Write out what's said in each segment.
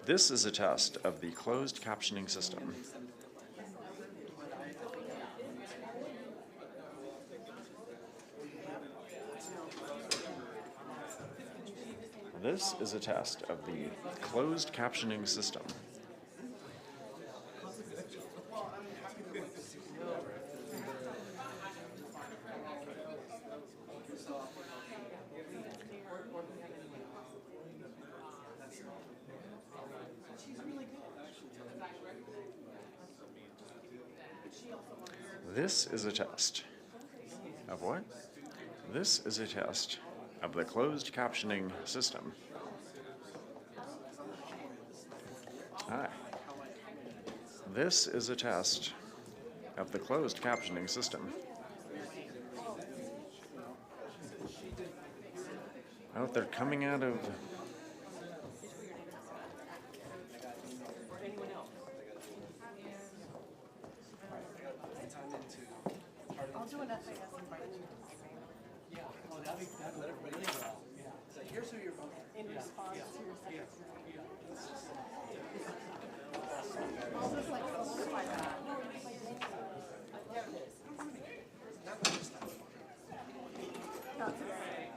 This is a test of the closed captioning system. This is a test of the closed captioning system. This is a test of what? This is a test of the closed captioning system. Hi. This is a test of the closed captioning system. Oh, they're coming out of... I'll do an FAS invite. Yeah, oh, that'd let everybody know. Yeah. So here's who you're voting. In response to your secretary. I'll just like solidify that. Not today.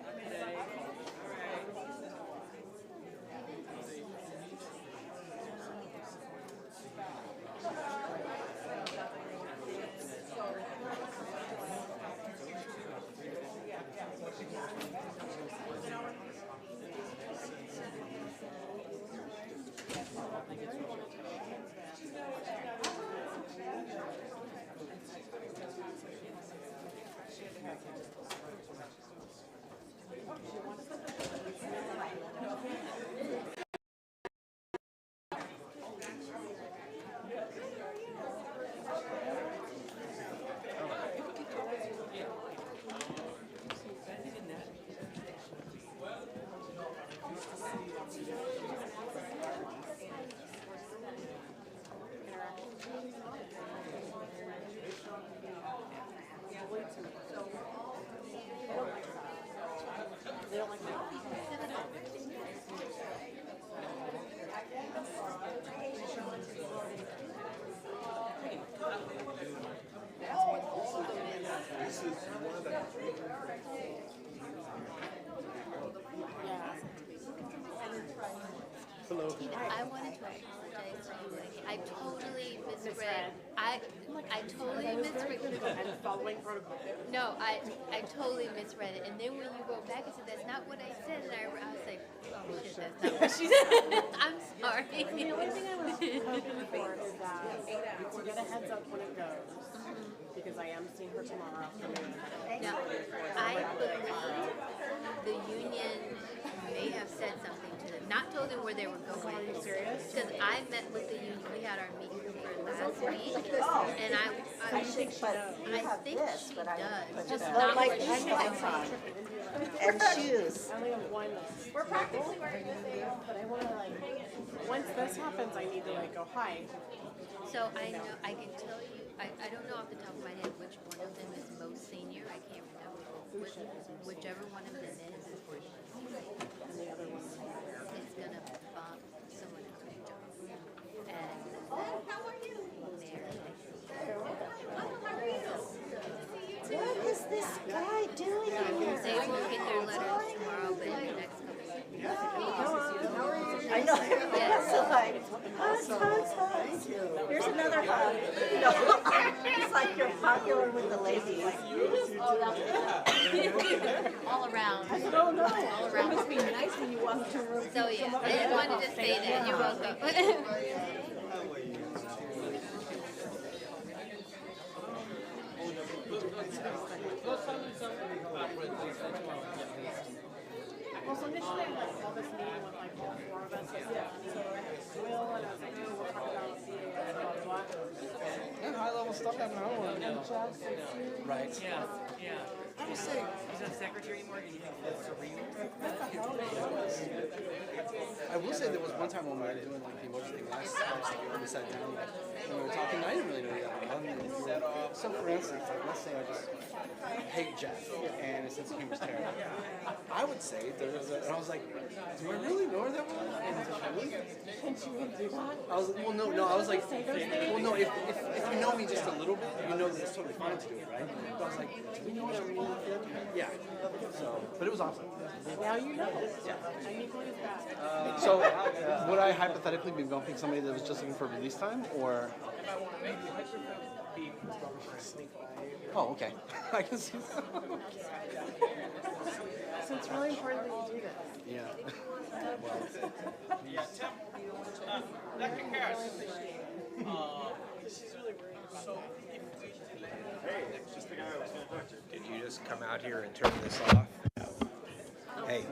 They don't like that. I wanted to apologize to you. I totally misread. I totally misread. And following protocol. No, I totally misread it. And then when you wrote back and said that's not what I said, and I was like, oh shit, that's not what she said. I'm sorry. The only thing I was hoping for is that to get a heads up when it goes, because I am seeing her tomorrow afternoon. Now, I believe the union may have said something to them, not told them where they were going. Are you serious? Because I met with the union, we had our meeting for last week, and I think she does, just not like what she pants said. on and shoes. I only have one that's we're practically wearing the same. But I want to like, once this happens, I need to like go hi. So I know, I can tell you, I don't know off the top of my head which one of them is most senior, I can't remember. Whichever one of them is And the other one. gonna bump someone out of a job. And how are you? What is this guy doing here? They will get their letters tomorrow, but in the next couple of weeks. I know. Yes. So like, hugs. Here's another hug. You know, it's like you're popular with the ladies. All around. I don't know. All around. It must be nice when you walk into a room. So yeah, I just wanted to say that. You're welcome. Well, so initially I like called this meeting with like all four of us. So Will and I was like, oh, we'll talk about blah blah blah. And high level stuff happening. I don't want to know. Right. Yeah. Yeah. I will say he's not a secretary anymore, and you think that's surreal. I will say there was one time when we were doing like the emoji thing last time when we sat down, and we were talking. I didn't really know you that well. And you said, so for instance, like let's say I just hate Jeff, and his sense of humor is terrible. I would say there was and I was like, do I really know her that well? And Can't you even do that? I was well, no, I was like, well, no, if you know me just a little bit, you know that it's totally fine to do it, right? But I was like, do we know each other really good? Yeah. So, but it was awesome. Now you know. Yeah. And you believe that. So, would I hypothetically be bumping somebody that was just looking for release time, or? Oh, okay. I can see that. So it's really important that you do this. Yeah. Did you just come out here and turn this off? Hey.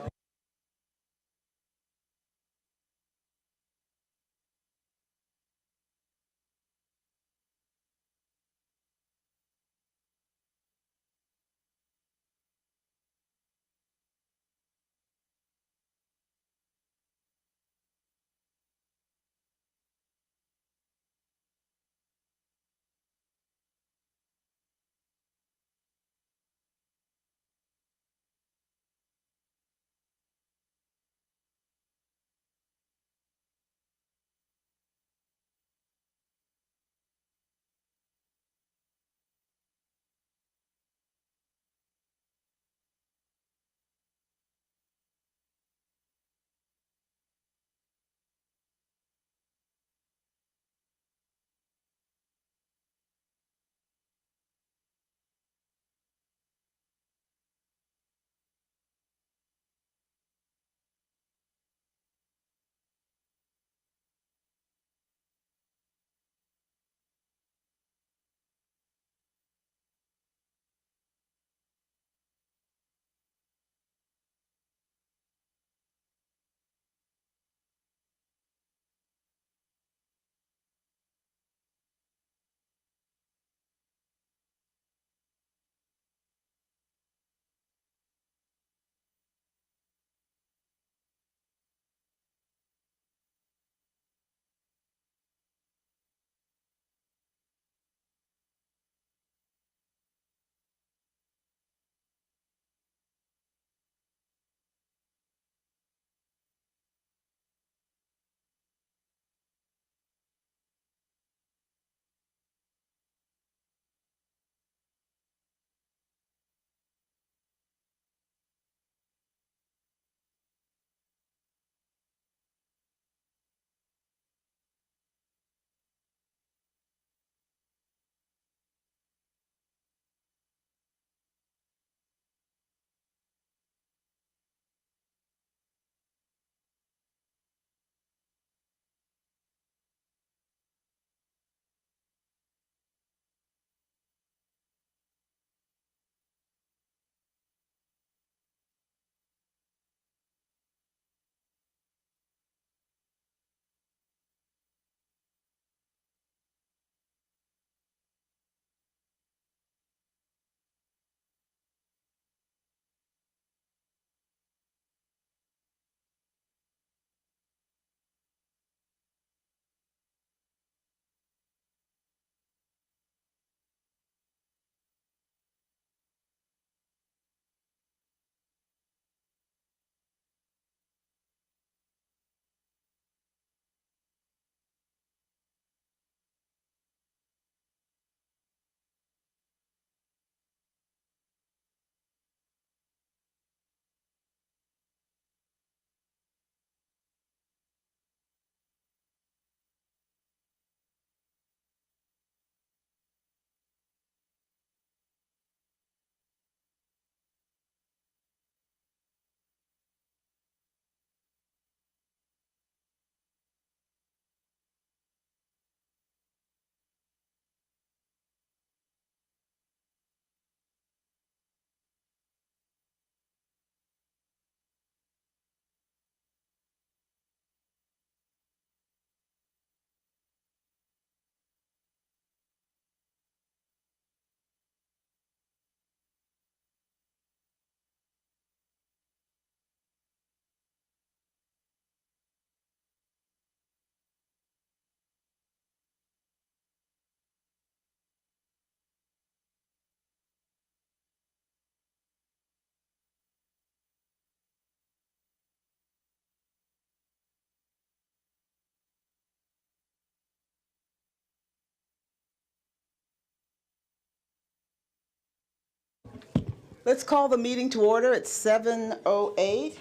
Let's call the meeting to order at 7:08.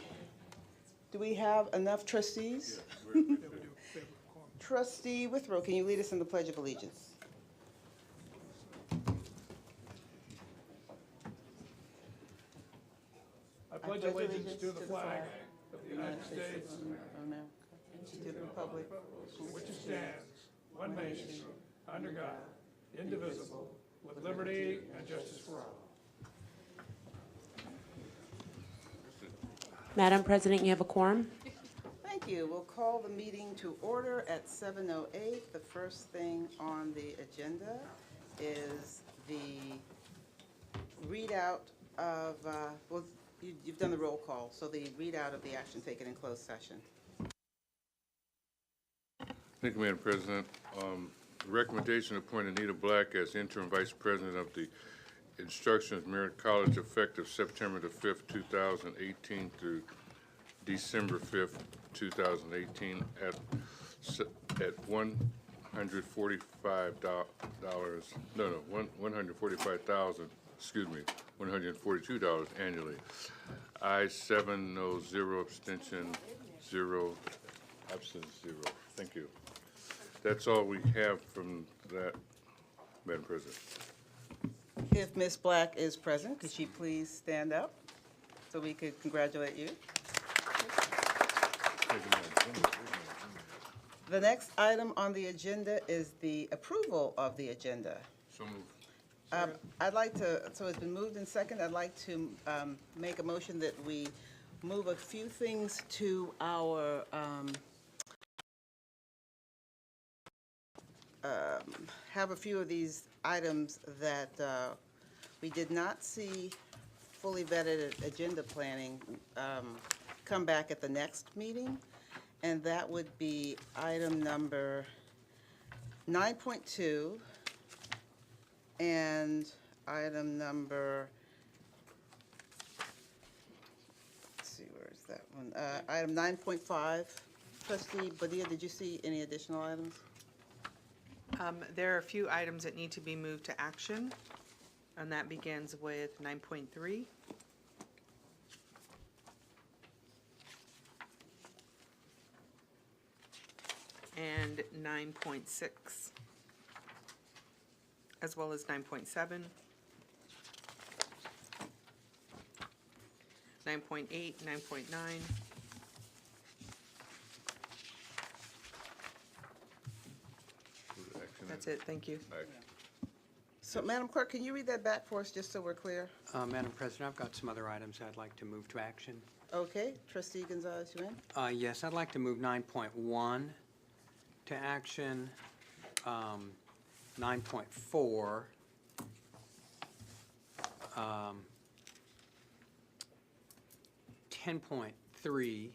Do we have enough trustees? Trustee Withrow, can you lead us in the Pledge of Allegiance? I pledge allegiance to the flag of the United States, of America, to the republic, which stands, one nation, under God, indivisible, with liberty and justice for all. Madam President, you have a quorum. Thank you. We'll call the meeting to order at 7:08. The first thing on the agenda is the readout of, well, you've done the roll call, so the readout of the action taken in closed session. Thank you, Madam President. The recommendation to appoint Anita Black as interim vice president of the Instructions Merit College effective September the 5th, 2018 through December 5th, 2018 at $145,000, excuse me, $142 annually. Ayes 7, no, 0, abstention 0, absence 0. Thank you. That's all we have from that, Madam President. If Ms. Black is present, could she please stand up so we could congratulate you? The next item on the agenda is the approval of the agenda. So moved. I'd like to, so it's been moved and second, I'd like to make a motion that we move a few things to our, have a few of these items that we did not see fully vetted at agenda planning come back at the next meeting, and that would be item number 9.2 and item number, let's see, where is that one? Item 9.5. Trustee Badia, did you see any additional items? There are a few items that need to be moved to action, and that begins with 9.3. And 9.6, as well as 9.7, 9.8, 9.9, that's it, thank you. So, Madam Clerk, can you read that back for us, just so we're clear? Madam President, I've got some other items I'd like to move to action. Okay, Trustee Gonzalez, you in? Yes, I'd like to move 9.1 to action, 9.4, 10.3,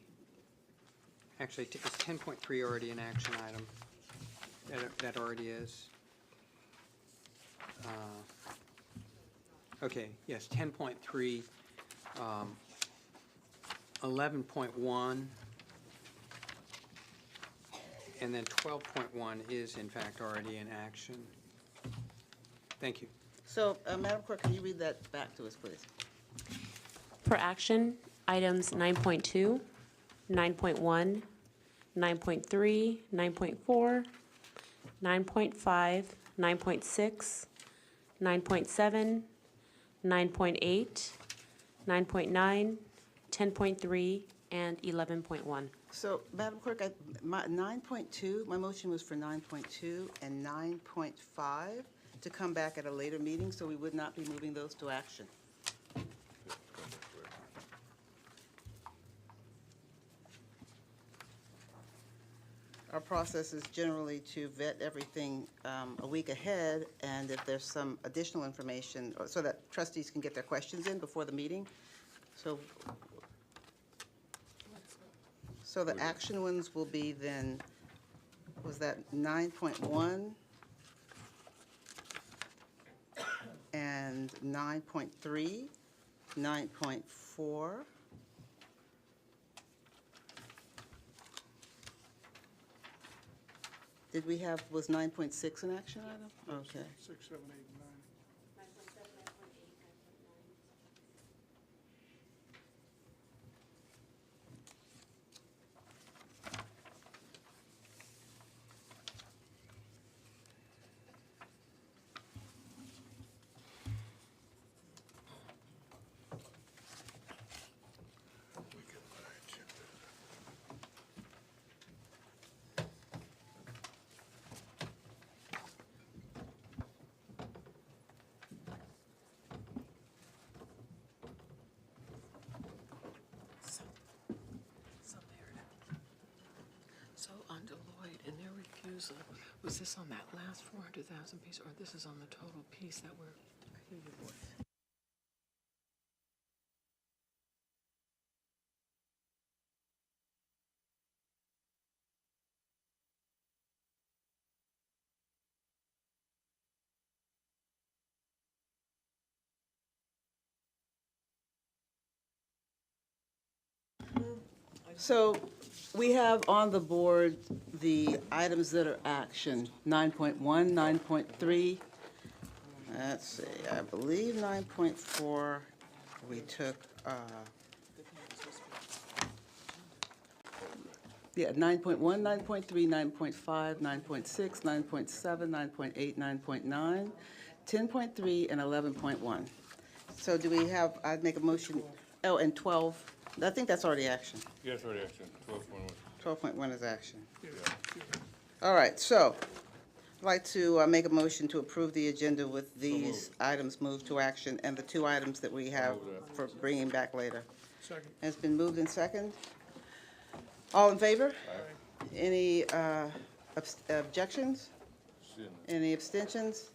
actually, is 10.3 already an action item? That already is? Okay, yes, 10.3, 11.1, and then 12.1 is in fact already in action. Thank you. So, Madam Clerk, can you read that back to us, please? For action, items 9.2, 9.1, 9.3, 9.4, 9.5, 9.6, 9.7, 9.8, 9.9, 10.3, and 11.1. So, Madam Clerk, my 9.2, my motion was for 9.2 and 9.5 to come back at a later meeting, so we would not be moving those to action. Our process is generally to vet everything a week ahead, and if there's some additional information, so that trustees can get their questions in before the meeting. So the action ones will be then, was that 9.1 and 9.3, 9.4, did we have, was 9.6 an action item? Okay. 6, 7, 8, and Was this on that last 400,000 piece, or this is on the total piece that we're? So we have on the board the items that are action, 9.1, 9.3. Let's see, I believe 9.4, we took, yeah, 9.1, 9.3, 9.5, 9.6, 9.7, 9.8, 9.9, 10.3, and 11.1. So do we have, I'd make a motion, oh, and 12, I think that's already action. Yes, already action, 12.1. 12.1 is action. All right, so I'd like to make a motion to approve the agenda with these items moved to action and the two items that we have for bringing back later. Second. It's been moved in second. All in favor? Any objections? Any abstentions?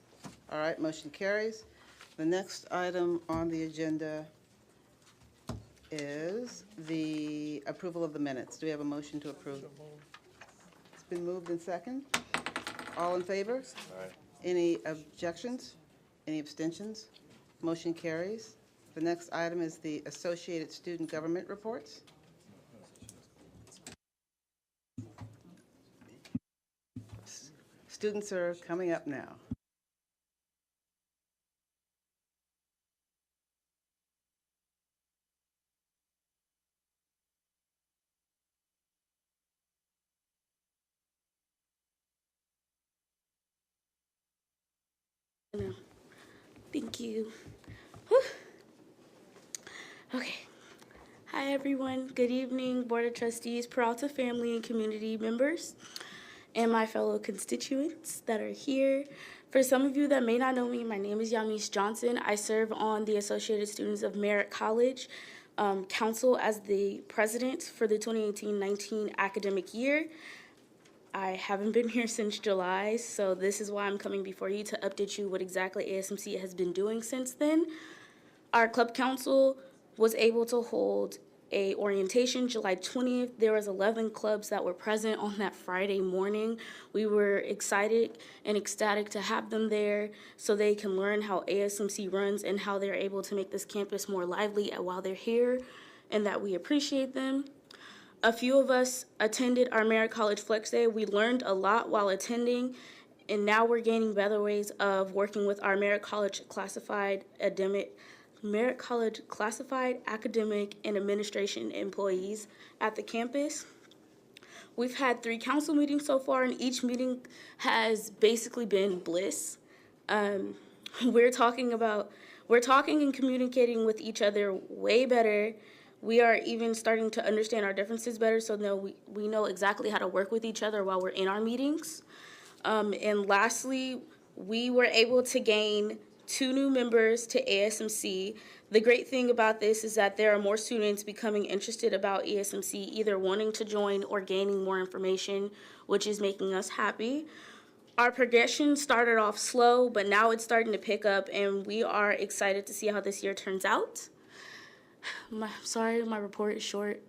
All right, motion carries. The next item on the agenda is the approval of the minutes. Do we have a motion to approve? It's been moved in second. All in favor? Any objections? Any abstentions? Motion carries. The next item is the Associated Student Government Reports. Students are coming up now. Thank you. Whew. Okay. Hi, everyone. Good evening, Board of Trustees, Peralta family and community members, and my fellow constituents that are here. For some of you that may not know me, my name is Yamis Johnson. I serve on the Associated Students of Merritt College Council as the president for the 2018-19 academic year. I haven't been here since July, so this is why I'm coming before you to update you what exactly ASMC has been doing since then. Our club council was able to hold a orientation July 20th. There was 11 clubs that were present on that Friday morning. We were excited and ecstatic to have them there so they can learn how ASMC runs and how they're able to make this campus more lively while they're here, and that we appreciate them. A few of us attended our Merritt College Flex Day. We learned a lot while attending, and now we're gaining better ways of working with our Merritt College Classified Academic and Administration employees at the campus. We've had 3 council meetings so far, and each meeting has basically been bliss. We're talking and communicating with each other way better. We are even starting to understand our differences better, so now we know exactly how to work with each other while we're in our meetings. And lastly, we were able to gain 2 new members to ASMC. The great thing about this is that there are more students becoming interested about ASMC, either wanting to join or gaining more information, which is making us happy. Our progression started off slow, but now it's starting to pick up, and we are excited to see how this year turns out. Sorry, my report is short.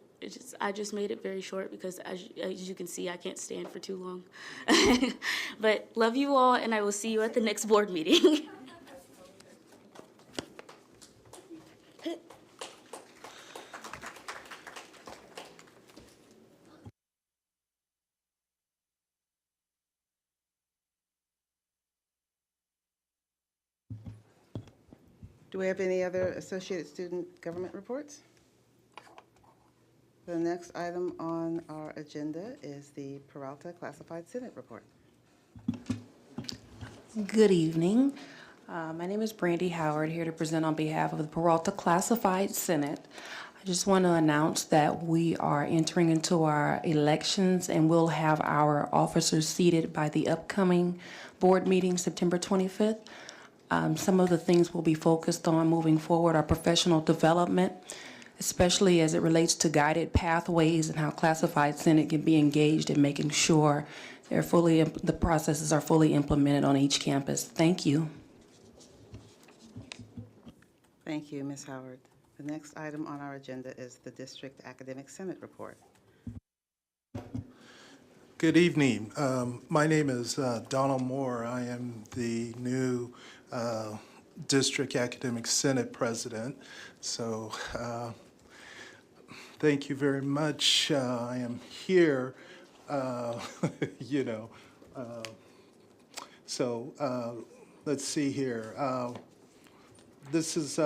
I just made it very short because, as you can see, I can't stand for too long. But love you all, and I will see you at the next board meeting. Do we have any other Associated Student Government reports? The next item on our agenda is the Peralta Classified Senate Report. Good evening. My name is Brandy Howard, here to present on behalf of the Peralta Classified Senate. I just want to announce that we are entering into our elections, and we'll have our officers seated by the upcoming board meeting, September 25th. Some of the things we'll be focused on moving forward are professional development, especially as it relates to guided pathways and how Classified Senate can be engaged in making sure The processes are fully implemented on each campus. Thank you. Thank you, Ms. Howard. The next item on our agenda is the District Academic Senate report. Good evening. My name is Donald Moore. I am the new District Academic Senate President. So thank you very much. I am here, let's see here. This is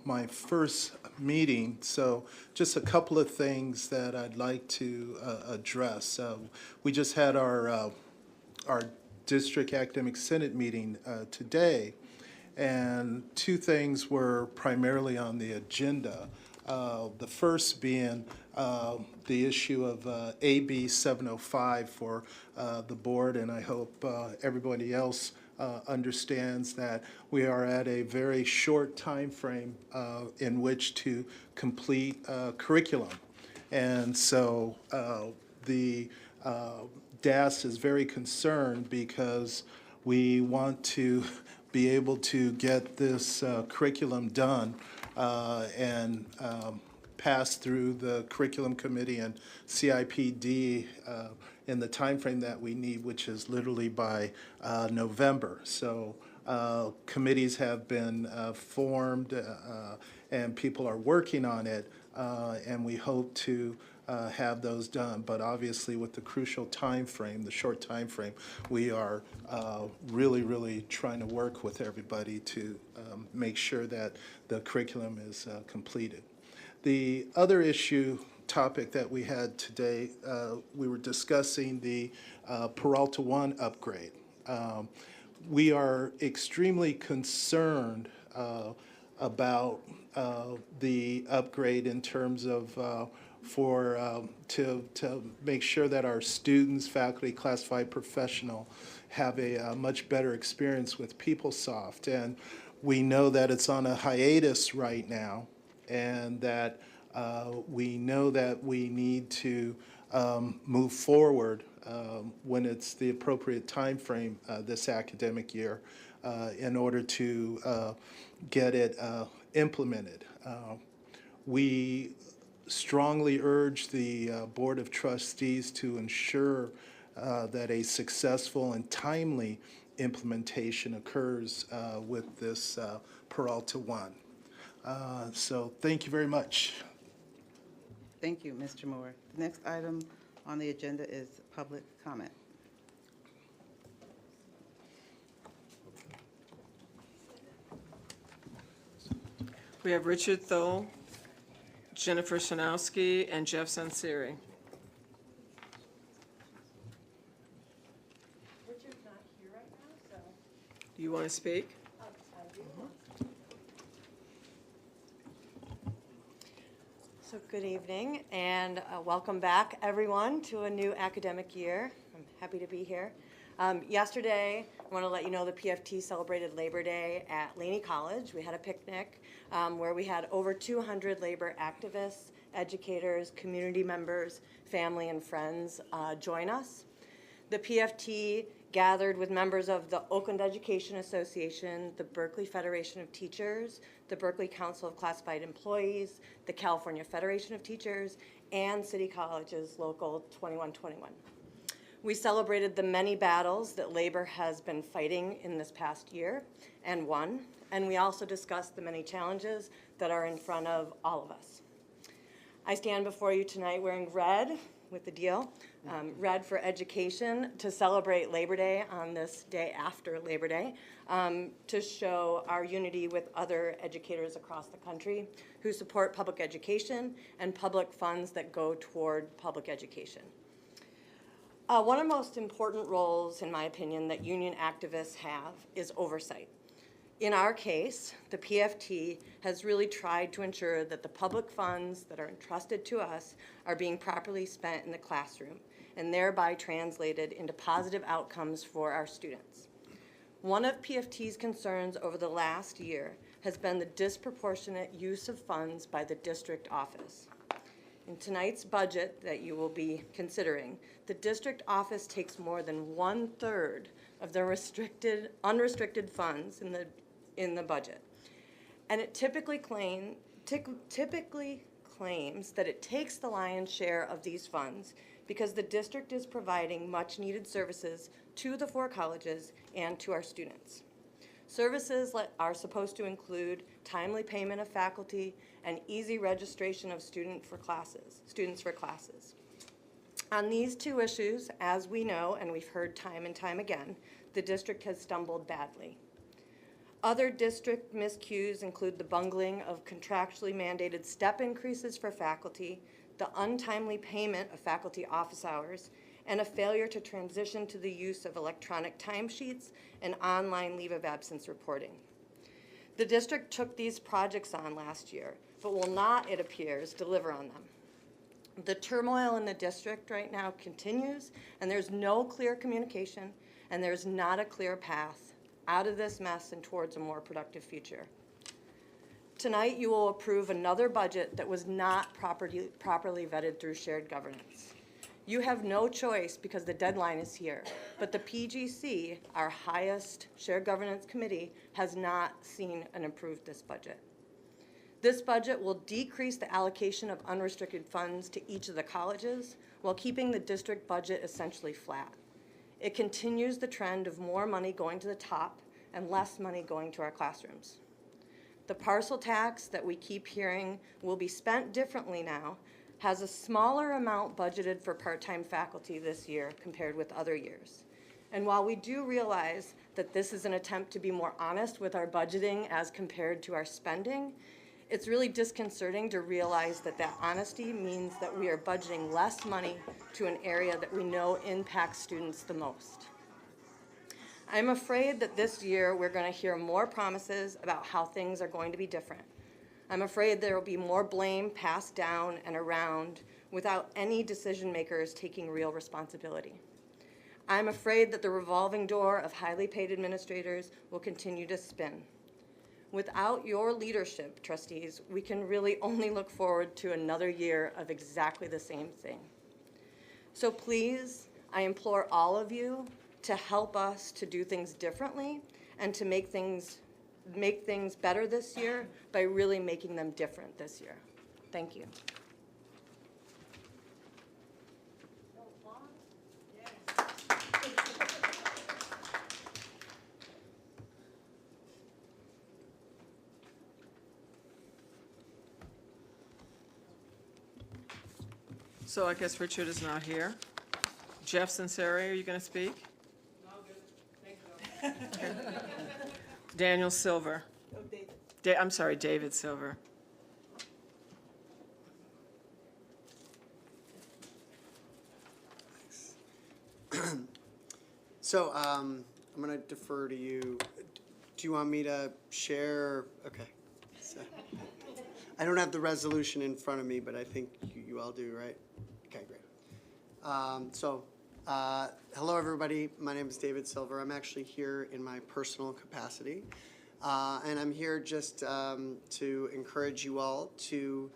my first meeting, so just a couple of things that I'd like to address. We just had our District Academic Senate meeting today, and two things were primarily on the agenda. The first being the issue of AB 705 for the board, and I hope everybody else understands that we are at a very short time frame in which to complete curriculum. And so the DAS is very concerned because we want to be able to get this curriculum done and pass through the curriculum committee and CIPD in the time frame that we need, which is literally by November. So committees have been formed and people are working on it, and we hope to have those done. But obviously with the crucial time frame, the short time frame, we are really trying to work with everybody to make sure that the curriculum is completed. The other topic that we had today, we were discussing the Peralta 1 upgrade. We are extremely concerned about the upgrade in terms of to make sure that our students, faculty, classified professional have a much better experience with PeopleSoft. And we know that it's on a hiatus right now, and that we know that we need to move forward when it's the appropriate time frame this academic year in order to get it implemented. We strongly urge the Board of Trustees to ensure that a successful and timely implementation occurs with this Peralta 1. So thank you very much. Thank you, Mr. Moore. The next item on the agenda is public comment. We have Richard Thole, Jennifer Shanowski, and Jeff Sanseri. Richard's not here right now, so. Do you want to speak? I do. So good evening and welcome back everyone to a new academic year. I'm happy to be here. Yesterday, I want to let you know the PFT celebrated Labor Day at Laney College. We had a picnic where we had over 200 labor activists, educators, community members, family and friends join us. The PFT gathered with members of the Oakland Education Association, the Berkeley Federation of Teachers, the Berkeley Council of Classified Employees, the California Federation of Teachers, and City College's Local 2121. We celebrated the many battles that labor has been fighting in this past year and won, and we also discussed the many challenges that are in front of all of us. I stand before you tonight wearing red with the deal, red for education, to celebrate Labor Day on this day after Labor Day, to show our unity with other educators across the country who support public education and public funds that go toward public education. One of the most important roles, in my opinion, that union activists have is oversight. In our case, the PFT has really tried to ensure that the public funds that are entrusted to us are being properly spent in the classroom and thereby translated into positive outcomes for our students. One of PFT's concerns over the last year has been the disproportionate use of funds by the district office. In tonight's budget that you will be considering, the district office takes more than 1/3 of the unrestricted funds in the budget. And it typically claims that it takes the lion's share of these funds because the district is providing much-needed services to the 4 colleges and to our students. Services are supposed to include timely payment of faculty and easy registration of students for classes. On these 2 issues, as we know and we've heard time and time again, the district has stumbled badly. Other district miscues include the bungling of contractually mandated step increases for faculty, the untimely payment of faculty office hours, and a failure to transition to the use of electronic timesheets and online leave of absence reporting. The district took these projects on last year, but will not, it appears, deliver on them. The turmoil in the district right now continues, and there's no clear communication, and there's not a clear path out of this mess and towards a more productive future. Tonight, you will approve another budget that was not properly vetted through shared governance. You have no choice because the deadline is here, but the PGC, our highest shared governance committee, has not seen and approved this budget. This budget will decrease the allocation of unrestricted funds to each of the colleges while keeping the district budget essentially flat. It continues the trend of more money going to the top and less money going to our classrooms. The parcel tax that we keep hearing will be spent differently now has a smaller amount budgeted for part-time faculty this year compared with other years. And while we do realize that this is an attempt to be more honest with our budgeting as compared to our spending, it's really disconcerting to realize that that honesty means that we are budgeting less money to an area that we know impacts students the most. I'm afraid that this year we're going to hear more promises about how things are going to be different. I'm afraid there will be more blame passed down and around without any decision makers taking real responsibility. I'm afraid that the revolving door of highly paid administrators will continue to spin. Without your leadership, trustees, we can really only look forward to another year of exactly the same thing. So please, I implore all of you to help us to do things differently and to make things better this year by really making them different this year. Thank you. So I guess Richard is not here. Jeff Sanseri, are you going to speak? No, good. Thank you. Daniel Silver. Oh, David. I'm sorry, David Silver. So I'm going to defer to you. Do you want me to share? Okay. So, I don't have the resolution in front of me, but I think you all do, right? Okay, great. Hello, everybody. My name is David Silver. I'm actually here in my personal capacity. And I'm here just to encourage you all to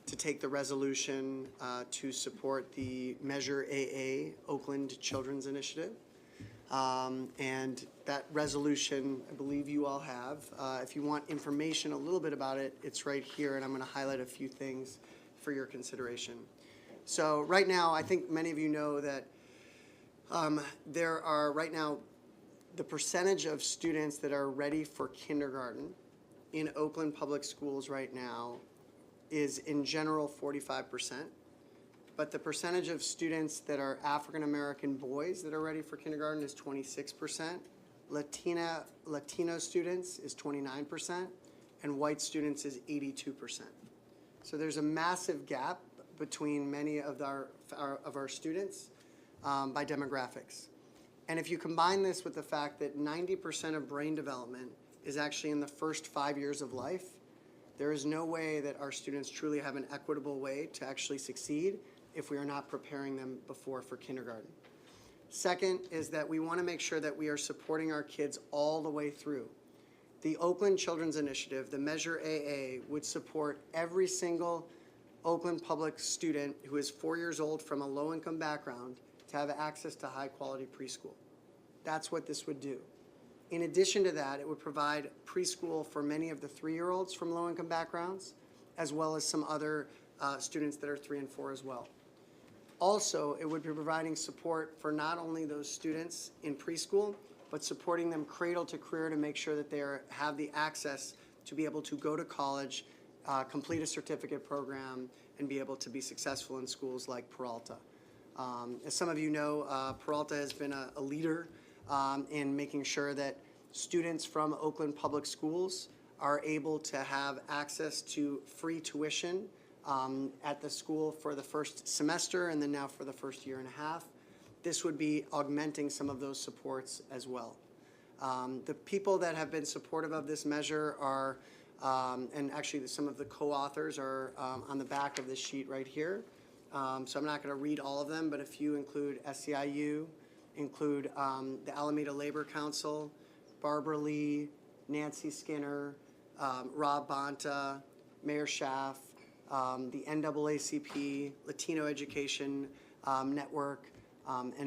take the resolution to support the Measure AA Oakland Children's Initiative. And that resolution, I believe you all have. If you want information a little bit about it, it's right here, and I'm going to highlight a few things for your consideration. So right now, I think many of you know that there are right now the percentage of students that are ready for kindergarten in Oakland Public Schools right now is in general 45%. But the percentage of students that are African American boys that are ready for kindergarten is 26%. Latino students is 29%, and white students is 82%. So there's a massive gap between many of our students by demographics. And if you combine this with the fact that 90% of brain development is actually in the first 5 years of life, there is no way that our students truly have an equitable way to actually succeed if we are not preparing them for kindergarten. Second is that we want to make sure that we are supporting our kids all the way through. The Oakland Children's Initiative, the Measure AA, would support every single Oakland Public student who is 4 years old from a low-income background to have access to high-quality preschool. That's what this would do. In addition to that, it would provide preschool for many of the 3-year-olds from low-income backgrounds, as well as some other students that are 3 and 4 as well. Also, it would be providing support for not only those students in preschool, but supporting them cradle to career to make sure that they have the access to be able to go to college, complete a certificate program, and be able to be successful in schools like Peralta. As some of you know, Peralta has been a leader in making sure that students from Oakland Public Schools are able to have access to free tuition at the school for the first semester and then now for the first year and a half. This would be augmenting some of those supports as well. The people that have been supportive of this measure are, and actually some of the co-authors are on the back of this sheet right here. So I'm not going to read all of them, but a few include SEIU, include the Alameda Labor Council, Barbara Lee, Nancy Skinner, Rob Bonta, Mayor Schaaf, the NAACP, Latino Education Network, and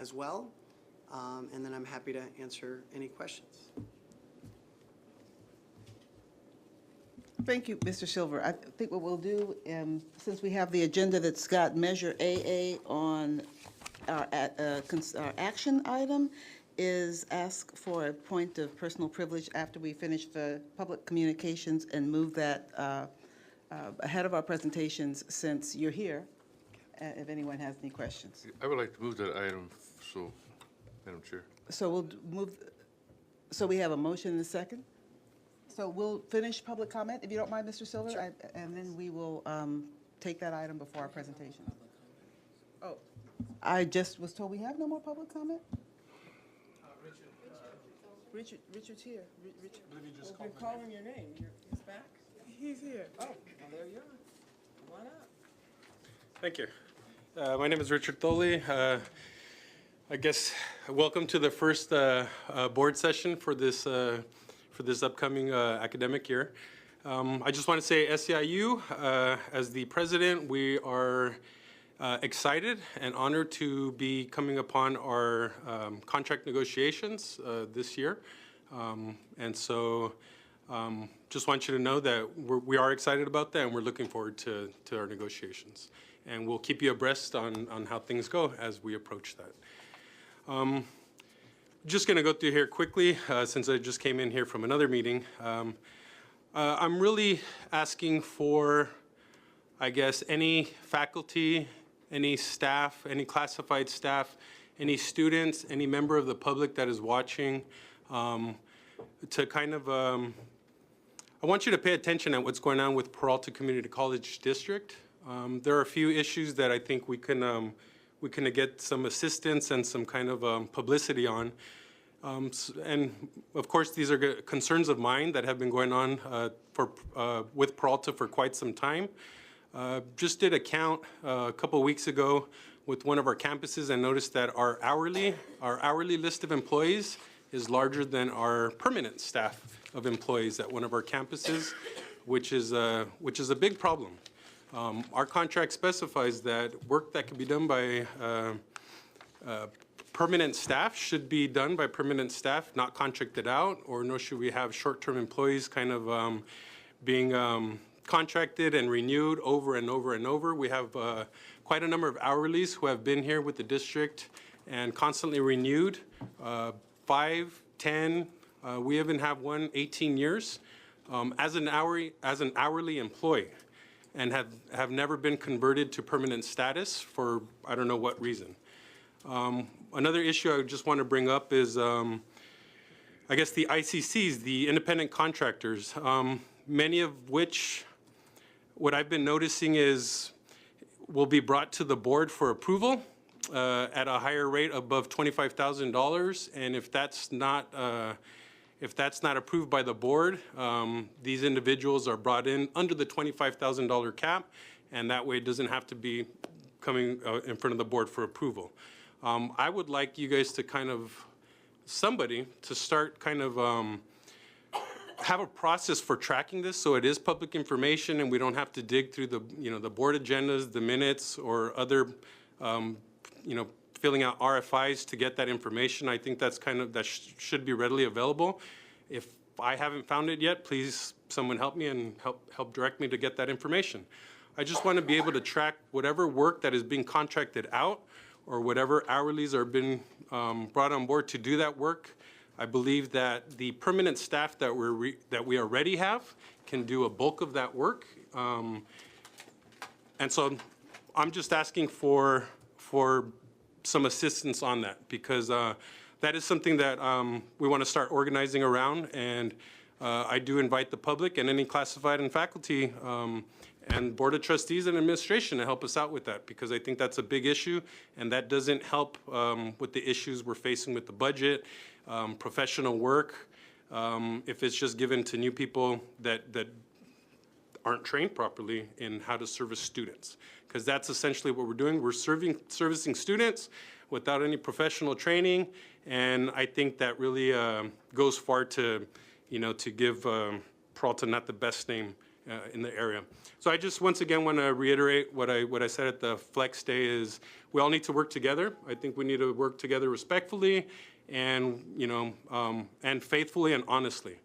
as well. And then I'm happy to answer any questions. Thank you, Mr. Silver. I think what we'll do, since we have the agenda that's got Measure AA on our action item, is ask for a point of personal privilege after we finish the public communications and move that ahead of our presentations since you're here, if anyone has any questions. I would like to move that item, so, Madam Chair. So we'll move, so we have a motion and a second? So we'll finish public comment, if you don't mind, Mr. Silver, Sure. and then we will take that item before our presentation. Oh, I just was told we have no more public comment? Richard's here. Richard. We're calling your name. He's back? He's here. Oh, well, there you are. Come on up. Thank you. My name is Richard Thole. I guess welcome to the first board session for this upcoming academic year. I just want to say SEIU, as the president, we are excited and honored to be coming upon our contract negotiations this year. And so just want you to know that we are excited about that and we're looking forward to our negotiations. And we'll keep you abreast on how things go as we approach that. Just going to go through here quickly since I just came in here from another meeting. I'm really asking for, I guess, any faculty, any staff, any classified staff, any students, any member of the public that is watching to kind of, I want you to pay attention at what's going on with Peralta Community College District. There are a few issues that I think we can get some assistance and some kind of publicity on. And of course, these are concerns of mine that have been going on with Peralta for quite some time. Just did a count a couple of weeks ago with one of our campuses and noticed that our hourly list of employees is larger than our permanent staff of employees at one of our campuses, which is a big problem. Our contract specifies that work that can be done by permanent staff should be done by permanent staff, not contracted out, or nor should we have short-term employees kind of being contracted and renewed over and over and over. We have quite a number of hourlies who have been here with the district and constantly renewed, 5, 10, we even have one 18 years as an hourly employee and have never been converted to permanent status for I don't know what reason. Another issue I just want to bring up is I guess the ICCs, the independent contractors, many of which what I've been noticing is will be brought to the board for approval at a higher rate above $25,000, and if that's not approved by the board, these individuals are brought in under the $25,000 cap, and that way it doesn't have to be coming in front of the board for approval. I would like you guys to kind of, somebody to start kind of have a process for tracking this, so it is public information, and we don't have to dig through the, the board agendas, the minutes, or other, filling out RFIs to get that information. I think that's that should be readily available. If I haven't found it yet, please someone help me and help direct me to get that information. I just want to be able to track whatever work that is being contracted out, or whatever hourlies are being brought on board to do that work. I believe that the permanent staff that we already have can do a bulk of that work. And so I'm just asking for some assistance on that, because that is something that we want to start organizing around. And I do invite the public and any classified and faculty and Board of Trustees and administration to help us out with that, because I think that's a big issue, and that doesn't help with the issues we're facing with the budget, professional work, if it's just given to new people that aren't trained properly in how to service students. Because that's essentially what we're doing. We're servicing students without any professional training, and I think that really goes far to, to give Peralta not the best name in the area. So I just once again want to reiterate what I said at the Flex Day is we all need to work together. I think we need to work together respectfully and and faithfully and honestly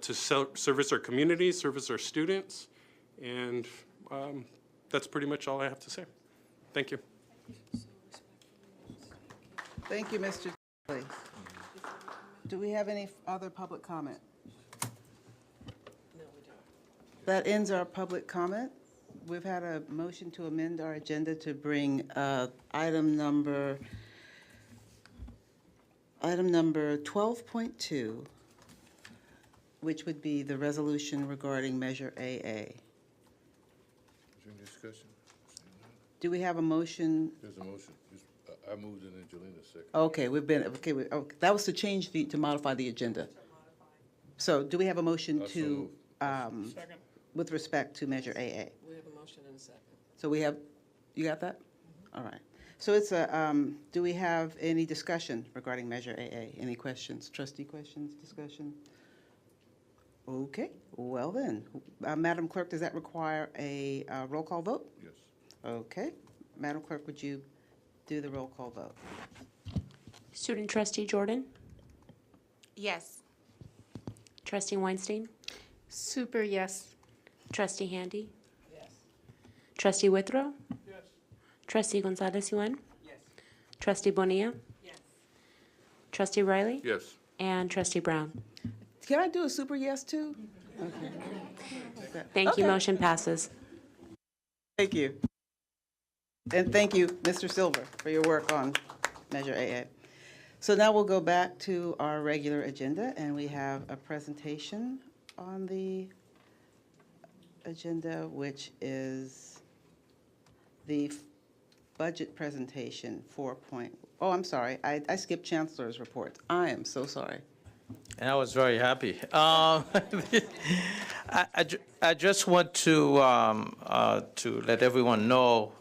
to service our community, service our students, and that's pretty much all I have to say. Thank you. Thank you, Mr. Daly. Do we have any other public comment? That ends our public comment. We've had a motion to amend our agenda to bring item number 12.2, which would be the resolution regarding Measure AA. Is there any discussion? Do we have a motion? There's a motion. I moved it and Jelena seconded. Okay, that was to change to modify the agenda. So do we have a motion to, with respect to Measure AA? We have a motion and a second. So we have, you got that? All right. So it's do we have any discussion regarding Measure AA? Any questions, trustee questions, discussion? Okay, well then, Madam Clerk, does that require a roll call vote? Yes. Okay. Madam Clerk, would you do the roll call vote? Student Trustee Jordan? Yes. Trustee Weinstein? Super yes. Trustee Handy? Yes. Trustee Withrow? Yes. Trustee Gonzalez-Yuan? Yes. Trustee Bonilla? Yes. Trustee Riley? Yes. And Trustee Brown? Can I do a super yes too? Okay. Thank you. Okay. Motion passes. Thank you. And thank you, Mr. Silver, for your work on Measure AA. So now we'll go back to our regular agenda, and we have a presentation on the agenda, which is the budget presentation 4. Oh, I'm sorry. I skipped Chancellor's report. I am so sorry. And I was very happy. I just want to let everyone know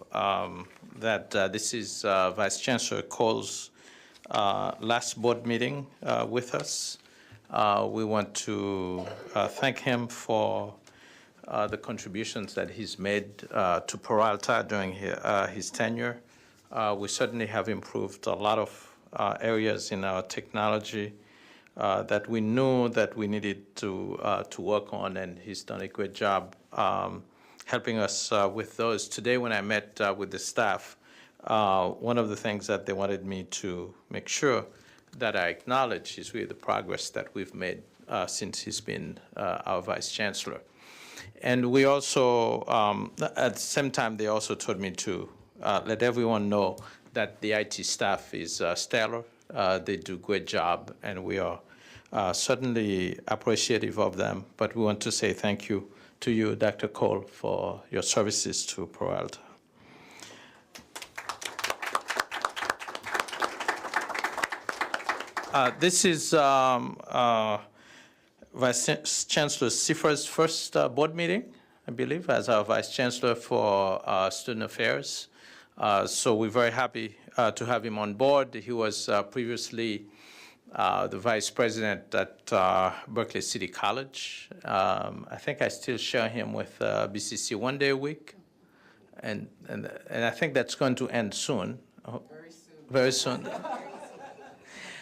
that this is Vice Chancellor Cole's last board meeting with us. We want to thank him for the contributions that he's made to Peralta during his tenure. We certainly have improved a lot of areas in our technology that we knew that we needed to work on, and he's done a great job helping us with those. Today, when I met with the staff, one of the things that they wanted me to make sure that I acknowledge is really the progress that we've made since he's been our Vice Chancellor. And we also, at the same time, they also told me to let everyone know that the IT staff is stellar. They do a great job, and we are certainly appreciative of them. But we want to say thank you to you, Dr. Cole, for your services to Peralta. This is Vice Chancellor Sifer's first board meeting, I believe, as our Vice Chancellor for Student Affairs. So we're very happy to have him on board. He was previously the vice president at Berkeley City College. I think I still share him with BCC 1 day a week. And I think that's going to end soon. Very soon.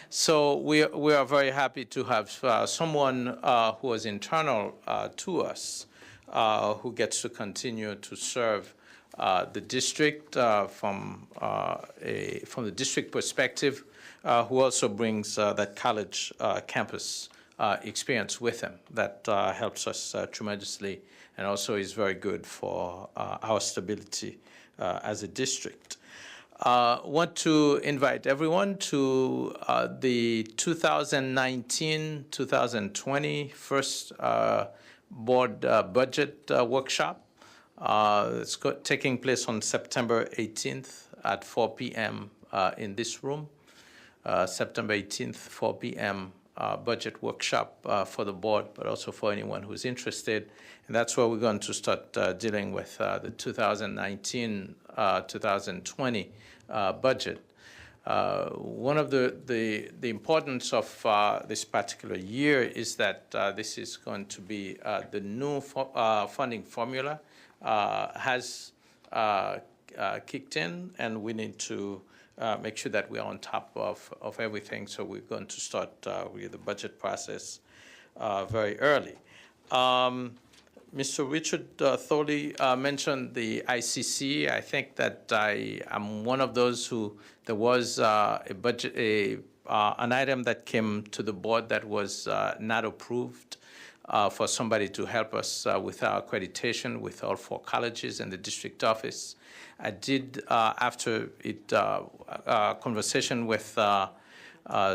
So we are very happy to have someone who was internal to us, who gets to continue to serve the district from the district perspective, who also brings that college campus experience with him. That helps us tremendously, and also is very good for our stability as a district. Want to invite everyone to the 2019-2020 first board budget workshop. It's taking place on September 18th at 4 p.m. In this room. September 18th, 4 p.m. Budget workshop for the board, but also for anyone who's interested. And that's where we're going to start dealing with the 2019-2020 budget. One of the importance of this particular year is that this is going to be the new funding formula has kicked in, and we need to make sure that we are on top of everything. So we're going to start with the budget process very early. Mr. Richard Thorley mentioned the ICC. I think that I am one of those who, there was an item that came to the board that was not approved for somebody to help us with our accreditation with all 4 colleges and the district office. I did, after conversation with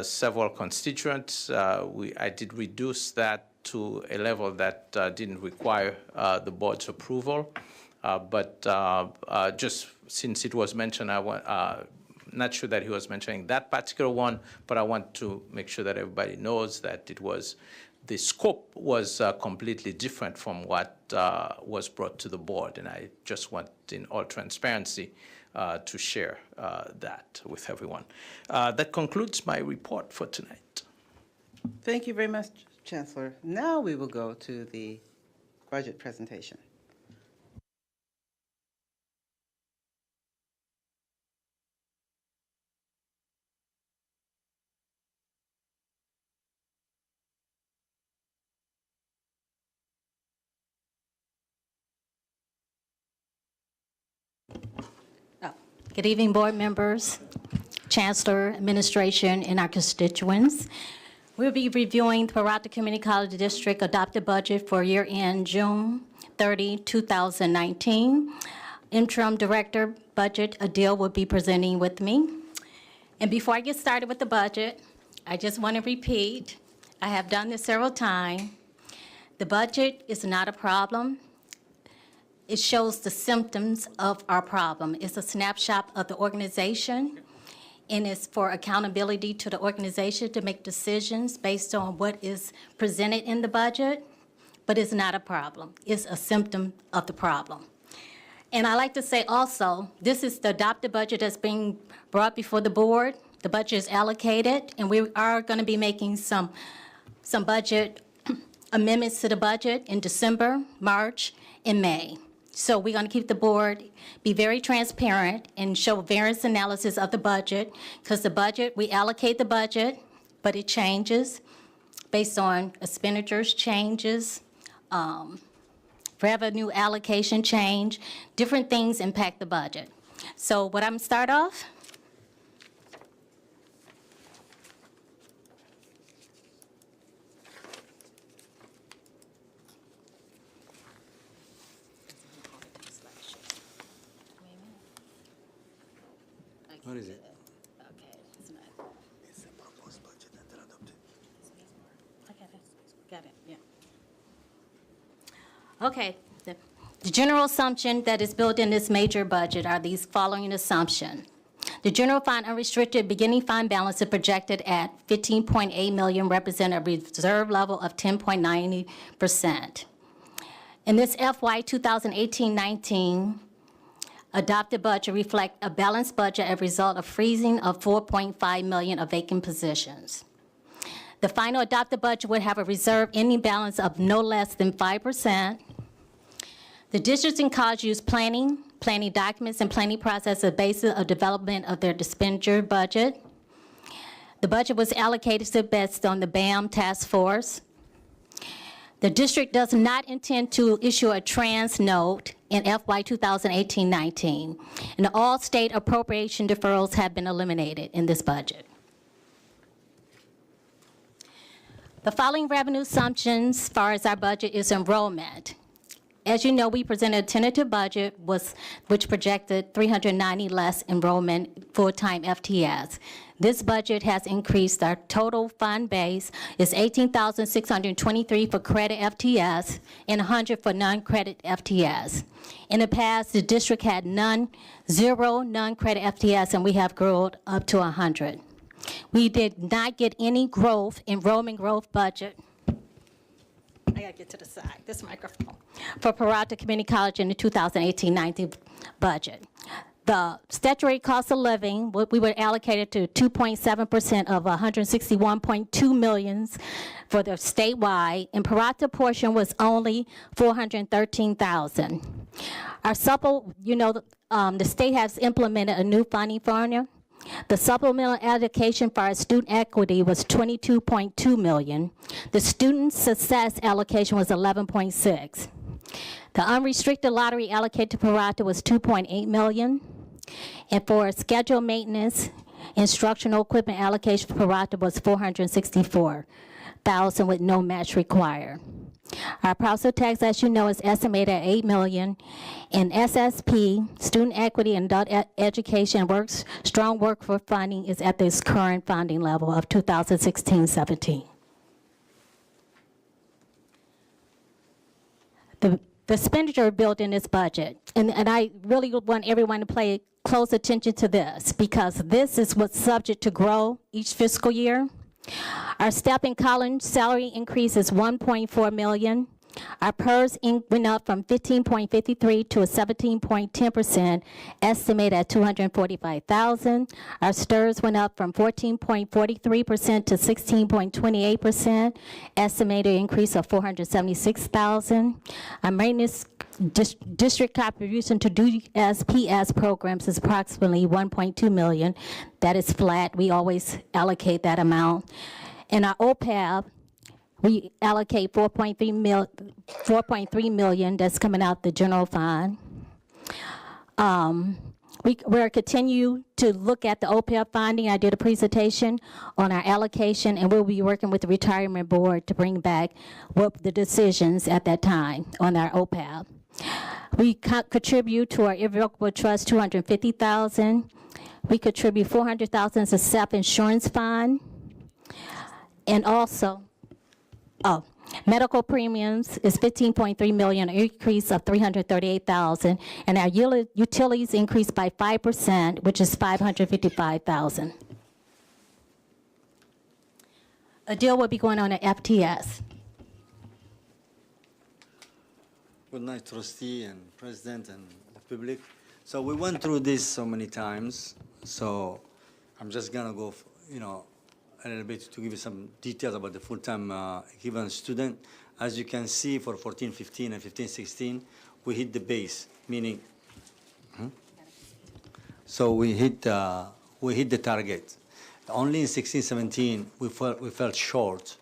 several constituents, I did reduce that to a level that didn't require the board's approval. But just since it was mentioned, not sure that he was mentioning that particular one, but I want to make sure that everybody knows that the scope was completely different from what was brought to the board, and I just want, in all transparency, to share that with everyone. That concludes my report for tonight. Thank you very much, Chancellor. Now we will go to the budget presentation. Good evening, board members, Chancellor, administration, and our constituents. We'll be reviewing the Peralta Community College District adopted budget for year-end June 30, 2019. Interim Director Budget Adil will be presenting with me. And before I get started with the budget, I just want to repeat, I have done this several times. The budget is not a problem. It shows the symptoms of our problem. It's a snapshot of the organization, and it's for accountability to the organization to make decisions based on what is presented in the budget, but it's not a problem. It's a symptom of the problem. And I like to say also, this is the adopted budget that's being brought before the board. The budget is allocated, and we are going to be making some budget amendments to the budget in December, March, and May. So we're going to keep the board, be very transparent, and show variance analysis of the budget, because the budget, we allocate the budget, but it changes based on expenditures changes, revenue allocation change, different things impact the budget. So what I'm going to start off, What is it? okay, it's not. It's the proposed budget that they adopted. Got it, yeah. Okay, the general assumption that is built in this major budget are these following assumptions. The general fund unrestricted beginning fund balance is projected at $15.8 million, represent a reserve level of 10.90%. In this FY 2018-19 adopted budget reflect a balanced budget as a result of freezing of $4.5 million of vacant positions. The final adopted budget would have a reserve ending balance of no less than 5%. The districts and colleges use planning documents, and planning process as a basis of development of their expenditure budget. The budget was allocated to based on the BAM task force. The district does not intend to issue a trans note in FY 2018-19, and all state appropriation deferrals have been eliminated in this budget. The following revenue assumptions as far as our budget is enrollment. As you know, we presented a tentative budget which projected 390 less enrollment full-time FTS. This budget has increased. Our total fund base is $18,623 for credit FTS and $100 for non-credit FTS. In the past, the district had zero non-credit FTS, and we have grown up to 100. We did not get any enrollment growth budget. I gotta get to the side, this microphone. For Peralta Community College in the 2018-19 budget. The statutory cost of living, we were allocated to 2.7% of $161.2 million for the statewide, and Peralta portion was only $413,000. Our the state has implemented a new funding formula. The supplemental allocation for our student equity was $22.2 million. The student success allocation was $11.6. The unrestricted lottery allocated to Peralta was $2.8 million. And for scheduled maintenance, instructional equipment allocation for Peralta was $464,000 with no match required. Our property tax, as you know, is estimated at $8 million. And SSP, student equity and adult education strong work for funding is at this current funding level of 2016-17. The expenditure built in this budget, and I really want everyone to pay close attention to this, because this is what's subject to grow each fiscal year. Our step in college salary increase is $1.4 million. Our PERS went up from 15.53 to a 17.10%, estimated at $245,000. Our STIRS went up from 14.43% to 16.28%, estimated increase of $476,000. Our maintenance district contribution to DSPS programs is approximately $1.2 million. That is flat. We always allocate that amount. And our OPEB, we allocate $4.3 million that's coming out the general fund. We're continue to look at the OPEB funding. I did a presentation on our allocation, and we'll be working with the retirement board to bring back what the decisions at that time on our OPEB. We contribute to our irrevocable trust $250,000. We contribute $400,000 to self-insurance fund, and also, medical premiums is $15.3 million, an increase of $338,000, and our utilities increased by 5%, which is $555,000. A deal will be going on at FTS. Good night, trustee and president and the public. So we went through this so many times, so I'm just gonna go, a little bit to give you some details about the full-time equivalent student. As you can see, for 14-15 and 15-16, we hit the base, meaning, so we hit the target. Only in 16-17 we fell short,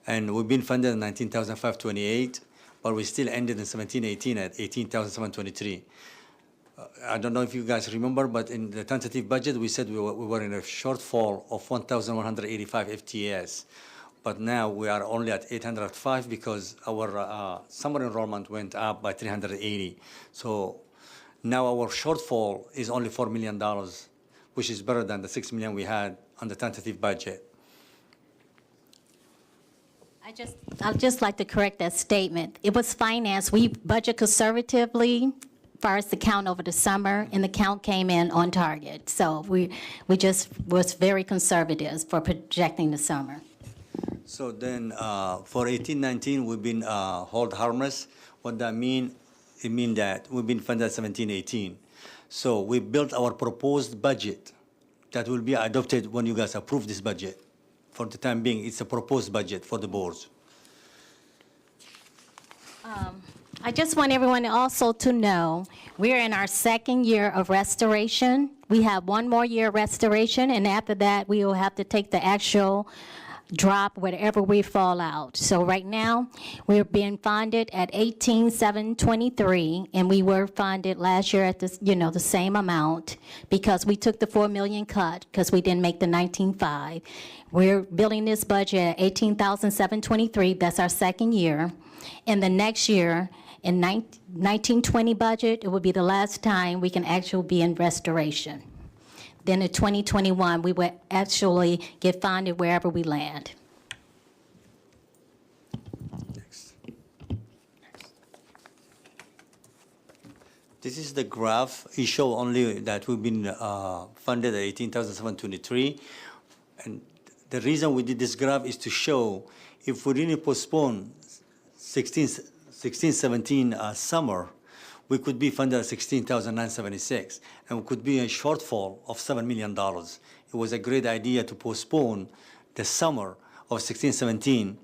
and we've been funded at 19,528, but we still ended in 17-18 at 18,723. I don't know if you guys remember, but in the tentative budget, we said we were in a shortfall of 1,185 FTS. But now we are only at 805 because our summer enrollment went up by 380. So now our shortfall is only $4 million, which is better than the $6 million we had on the tentative budget. I'd just like to correct that statement. It was financed. We budget conservatively as far as the count over the summer, and the count came in on target. So we just was very conservative for projecting the summer. So then for 18-19, we've been hold harmless. What that mean? It means that we've been funded 17-18. So we built our proposed budget that will be adopted when you guys approve this budget for the time being. It's a proposed budget for the boards. I just want everyone also to know, we're in our second year of restoration. We have one more year of restoration, and after that, we will have to take the actual drop wherever we fall out. So right now, we're being funded at 18,723, and we were funded last year at this, the same amount because we took the 4 million cut because we didn't make the 19.5. We're building this budget at 18,723. That's our second year. And the next year, in 1920 budget, it will be the last time we can actually be in restoration. Then in 2021, we will actually get funded wherever we land. This is the graph. It shows only that we've been funded at 18,723. And the reason we did this graph is to show if we really postpone 16-17 summer, we could be funded at 16,976, and we could be a shortfall of $7 million. It was a great idea to postpone the summer of 16-17,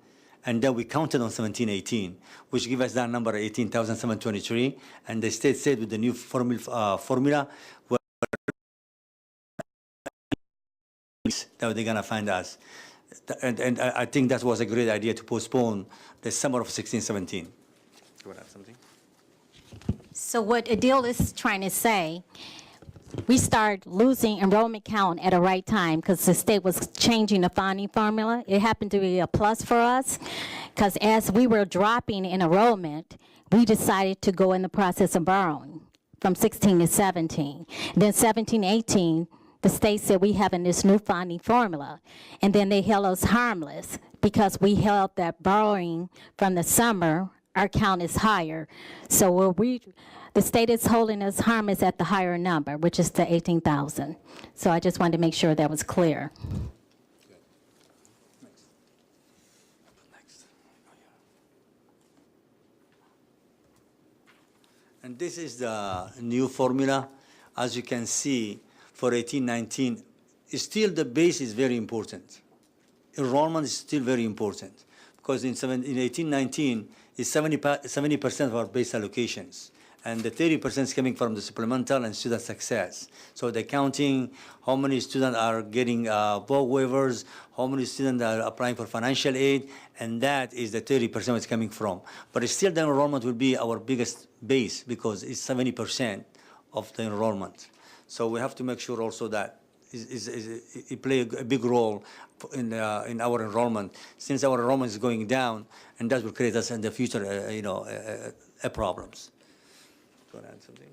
and then we counted on 17-18, which gave us that number, 18,723, and the state said with the new formula that they're gonna find us. And I think that was a great idea to postpone the summer of 16-17. You want to add something? So what Adil is trying to say, we started losing enrollment count at the right time because the state was changing the funding formula. It happened to be a plus for us because as we were dropping in enrollment, we decided to go in the process of borrowing from 16 to 17. Then 17-18, the state said we having this new funding formula, and then they held us harmless because we held that borrowing from the summer, our count is higher. So the state is holding us harmless at the higher number, which is the 18,000. So I just wanted to make sure that was clear. And this is the new formula. As you can see, for 18-19, still the base is very important. Enrollment is still very important because in 18-19, it's 70% of our base allocations, and the 30% is coming from the supplemental and student success. So the counting, how many students are getting vote waivers, how many students are applying for financial aid, and that is the 30% it's coming from. But still the enrollment will be our biggest base because it's 70% of the enrollment. So we have to make sure also that it play a big role in our enrollment, since our enrollment is going down, and that will create us in the future, problems. Go ahead, something.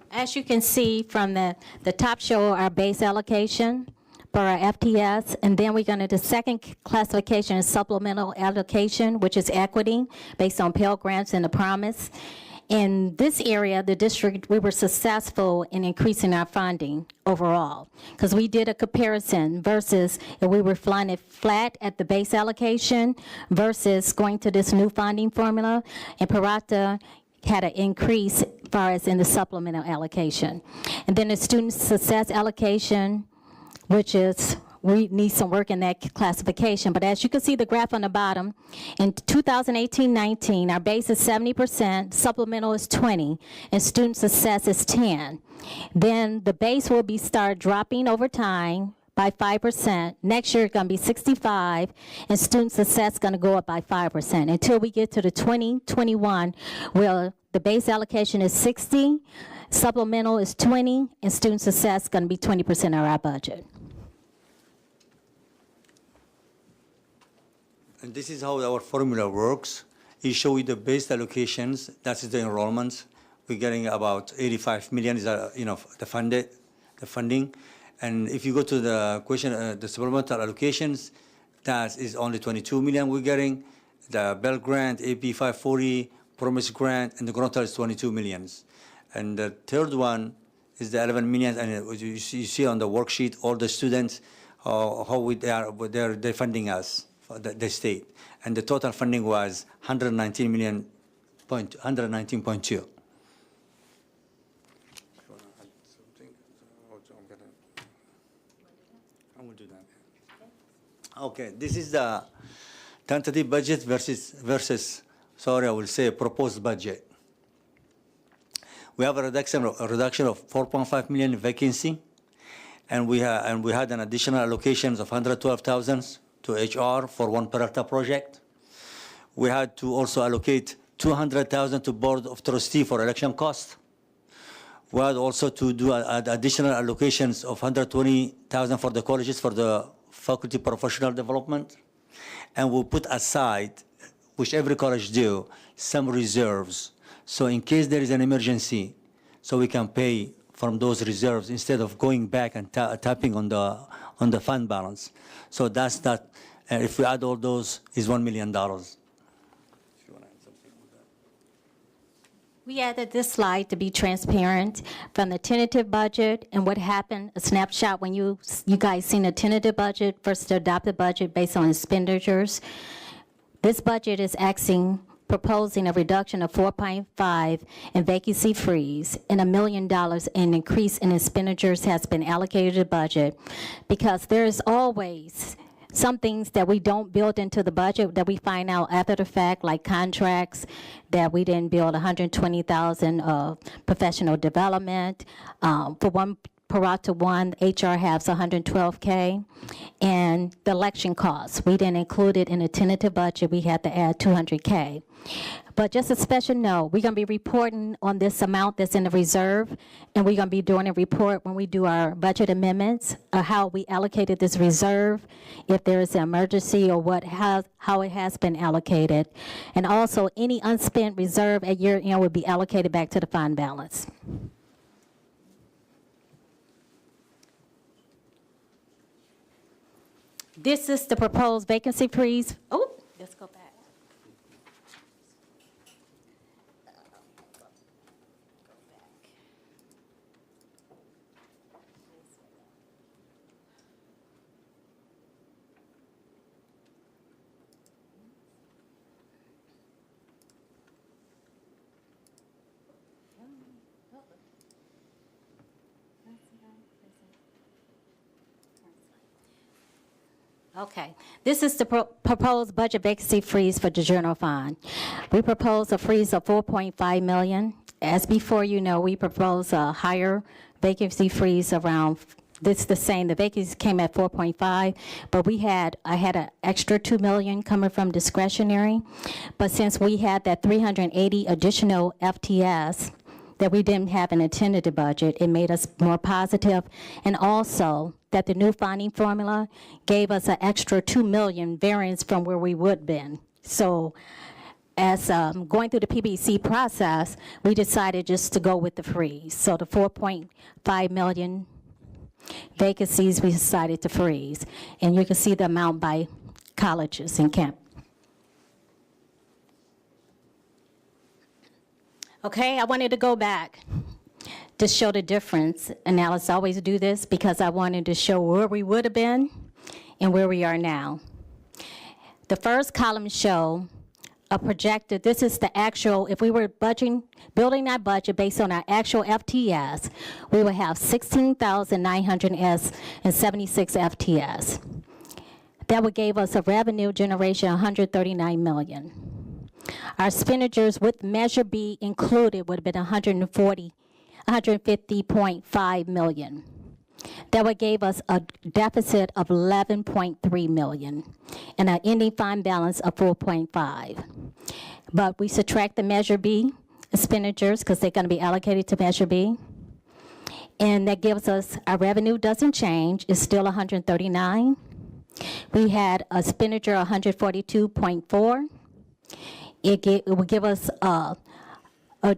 As you can see from the top show our base allocation for our FTS, and then we're going to, the second classification is supplemental allocation, which is equity based on Pell Grants and the Promise. In this area, the district, we were successful in increasing our funding overall because we did a comparison versus if we were flying it flat at the base allocation versus going to this new funding formula, and Parata had an increase as far as in the supplemental allocation. And then the student success allocation, which is we need some work in that classification. But as you can see the graph on the bottom, in 2018-19, our base is 70%, supplemental is 20, and student success is 10. Then the base will be start dropping over time by 5%. Next year it's gonna be 65, and student success is gonna go up by 5% until we get to the 2021, where the base allocation is 60, supplemental is 20, and student success is gonna be 20% of our budget. And this is how our formula works. It shows you the base allocations. That is the enrollment. We're getting about 85 million is the funding. And if you go to the question, the supplemental allocations, that is only 22 million we're getting. The Bell Grant, AP 540, Promise Grant, and the Grantal is 22 millions. And the third one is the 11 million. And you see on the worksheet all the students how they're funding us. The state, and the total funding was 119.2. Okay, this is the tentative budget versus, sorry, I will say proposed budget. We have a reduction of 4.5 million in vacancy, and we had an additional allocations of 112,000 to HR for one Peralta project. We had to also allocate 200,000 to Board of Trustee for election costs. We had also to do additional allocations of 120,000 for the colleges for the faculty professional development. And we'll put aside, which every college do, some reserves. So in case there is an emergency, so we can pay from those reserves instead of going back and tapping on the fund balance. So that's that. And if we add all those, is $1 million. We added this slide to be transparent from the tentative budget and what happened, a snapshot when you guys seen a tentative budget versus the adopted budget based on expenditures. This budget is proposing a reduction of 4.5 in vacancy freeze and $1 million in increase in expenditures has been allocated to the budget because there is always some things that we don't build into the budget that we find out after the fact, like contracts that we didn't build 120,000 of professional development. For one Peralta 1, HR has 112K. And the election costs, we didn't include it in the tentative budget. We had to add 200K. But just a special note, we're going to be reporting on this amount that's in the reserve, and we're going to be doing a report when we do our budget amendments, how we allocated this reserve, if there is an emergency or how it has been allocated. And also, any unspent reserve at year end will be allocated back to the fund balance. This is the proposed vacancy freeze. Oh, let's go back. Okay, this is the proposed budget vacancy freeze for the general fund. We propose a freeze of 4.5 million. As before, you know, we propose a higher vacancy freeze around, this is the same, the vacancies came at 4.5, but I had an extra 2 million coming from discretionary. But since we had that 380 additional FTS that we didn't have in a tentative budget, it made us more positive. And also, that the new funding formula gave us an extra 2 million variance from where we would have been. So as going through the PBC process, we decided just to go with the freeze. So the 4.5 million vacancies we decided to freeze. And you can see the amount by colleges and camp. Okay, I wanted to go back to show the difference. And Alice always do this because I wanted to show where we would have been and where we are now. The first column show a projected, this is the actual, if we were building our budget based on our actual FTS, we would have 16,976 FTS. That would give us a revenue generation of 139 million. Our expenditures with Measure B included would have been 150.5 million. That would give us a deficit of 11.3 million and an ending fund balance of 4.5. But we subtract the Measure B expenditures because they're going to be allocated to Measure B. And that gives us, our revenue doesn't change, it's still 139. We had a expenditure of 142.4. It will give us a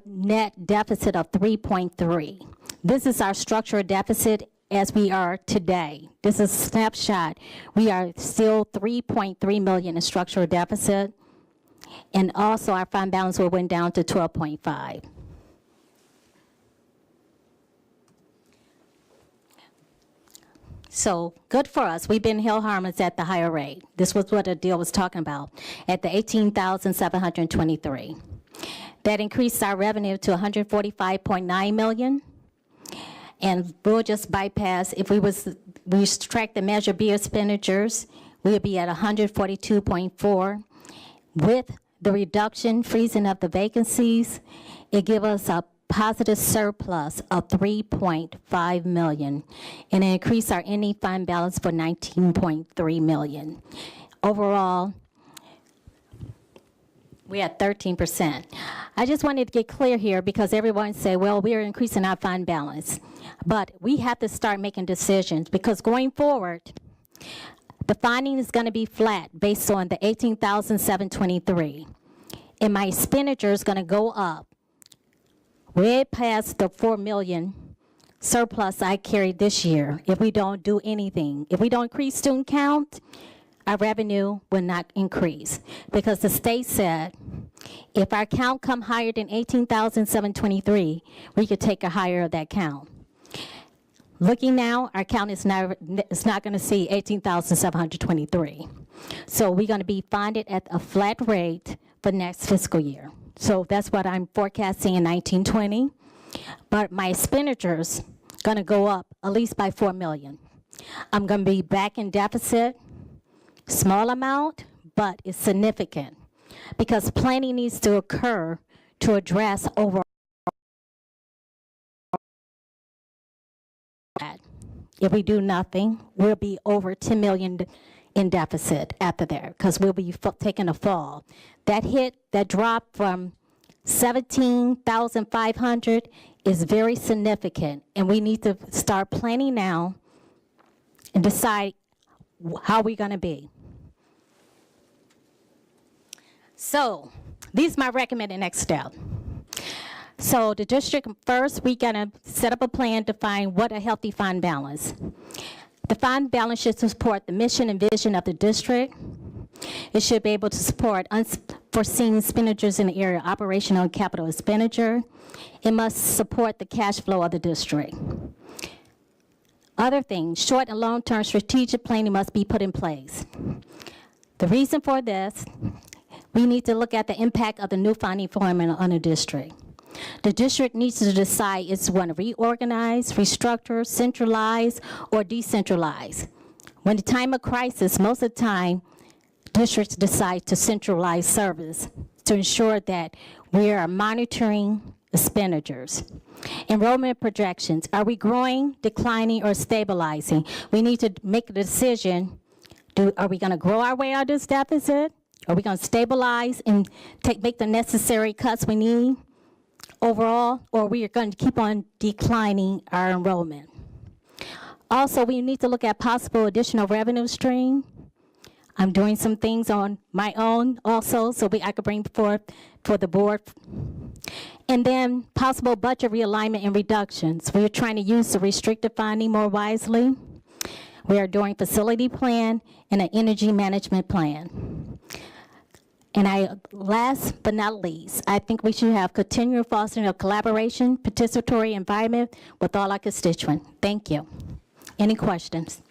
net deficit of 3.3. This is our structural deficit as we are today. This is a snapshot. We are still 3.3 million in structural deficit. And also our fund balance went down to 12.5. So good for us. We've been held harmless at the higher rate. This was what the deal was talking about at the 18,723. That increased our revenue to 145.9 million. And we'll just bypass, if we subtract the Measure B expenditures, we'll be at 142.4. With the reduction, freezing of the vacancies, it gives us a positive surplus of 3.5 million and increase our ending fund balance for 19.3 million. Overall, we're at 13%. I just wanted to get clear here because everyone say, well, we're increasing our fund balance. But we have to start making decisions because going forward, the funding is going to be flat based on the 18,723. And my expenditure is going to go up way past the 4 million surplus I carried this year if we don't do anything. If we don't increase student count, our revenue will not increase because the state said if our count come higher than 18,723, we could take a higher of that count. Looking now, our count is not going to see 18,723. So we're going to be funded at a flat rate for next fiscal year. So that's what I'm forecasting in 1920. But my expenditures going to go up at least by 4 million. I'm going to be back in deficit, small amount, but it's significant because planning needs to occur to address overall. If we do nothing, we'll be over 10 million in deficit after there because we'll be taking a fall. That hit, that drop from 17,500 is very significant, and we need to start planning now and decide how we're going to be. So, these are my recommended next step. So the district, first, we're going to set up a plan to find what a healthy fund balance. The fund balance should support the mission and vision of the district. It should be able to support unforeseen expenditures in the area of operational and capital expenditure. It must support the cash flow of the district. Other things, short and long-term strategic planning must be put in place. The reason for this, we need to look at the impact of the new funding formula on the district. The district needs to decide if it's going to reorganize, restructure, centralize, or decentralize. When the time of crisis, most of the time, districts decide to centralize service to ensure that we are monitoring expenditures. Enrollment projections, are we growing, declining, or stabilizing? We need to make a decision, are we going to grow our way out of this deficit? Are we going to stabilize and make the necessary cuts we need overall, or we are going to keep on declining our enrollment? Also, we need to look at possible additional revenue stream. I'm doing some things on my own also, so I could bring forth for the board. And then possible budget realignment and reductions. We are trying to use the restricted funding more wisely. We are doing facility plan and an energy management plan. And last but not least, I think we should have continual fostering of collaboration, participatory environment with all our constituents. Thank you. Any questions?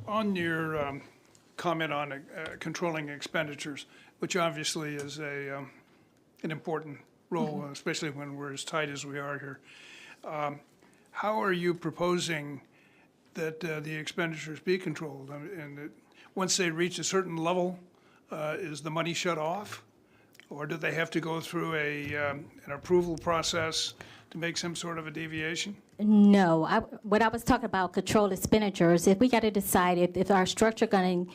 On your comment on controlling expenditures, which obviously is an important role, especially when we're as tight as we are here, how are you proposing that the expenditures be controlled? And once they reach a certain level, is the money shut off? Or do they have to go through an approval process to make some sort of a deviation? No, what I was talking about, controlled expenditures, if we got to decide if our structure going to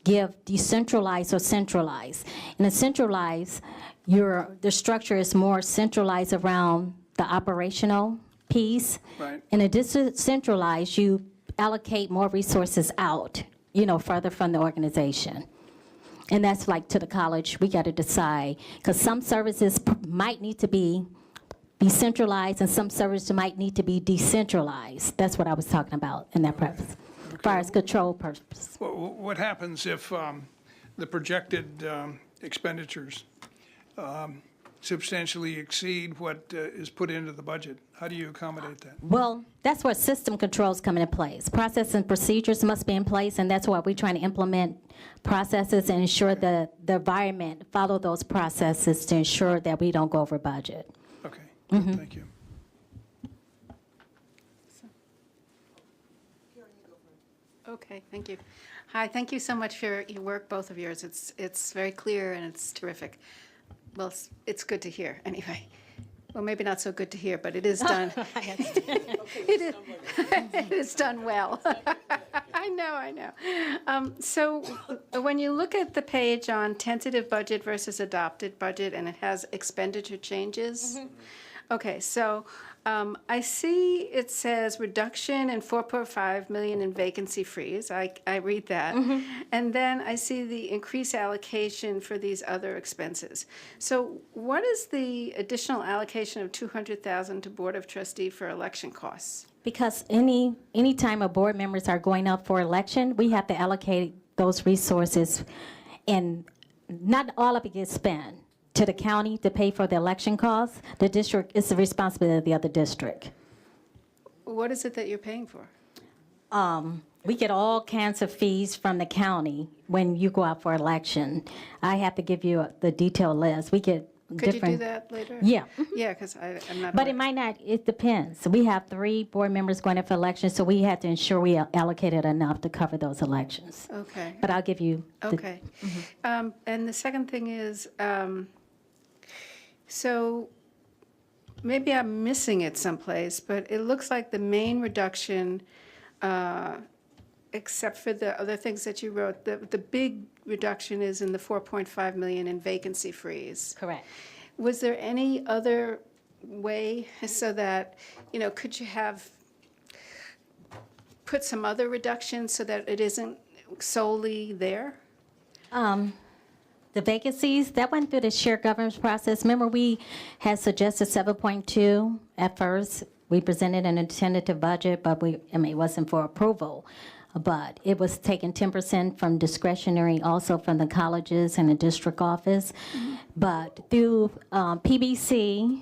give decentralized or centralized. In a centralized, the structure is more centralized around the operational piece. Right. In a decentralized, you allocate more resources out, further from the organization. And that's like to the college, we got to decide, because some services might need to be centralized and some services might need to be decentralized. That's what I was talking about in that purpose, as far as control purpose. What happens if the projected expenditures substantially exceed what is put into the budget. How do you accommodate that? Well, that's where system controls come into place. Process and procedures must be in place, and that's why we're trying to implement processes and ensure that the environment follow those processes to ensure that we don't go over budget. Okay, Mhm. thank you. Okay, thank you. Hi, thank you so much for your work, both of yours. It's very clear and it's terrific. Well, it's good to hear, anyway. Well, maybe not so good to hear, but it is done. It is done well. I know. So when you look at the page on tentative budget versus adopted budget, and it has expenditure changes. Okay, so I see it says reduction in 4.5 million in vacancy freeze. I read that. And then I see the increased allocation for these other expenses. So what is the additional allocation of 200,000 to Board of Trustee for election costs? Because any time our board members are going up for election, we have to allocate those resources, and not all of it gets spent to the county to pay for the election costs. The district is the responsibility of the district. What is it that you're paying for? We get all kinds of fees from the county when you go out for election. I have to give you the detailed list. We get Could different. you do that later? Yeah. Yeah, because I'm not. But it might not, it depends. We have 3 board members going up for elections, so we have to ensure we allocated enough to cover those elections. Okay. But I'll give you. Okay. And the second thing is, so maybe I'm missing it someplace, but it looks like the main reduction, except for the other things that you wrote, the big reduction is in the 4.5 million in vacancy freeze. Correct. Was there any other way so that, could you have put some other reductions so that it isn't solely there? The vacancies, that went through the shared governance process. Remember, we had suggested 7.2 at first. We presented an tentative budget, but it wasn't for approval. But it was taking 10% from discretionary, also from the colleges and the district office. But through PBC,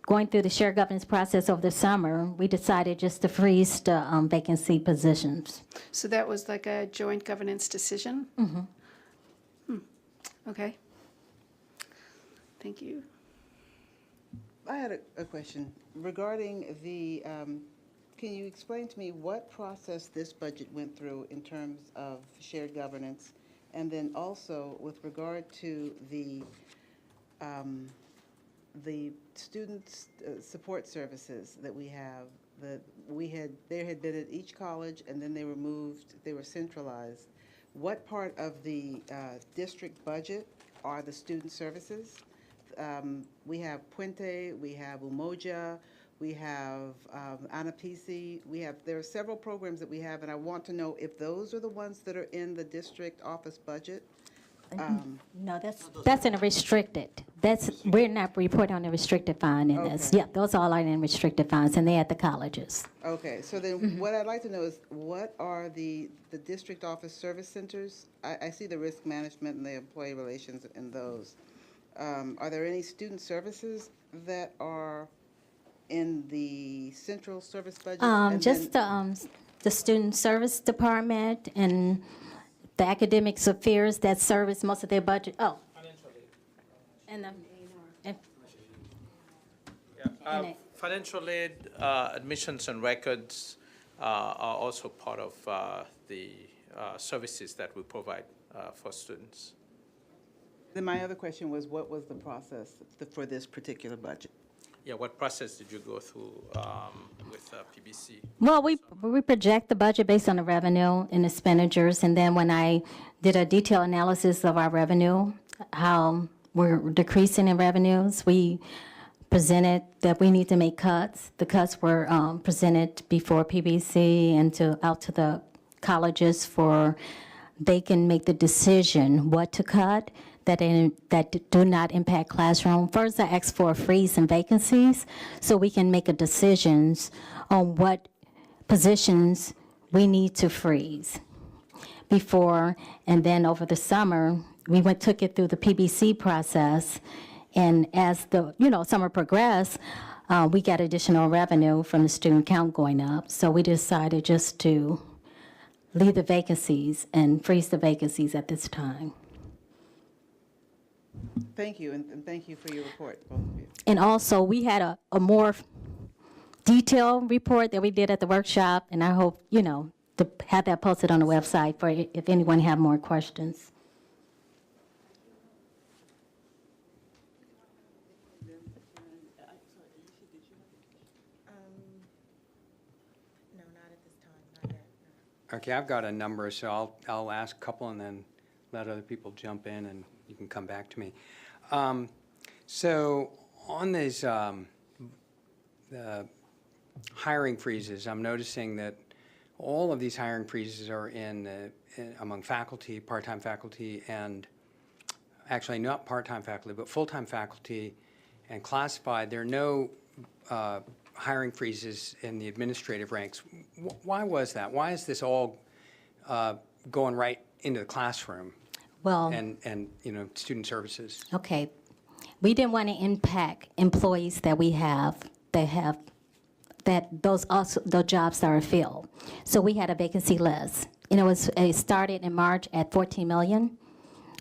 going through the shared governance process over the summer, we decided just to freeze the vacancy positions. So that was like a joint governance decision? Okay. Thank you. I had a question regarding the, can you explain to me what process this budget went through in terms of shared governance? And then also with regard to the student support services that we have, there had been at each college and then they were moved, they were centralized. What part of the district budget are the student services? We have Puente, we have Umoja, we have Anapisi, there are several programs that we have, and I want to know if those are the ones that are in the district office budget. No, that's in a restricted. We're not reporting on the restricted fund in this. Yeah, those all are in restricted funds, and they're at the colleges. Okay, so then what I'd like to know is what are the district office service centers? I see the risk management and the employee relations in those. Are there any student services that are in the central service budget? Just the student service department and the academic affairs that service most of their budget. Oh. Financial aid, admissions and records are also part of the services that we provide for students. Then my other question was, what was the process for this particular budget? Yeah, what process did you go through with PBC? Well, we project the budget based on the revenue and expenditures, and then when I did a detailed analysis of our revenue, how we're decreasing in revenues, we presented that we need to make cuts. The cuts were presented before PBC and out to the colleges for they can make the decision what to cut that do not impact classroom. First, I asked for a freeze in vacancies so we can make a decisions on what positions we need to freeze before. And then over the summer, we took it through the PBC process, And as the, summer progressed, we got additional revenue from the student count going up. So we decided just to leave the vacancies and freeze the vacancies at this time. Thank you, and thank you for your report, both of you. And also, we had a more detailed report that we did at the workshop, and I hope, to have that posted on the website for if anyone have more questions. Okay, I've got a number, so I'll ask a couple and then let other people jump in and you can come back to me. So on these the hiring freezes, I'm noticing that all of these hiring freezes are among faculty, part-time faculty, and actually not part-time faculty, but full-time faculty and classified. There are no hiring freezes in the administrative ranks. Why was that? Why is this all going right into the classroom? Well, and student services. Okay, we didn't want to impact employees that we have that those jobs are filled. So we had a vacancy list, and it started in March at 14 million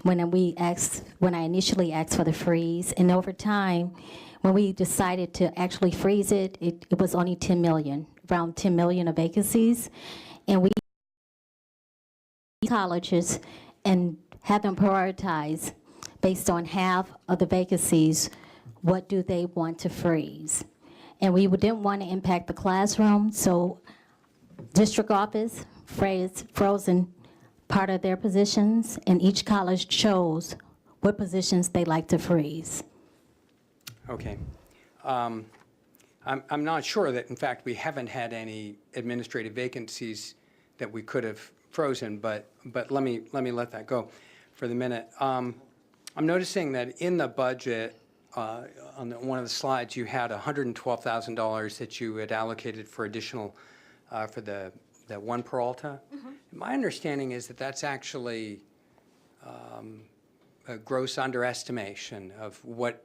when I initially asked for the freeze, and over time, when we decided to actually freeze it, it was only 10 million, around 10 million of vacancies, and we colleges and have them prioritize based on half of the vacancies, what do they want to freeze. And we didn't want to impact the classroom, so district office frozen part of their positions, and each college chose what positions they like to freeze. Okay. I'm not sure that, in fact, we haven't had any administrative vacancies that we could have frozen, but let me let that go for the minute. I'm noticing that in the budget, on one of the slides, you had $112,000 that you had allocated for additional, for the one Peralta. My understanding is that that's actually a gross underestimation of what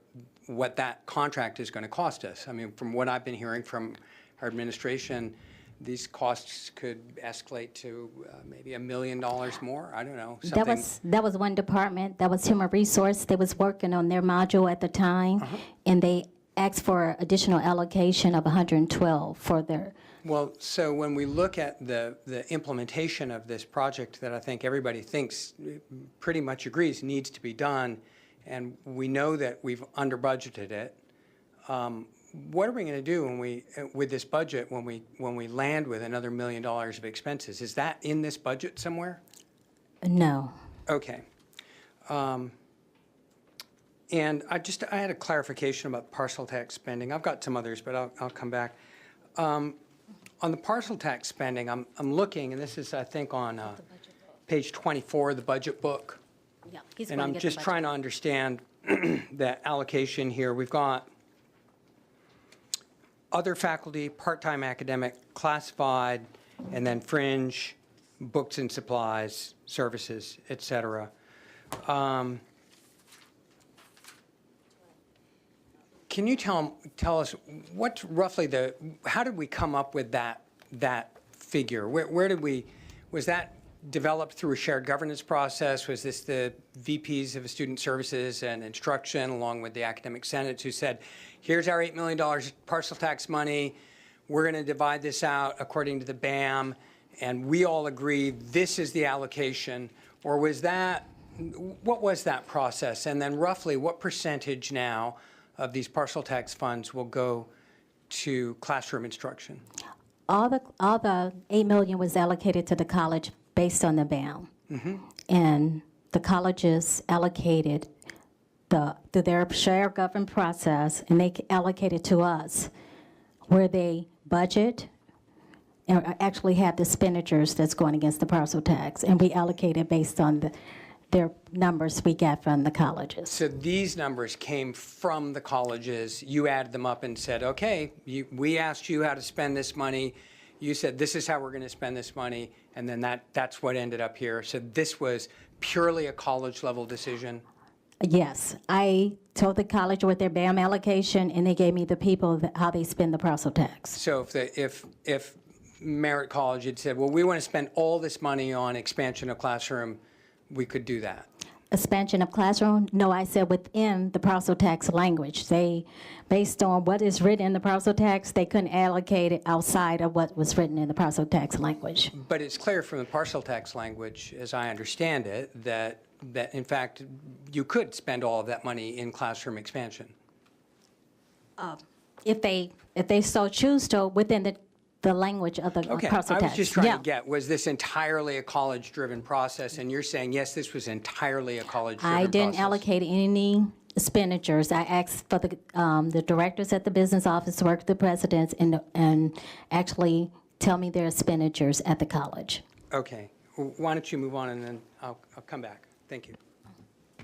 that contract is going to cost us. I mean, from what I've been hearing from our administration, these costs could escalate to maybe $1 million more. I don't know. That was one department. That was Human Resource. They was working on their module at the time, and they asked for additional allocation of 112 for their. Well, so when we look at the implementation of this project that I think everybody thinks pretty much agrees needs to be done, and we know that we've under budgeted it, what are we going to do with this budget when we land with another $1 million of expenses? Is that in this budget somewhere? No. Okay. And I had a clarification about parcel tax spending. I've got some others, but I'll come back. On the parcel tax spending, I'm looking, and this is, I think, on page 24 of the budget book. Yeah, and I'm just trying to understand the allocation here. We've got other faculty, part-time academic, classified, and then fringe, books and supplies, services, et cetera. Can you tell us what's roughly how did we come up with that figure? Where did was that developed through a shared governance process? Was this the VPs of Student Services and Instruction along with the Academic Senate who said, here's our $8 million parcel tax money, we're going to divide this out according to the BAM, and we all agree this is the allocation? Or what was that process? And then roughly what percentage now of these parcel tax funds will go to classroom instruction? All the $8 million was allocated to the college based on the BAM. And the colleges allocated through their share government process, and they allocated to us where they budget and actually have the expenditures that's going against the parcel tax, and we allocated based on their numbers we got from the colleges. So these numbers came from the colleges. You added them up and said, okay, we asked you how to spend this money. You said, this is how we're going to spend this money. And then that's what ended up here. So this was purely a college level decision? Yes, I told the college what their BAM allocation, and they gave me the people, how they spend the parcel tax. So if Merritt College had said, well, we want to spend all this money on expansion of classroom, we could do that. Expansion of classroom? No, I said within the parcel tax language. They, based on what is written in the parcel tax, they couldn't allocate it outside of what was written in the parcel tax language. But it's clear from the parcel tax language, as I understand it, that in fact, you could spend all of that money in classroom expansion. If they so choose to, within the language of the Okay, parcel I tax. was just trying Yeah. to get, was this entirely a college-driven process? And you're saying, yes, this was entirely a college-driven I process. didn't allocate any expenditures. I asked for the directors at the business office to work with the presidents and actually tell me their expenditures at the college. Okay, why don't you move on and then I'll come back. Thank you.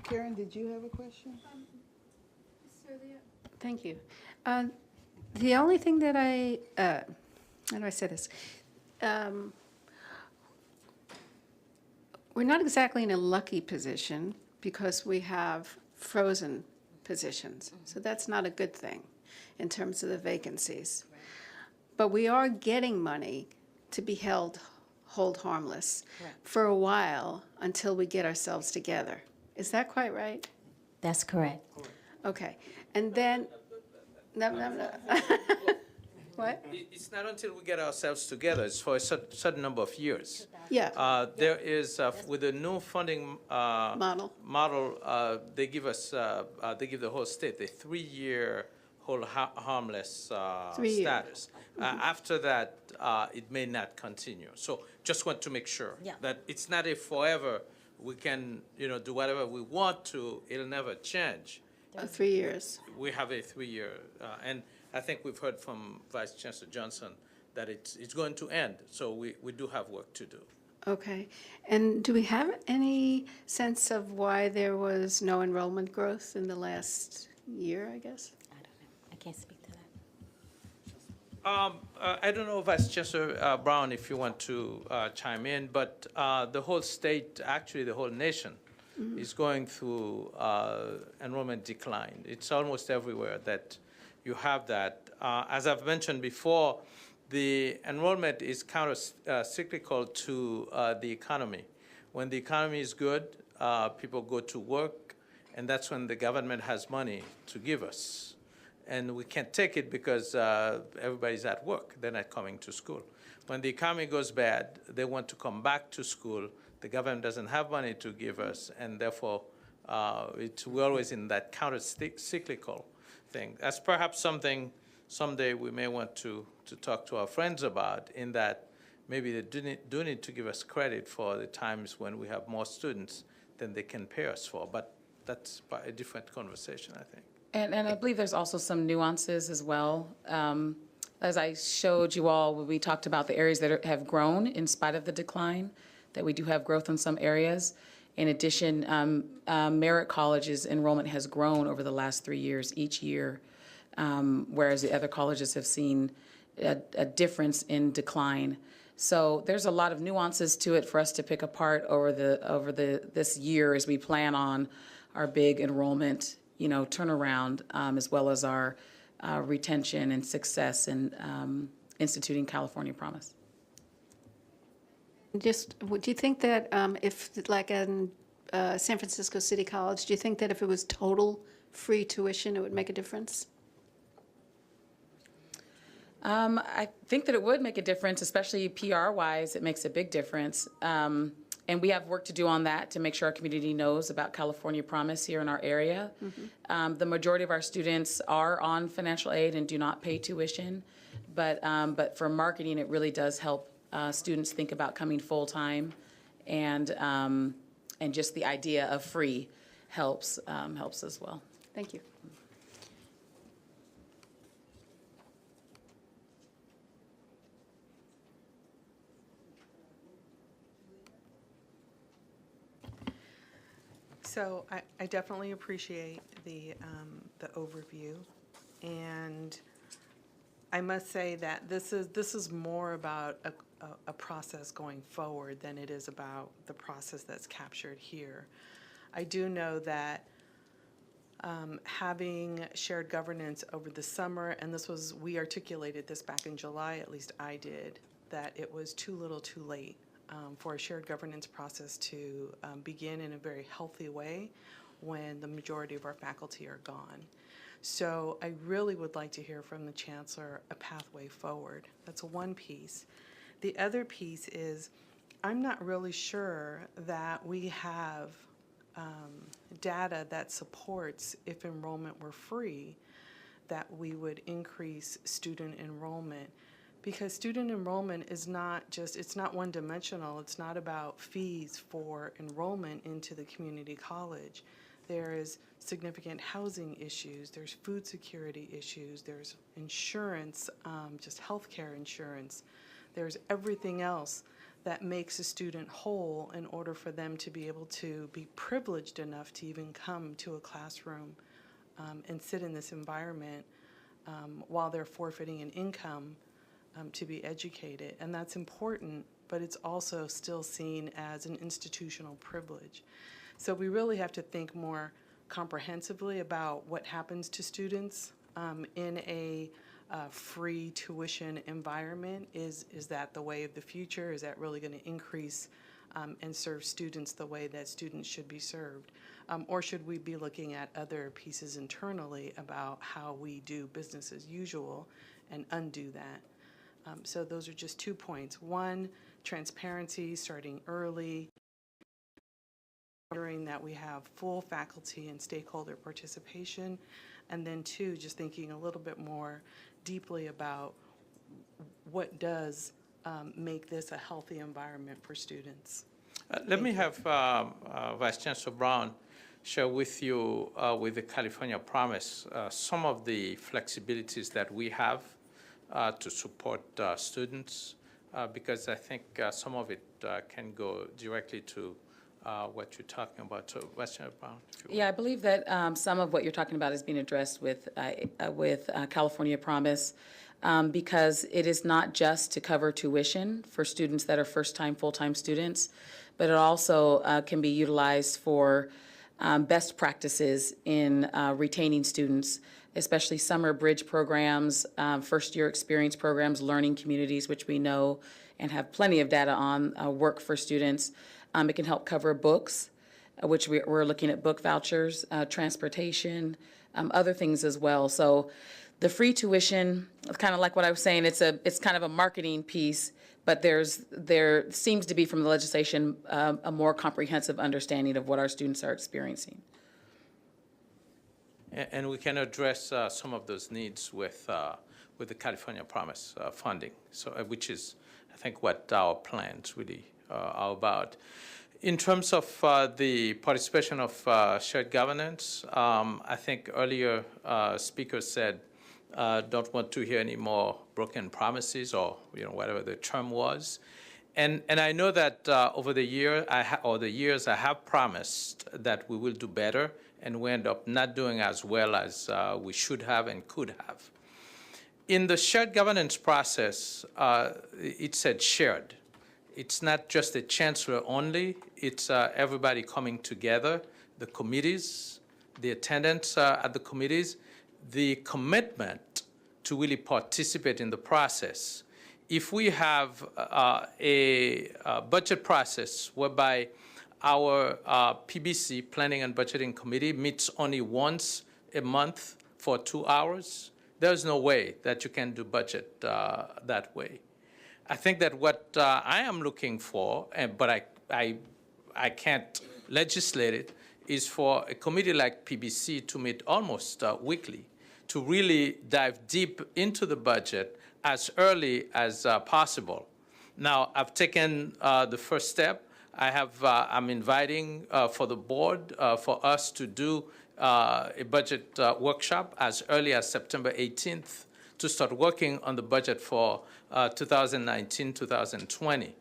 Karen, did you have a question? Thank you. The only thing that how do I say this? We're not exactly in a lucky position because we have frozen positions. So that's not a good thing in terms of the vacancies. But we are getting money to be hold harmless for a while until we get ourselves together. Is that quite right? That's correct. Okay. And then, no. What? It's not until we get ourselves together. It's for a certain number of years. Yeah. There is, with the new funding Model. they give us, they give the whole state a 3-year hold harmless 3 years. status. After that, it may not continue. So just want to make sure that it's not a forever, we can, do whatever we want to, it'll never change. 3 years. We have a 3-year, and I think we've heard from Vice Chancellor Johnson that it's going to end. So we do have work to do. Okay. And do we have any sense of why there was no enrollment growth in the last year, I guess? I can't speak to that. I don't know, Vice Chancellor Brown, if you want to chime in, but the whole state, actually the whole nation, is going through enrollment decline. It's almost everywhere that you have that. As I've mentioned before, the enrollment is counter-cyclical to the economy. When the economy is good, people go to work, and that's when the government has money to give us. And we can't take it because everybody's at work. They're not coming to school. When the economy goes bad, they want to come back to school. The government doesn't have money to give us, and therefore, we're always in that counter-cyclical thing. That's perhaps something someday we may want to talk to our friends about, in that maybe they do need to give us credit for the times when we have more students than they can pay us for. But that's a different conversation, I think. And I believe there's also some nuances as well. As I showed you all, we talked about the areas that have grown in spite of the decline, that we do have growth in some areas. In addition, Merritt College's enrollment has grown over the last 3 years, each year, whereas the other colleges have seen a difference in decline. So there's a lot of nuances to it for us to pick apart over this year as we plan on our big enrollment turnaround, as well as our retention and success in instituting California Promise. Just, do you think that if, like in San Francisco City College, do you think that if it was total free tuition, it would make a difference? I think that it would make a difference, especially PR-wise. It makes a big difference. And we have work to do on that to make sure our community knows about California Promise here in our area. The majority of our students are on financial aid and do not pay tuition. But for marketing, it really does help students think about coming full-time. And just the idea of free helps as well. Thank you. So I definitely appreciate the overview, and I must say that this is more about a process going forward than it is about the process that's captured here. I do know that having shared governance over the summer, and we articulated this back in July, at least I did, that it was too little too late for a shared governance process to begin in a very healthy way when the majority of our faculty are gone. So I really would like to hear from the Chancellor a pathway forward. That's one piece. The other piece is I'm not really sure that we have data that supports, if enrollment were free, that we would increase student enrollment. Because student enrollment is not just, it's not one-dimensional. It's not about fees for enrollment into the community college. There is significant housing issues, there's food security issues, there's insurance, just healthcare insurance. There's everything else that makes a student whole in order for them to be able to be privileged enough to even come to a classroom and sit in this environment while they're forfeiting an income to be educated. And that's important, but it's also still seen as an institutional privilege. So we really have to think more comprehensively about what happens to students in a free tuition environment. Is that the way of the future? Is that really going to increase and serve students the way that students should be served? Or should we be looking at other pieces internally about how we do business as usual and undo that? So those are just 2 points. One, transparency, starting early, ensuring that we have full faculty and stakeholder participation. And then 2, just thinking a little bit more deeply about what does make this a healthy environment for students. Let me have Vice Chancellor Brown share with you, with the California Promise, some of the flexibilities that we have to support students, because I think some of it can go directly to what you're talking about. So, Vice Chancellor Brown. Yeah, I believe that some of what you're talking about is being addressed with California Promise, because it is not just to cover tuition for students that are first-time, full-time students, but it also can be utilized for best practices in retaining students, especially summer bridge programs, first-year experience programs, learning communities, which we know and have plenty of data on, work for students. It can help cover books, which we're looking at book vouchers, transportation, other things as well. So the free tuition, kind of like what I was saying, it's kind of a marketing piece, but there seems to be from the legislation a more comprehensive understanding of what our students are experiencing. And we can address some of those needs with the California Promise funding, so which is, I think, what our plans really are about. In terms of the participation of shared governance, I think earlier speakers said don't want to hear any more broken promises, or whatever the term was. And I know that over the years I have promised that we will do better, and we end up not doing as well as we should have and could have. In the shared governance process, it said shared. It's not just the chancellor only, it's everybody coming together, the committees, the attendance at the committees, the commitment to really participate in the process. If we have a budget process whereby our PBC, Planning and Budgeting Committee, meets only once a month for 2 hours, there's no way that you can do budget that way. I think that what I am looking for, but I can't legislate it, is for a committee like PBC to meet almost weekly, to really dive deep into the budget as early as possible. Now, I've taken the first step. I'm inviting for the board for us to do a budget workshop as early as September 18th to start working on the budget for 2019-2020.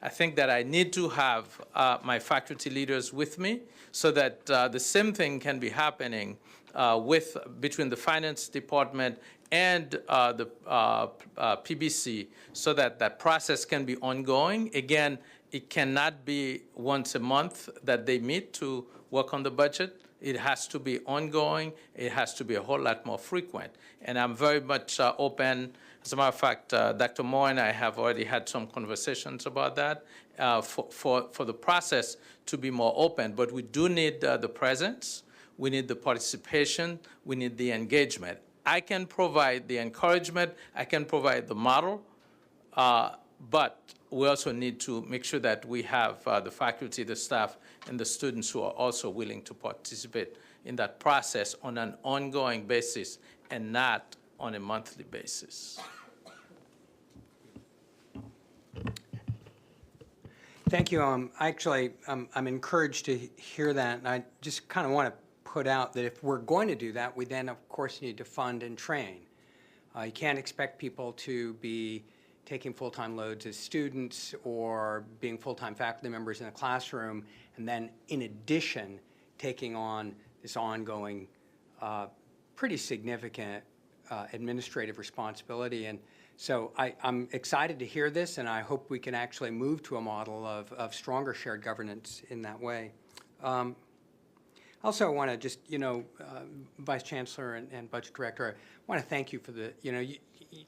I think that I need to have my faculty leaders with me so that the same thing can be happening between the finance department and the PBC, so that that process can be ongoing. Again, it cannot be once a month that they meet to work on the budget. It has to be ongoing. It has to be a whole lot more frequent. And I'm very much open. As a matter of fact, Dr. Moore and I have already had some conversations about that for the process to be more open. But we do need the presence. We need the participation. We need the engagement. I can provide the encouragement. I can provide the model. But we also need to make sure that we have the faculty, the staff, and the students who are also willing to participate in that process on an ongoing basis and not on a monthly basis. Thank you. I'm encouraged to hear that, and I just kind of want to put out that if we're going to do that, we then, of course, need to fund and train. You can't expect people to be taking full-time loads as students or being full-time faculty members in a classroom, and then, in addition, taking on this ongoing, pretty significant administrative responsibility. And so I'm excited to hear this, and I hope we can actually move to a model of stronger shared governance in that way. Also, I want to just, Vice Chancellor and Budget Director, I want to thank you for the,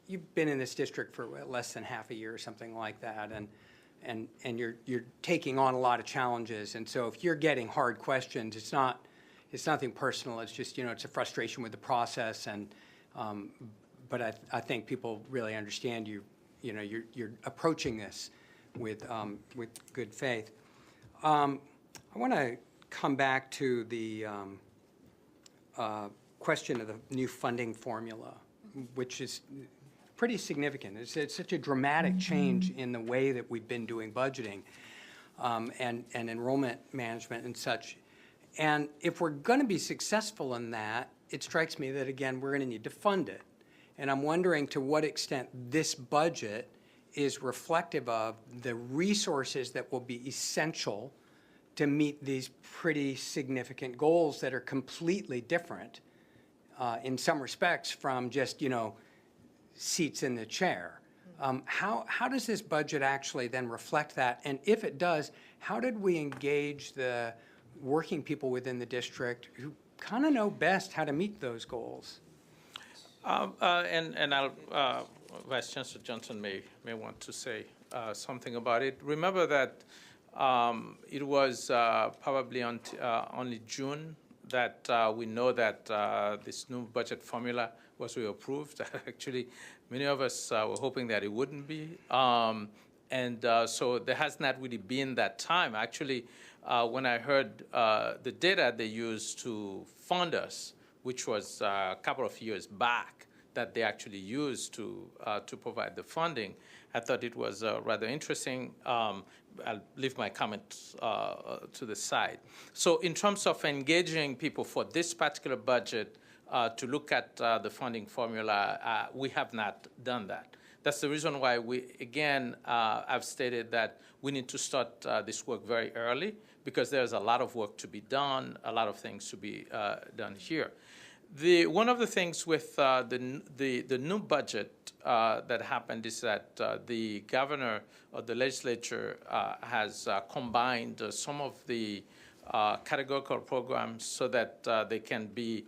you've been in this district for less than half a year or something like that, and you're taking on a lot of challenges. And so if you're getting hard questions, it's nothing personal. It's just, it's a frustration with the process. And but I think people really understand you're approaching this with good faith. I want to come back to the question of the new funding formula, which is pretty significant. It's such a dramatic change in the way that we've been doing budgeting and enrollment management and such. And if we're going to be successful in that, it strikes me that, again, we're going to need to fund it. And I'm wondering to what extent this budget is reflective of the resources that will be essential to meet these pretty significant goals that are completely different in some respects from just, seats in the chair. How does this budget actually then reflect that? And if it does, how did we engage the working people within the district who kind of know best how to meet those goals? And I'll, Vice Chancellor Johnson may want to say something about it. Remember that it was probably only June that we know that this new budget formula was approved. Actually, many of us were hoping that it wouldn't be. So there has not really been that time. Actually, when I heard the data they used to fund us, which was a couple of years back, that they actually used to provide the funding, I thought it was rather interesting. I'll leave my comments to the side. So in terms of engaging people for this particular budget to look at the funding formula, we have not done that. That's the reason why I've stated that we need to start this work very early, because there's a lot of work to be done, a lot of things to be done here. One of the things with the new budget that happened is that the governor or the legislature has combined some of the categorical programs so that they can be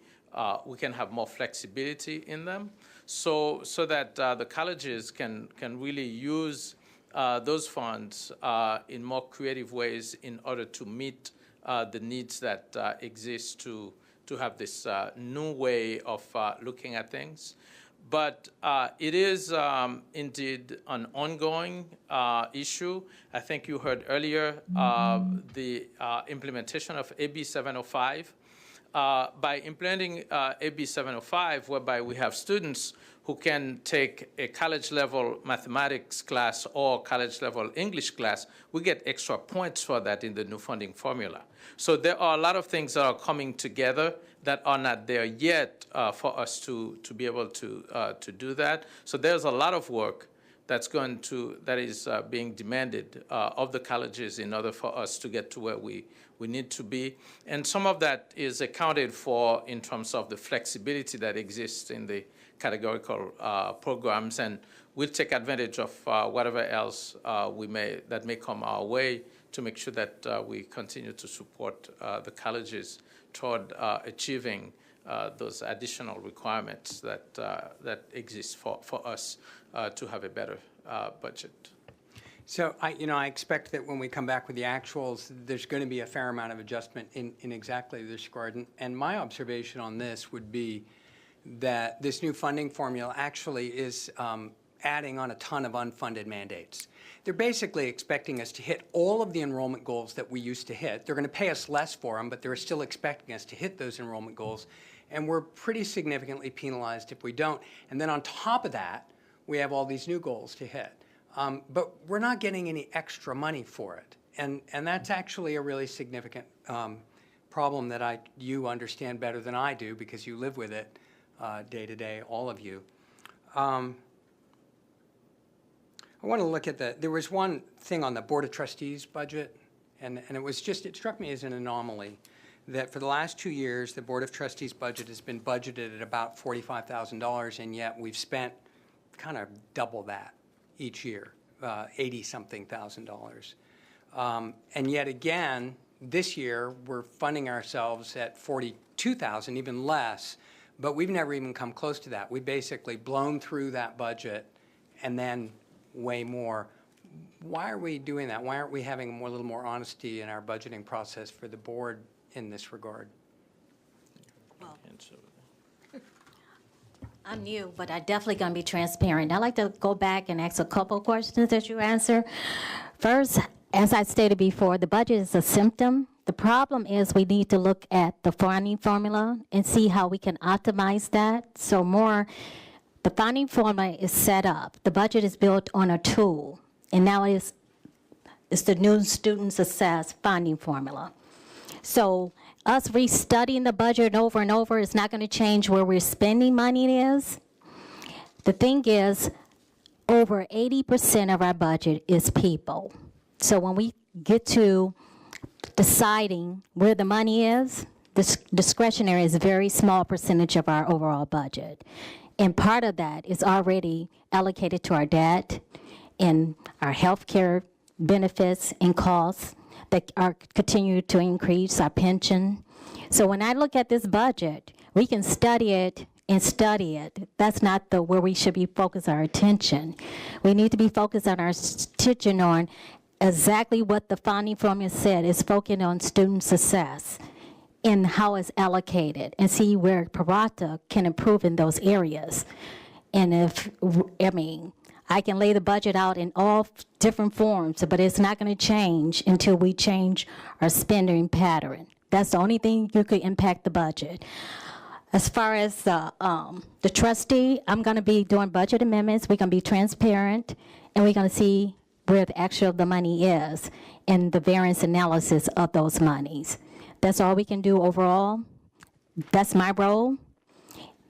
we can have more flexibility in them, so that the colleges can really use those funds in more creative ways in order to meet the needs that exist to have this new way of looking at things. But it is indeed an ongoing issue. I think you heard earlier the implementation of AB 705. By implementing AB 705, whereby we have students who can take a college-level mathematics class or college-level English class, we get extra points for that in the new funding formula. So there are a lot of things that are coming together that are not there yet for us to be able to do that. So there's a lot of work that is being demanded of the colleges in order for us to get to where we need to be. And some of that is accounted for in terms of the flexibility that exists in the categorical programs, and we'll take advantage of whatever else that may come our way to make sure that we continue to support the colleges toward achieving those additional requirements that exist for us to have a better budget. So I expect that when we come back with the actuals, there's going to be a fair amount of adjustment in exactly this regard. And my observation on this would be that this new funding formula actually is adding on a ton of unfunded mandates. They're basically expecting us to hit all of the enrollment goals that we used to hit. They're going to pay us less for them, but they're still expecting us to hit those enrollment goals. And we're pretty significantly penalized if we don't. And then on top of that, we have all these new goals to hit. But we're not getting any extra money for it. And that's actually a really significant problem that you understand better than I do because you live with it day to day, all of you. I want to look at there was one thing on the Board of Trustees budget, and it struck me as an anomaly that for the last 2 years, the Board of Trustees budget has been budgeted at about $45,000, and yet we've spent kind of double that each year, 80-something thousand. And yet again, this year, we're funding ourselves at $42,000, even less, but we've never even come close to that. We've basically blown through that budget and then way more. Why are we doing that? Why aren't we having a little more honesty in our budgeting process for the board in this regard? I'm new, but I'm definitely going to be transparent. I'd like to go back and ask a couple questions that you answer. First, as I stated before, the budget is a symptom. The problem is we need to look at the funding formula and see how we can optimize that. So the funding formula is set up. The budget is built on a tool, and now it's the new student success funding formula. So us restudying the budget over and over is not going to change where we're spending money is. The thing is, over 80% of our budget is people. So when we get to deciding where the money is, this discretionary is a very small percentage of our overall budget. And part of that is already allocated to our debt and our health care benefits and costs that are continue to increase, our pension. So when I look at this budget, we can study it and study it. That's not where we should be focused our attention. We need to be focused on our attention on exactly what the funding formula said, is focusing on student success and how it's allocated and see where Parata can improve in those areas. And I can lay the budget out in all different forms, but it's not going to change until we change our spending pattern. That's the only thing you could impact the budget. As far as the trustee, I'm going to be doing budget amendments. We're going to be transparent, and we're going to see where the money is and the variance analysis of those monies. That's all we can do overall. That's my role.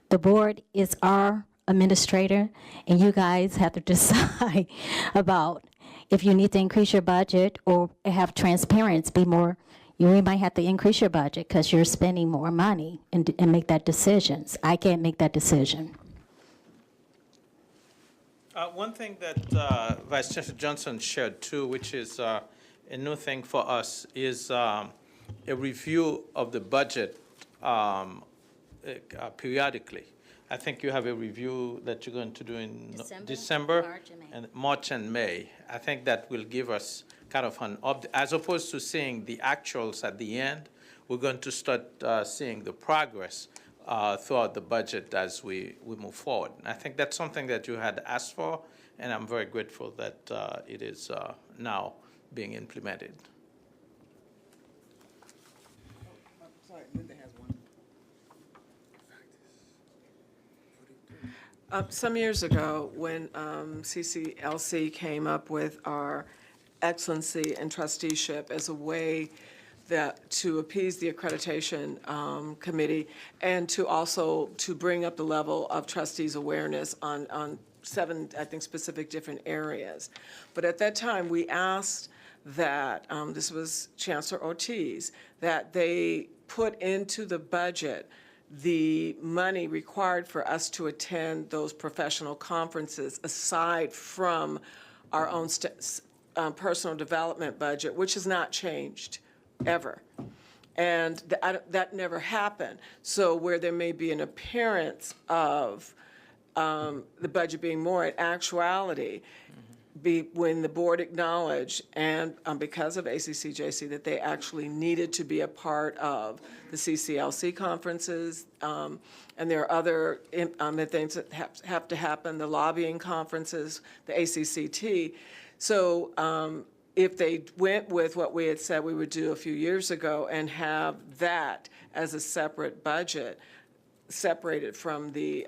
The board is our administrator, and you guys have to decide about if you need to increase your budget or have transparency, be more. You might have to increase your budget because you're spending more money and make that decisions. I can't make that decision. One thing that Vice Chancellor Johnson shared too, which is a new thing for us, is a review of the budget periodically. I think you have a review that you're going to do in December, March and May. I think that will give us kind of an as opposed to seeing the actuals at the end, we're going to start seeing the progress throughout the budget as we move forward. And I think that's something that you had asked for, and I'm very grateful that it is now being implemented. Sorry, Linda has one. Some years ago, when CCLC came up with our excellency and trusteeship as a way to appease the accreditation committee and to also to bring up the level of trustees' awareness on 7, I think, specific different areas. But at that time, we asked that, this was Chancellor Ortiz, that they put into the budget the money required for us to attend those professional conferences aside from our own personal development budget, which has not changed ever. And that never happened. So where there may be an appearance of the budget being more, in actuality, when the board acknowledged, and because of ACCJC, that they actually needed to be a part of the CCLC conferences, and there are other things that have to happen, the lobbying conferences, the ACCT. So if they went with what we had said we would do a few years ago and have that as a separate budget, separated from the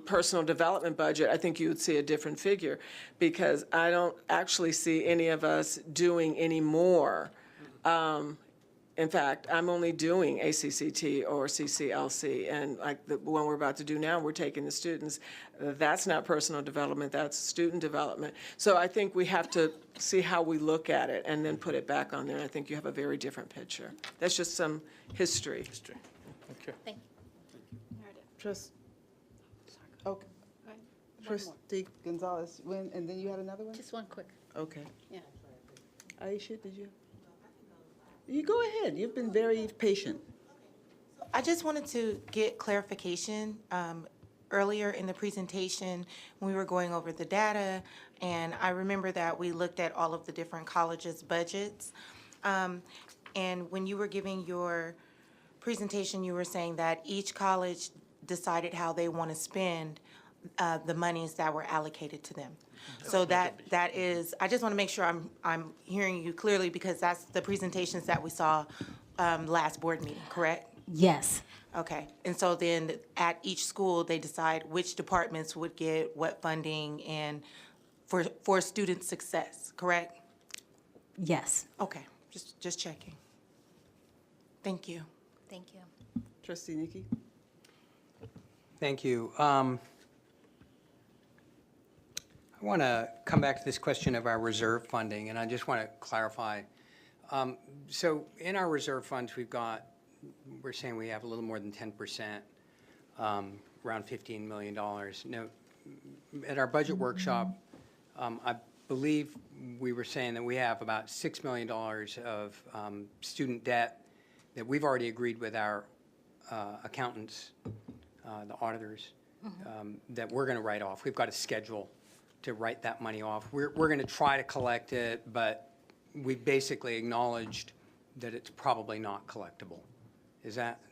personal development budget, I think you would see a different figure, because I don't actually see any of us doing any more. In fact, I'm only doing ACCT or CCLC, and like the one we're about to do now, we're taking the students. That's not personal development, that's student development. So I think we have to see how we look at it and then put it back on there. I think you have a very different picture. That's just some history. Okay. Thank Okay. Trustee Gonzalez, and then you had another one? Just one quick. Okay. Yeah. Aisha, did you? You go ahead. You've been very patient. I just wanted to get clarification. Earlier in the presentation, we were going over the data, and I remember that we looked at all of the different colleges' budgets. And when you were giving your presentation, you were saying that each college decided how they want to spend the monies that were allocated to them. So that is, I just want to make sure I'm hearing you clearly, because that's the presentations that we saw last board meeting, correct? Yes. Okay, and so then at each school, they decide which departments would get what funding and for student success, correct? Yes. Okay, just checking. Thank you. Thank you. Trustee Nikki? Thank you. I want to come back to this question of our reserve funding, and I just want to clarify. So in our reserve funds, we're saying we have a little more than 10%, around $15 million. Now, at our budget workshop, I believe we were saying that we have about $6 million of student debt that we've already agreed with our accountants, the auditors, that we're going to write off. We've got a schedule to write that money off. We're going to try to collect it, but we basically acknowledged that it's probably not collectible.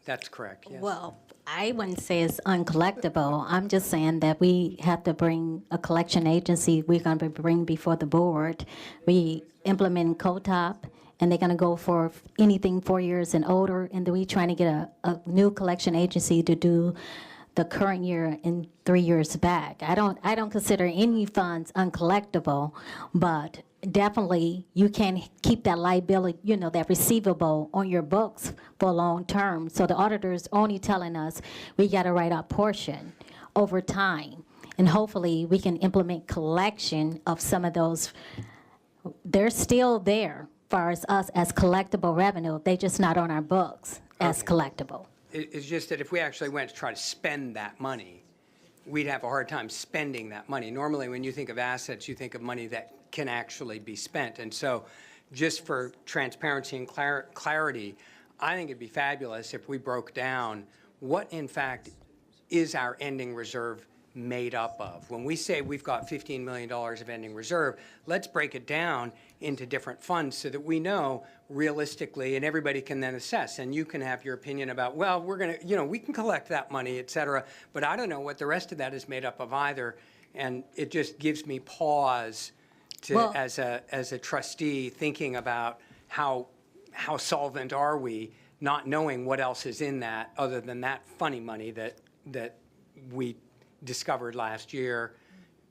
That's correct, yes? Well, I wouldn't say it's uncollectible. I'm just saying that we have to bring a collection agency we're going to bring before the board. We implement COTOP, and they're going to go for anything 4 years and older, and then we trying to get a new collection agency to do the current year and 3 years back. I don't consider any funds uncollectible, but definitely you can't keep that liability, that receivable on your books for long term. So the auditor's only telling us we got to write out portion over time, and hopefully we can implement collection of some of those. They're still there as far as us as collectible revenue. They just not on our books as collectible. It's just that if we actually went to try to spend that money, we'd have a hard time spending that money. Normally, when you think of assets, you think of money that can actually be spent. And so just for transparency and clarity, I think it'd be fabulous if we broke down what, in fact, is our ending reserve made up of. When we say we've got $15 million of ending reserve, let's break it down into different funds so that we know realistically, and everybody can then assess. And you can have your opinion about, well, we're going to, we can collect that money, et cetera, but I don't know what the rest of that is made up of either. And it just gives me pause to, as a trustee, thinking about how solvent are we, not knowing what else is in that other than that funny money that we discovered last year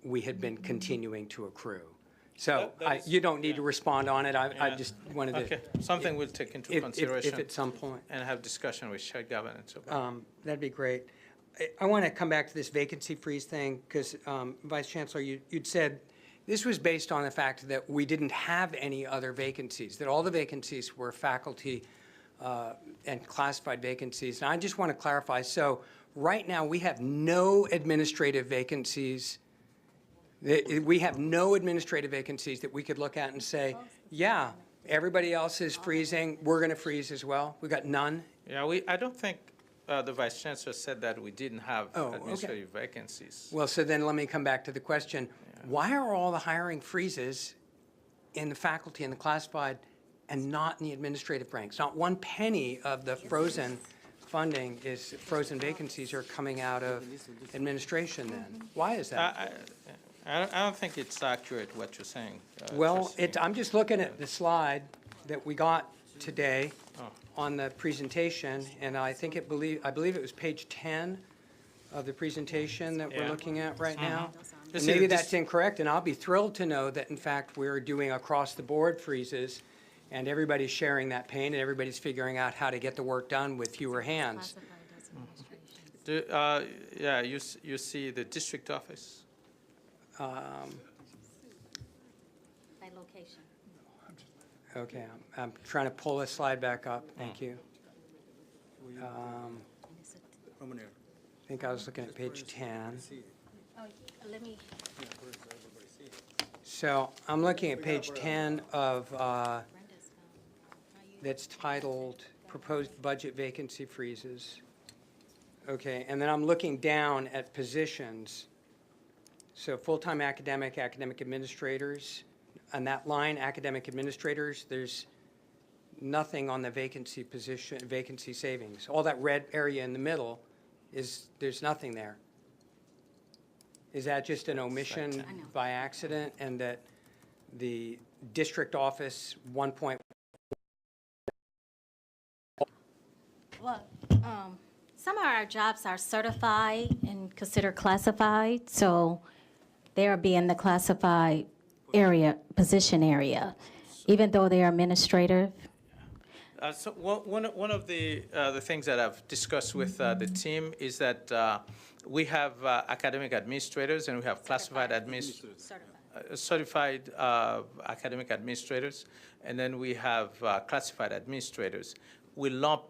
we had been continuing to accrue. So you don't need to respond on it. I just wanted to. Okay, something we'll take into consideration. If at some point. And have discussion with shared governance. That'd be great. I want to come back to this vacancy freeze thing because, Vice Chancellor, you'd said this was based on the fact that we didn't have any other vacancies, that all the vacancies were faculty and classified vacancies. And I just want to clarify, so right now we have no administrative vacancies. We have no administrative vacancies that we could look at and say, yeah, Everybody else is freezing. We're going to freeze as well. We got none. Yeah, I don't think the Vice Chancellor said that we didn't have Oh, okay. administrative vacancies. Well, so then let me come back to the question. Why are all the hiring freezes in the faculty and the classified and not in the administrative ranks? Not one penny of the frozen funding frozen vacancies are coming out of administration then. Why is that? I don't think it's accurate what you're saying. Well, Trustee. I'm just looking at the slide that we got today on the presentation, and I believe it was page 10 of the presentation that we're Yeah. looking at right now. This And maybe is- this- that's incorrect, and I'll be thrilled to know that in fact we're doing across-the-board freezes, and everybody's sharing that pain, and everybody's figuring out how to get the work done with fewer hands. Yeah, you see the district office. By location. Okay, I'm trying to pull this slide back up. Thank you. I think I was looking at page 10. Oh, let me. So I'm looking at page 10 of, that's titled Proposed Budget Vacancy Freezes. Okay, and then I'm looking down at positions. So full-time academic administrators, on that line, academic administrators, there's nothing on the vacancy savings. All that red area in the middle there's nothing there. Is that just an omission by accident, and that the district office 1. Well, some of our jobs are certified and considered classified, so they are being the classified position area, even though they are administrative. So one of the things that I've discussed with the team is that we have academic administrators and we have classified certified academic administrators, and then we have classified administrators. We lump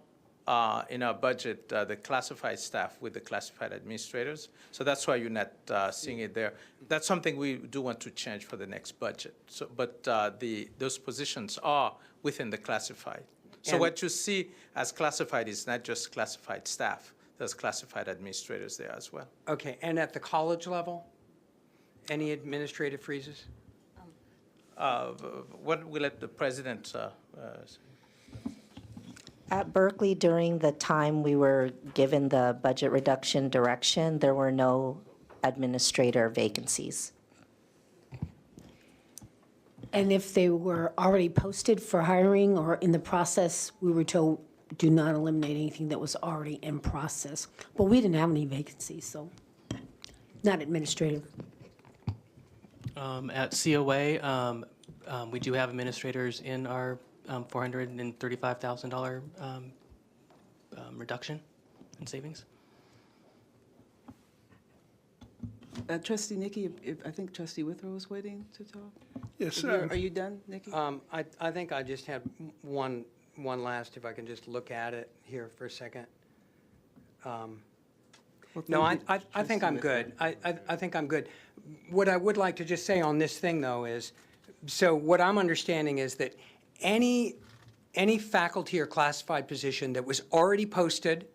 in our budget the classified staff with the classified administrators. So that's why you're not seeing it there. That's something we do want to change for the next budget. So, but those positions are within the classified. So And- what you see as classified is not just classified staff. There's classified administrators there as well. Okay, and at the college level, any administrative freezes? What we let the president At Berkeley, during the time we were given the budget reduction direction, there were no administrator vacancies. And if they were already posted for hiring or in the process, we were told, do not eliminate anything that was already in process. But we didn't have any vacancies, so not administrative. At COA, we do have administrators in our $435,000 reduction in savings. Trustee Nikki, I think Trustee Withrow was waiting to talk. Yes. Are you done, Nikki? I think I just had one last, if I can just look at it here for a second. No, I think I'm good. I think I'm good. What I would like to just say on this thing, though, is, so what I'm understanding is that any faculty or classified position that was already posted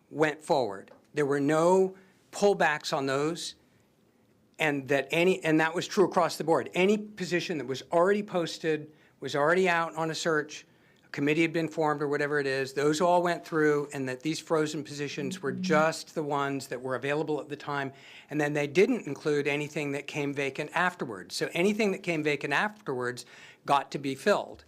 went forward. There were no pullbacks on those, and that was true across the board. Any position that was already posted, was already out on a search, a committee had been formed or whatever it is, those all went through, and that these frozen positions were just the ones that were available at the time, and then they didn't include anything that came vacant afterwards. So anything that came vacant afterwards got to be filled.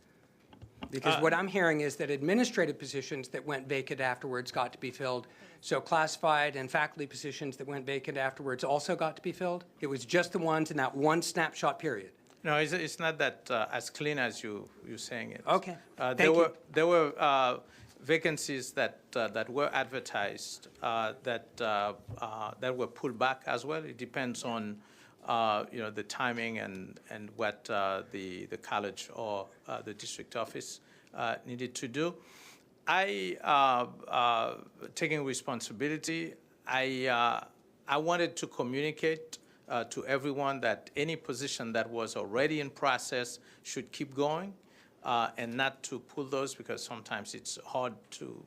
Because what I'm hearing is that administrative positions that went vacant afterwards got to be filled. So classified and faculty positions that went vacant afterwards also got to be filled? It was just the ones in that one snapshot period? No, it's not that as clean as you're saying it. Okay, There thank you. were vacancies that were advertised that were pulled back as well. It depends on the timing and what the college or the district office needed to do. Taking responsibility, I wanted to communicate to everyone that any position that was already in process should keep going. and not to pull those because sometimes it's hard to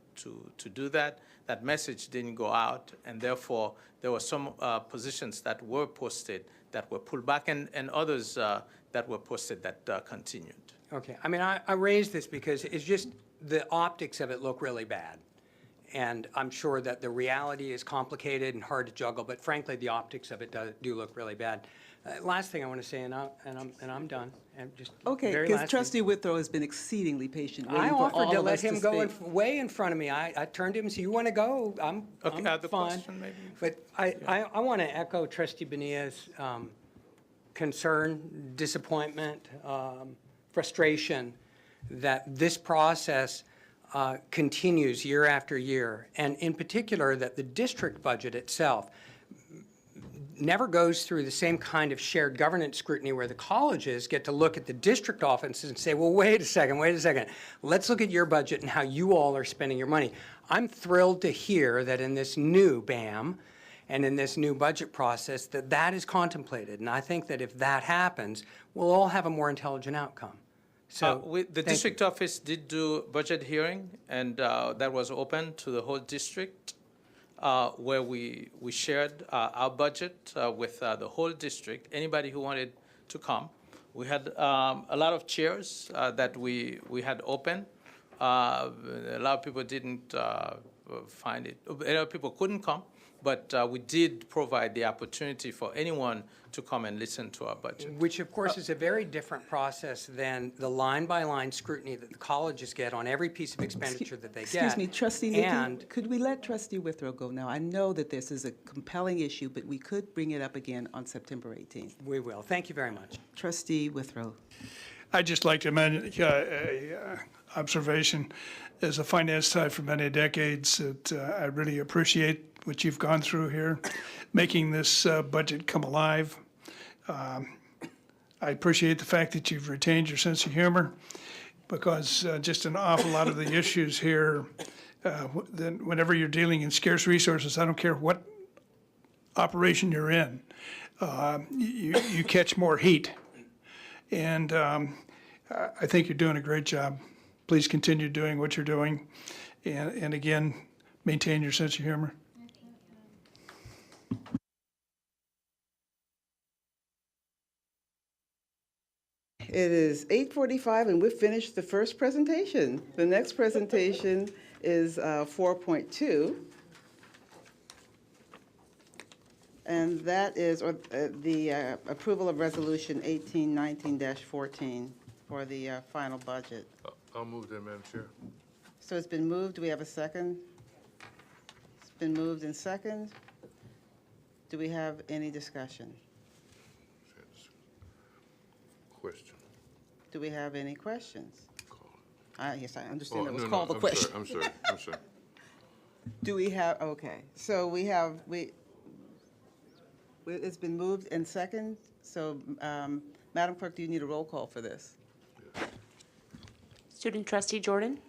do that. That message didn't go out, and therefore there were some positions that were posted that were pulled back, and others that were posted that continued. Okay, I mean, I raised this because it's just, the optics of it look really bad. And I'm sure that the reality is complicated and hard to juggle, but frankly, the optics of it do look really bad. Last thing I want to say, and I'm done, and just Okay, very because last Trustee Withrow has been exceedingly patient, I waiting for offered all to of let us him to go speak. way in front of me. I turned to him and said, you want to go? I'm the fine. question maybe? But I want to echo Trustee Bonilla's concern, disappointment, frustration that this process continues year after year, and in particular that the district budget itself never goes through the same kind of shared governance scrutiny where the colleges get to look at the district offices and say, well, wait a second, let's look at your budget and how you all are spending your money. I'm thrilled to hear that in this new BAM and in this new budget process that is contemplated. And I think that if that happens, we'll all have a more intelligent outcome. So The district office did do budget hearing, and that was open to the whole district, where we shared our budget with the whole district, anybody who wanted to come. We had a lot of chairs that we had open. A lot of people didn't find it, a lot of people couldn't come, but we did provide the opportunity for anyone to come and listen to our budget. Which, of course, is a very different process than the line-by-line scrutiny that the colleges get on every piece of expenditure that they get. Excuse me, Trustee Nikki, And could we let Trustee Withrow go now? I know that this is a compelling issue, but we could bring it up again on September 18th. we will. Thank you very much. Trustee Withrow. I'd just like to make a observation. As a finance type for many decades, that I really appreciate what you've gone through here, making this budget come alive. I appreciate the fact that you've retained your sense of humor, because just an awful lot of the issues here, whenever you're dealing in scarce resources, I don't care what operation you're in, you catch more heat. And I think you're doing a great job. Please continue doing what you're doing. And again, maintain your sense of humor. It is 8:45 and we've finished the first presentation. The next presentation is 4.2. And that is the approval of Resolution 1819-14 for the final budget. I'll move that, Madam Chair. So it's been moved. Do we have a second? It's been moved and second. Do we have any discussion? Question. Do we have any questions? Yes, I Oh, understand that was no, called the question. I'm sorry. Do we have, okay, so it's been moved and second, so Madam Clerk, do you need a roll call for this? Student Trustee Jordan?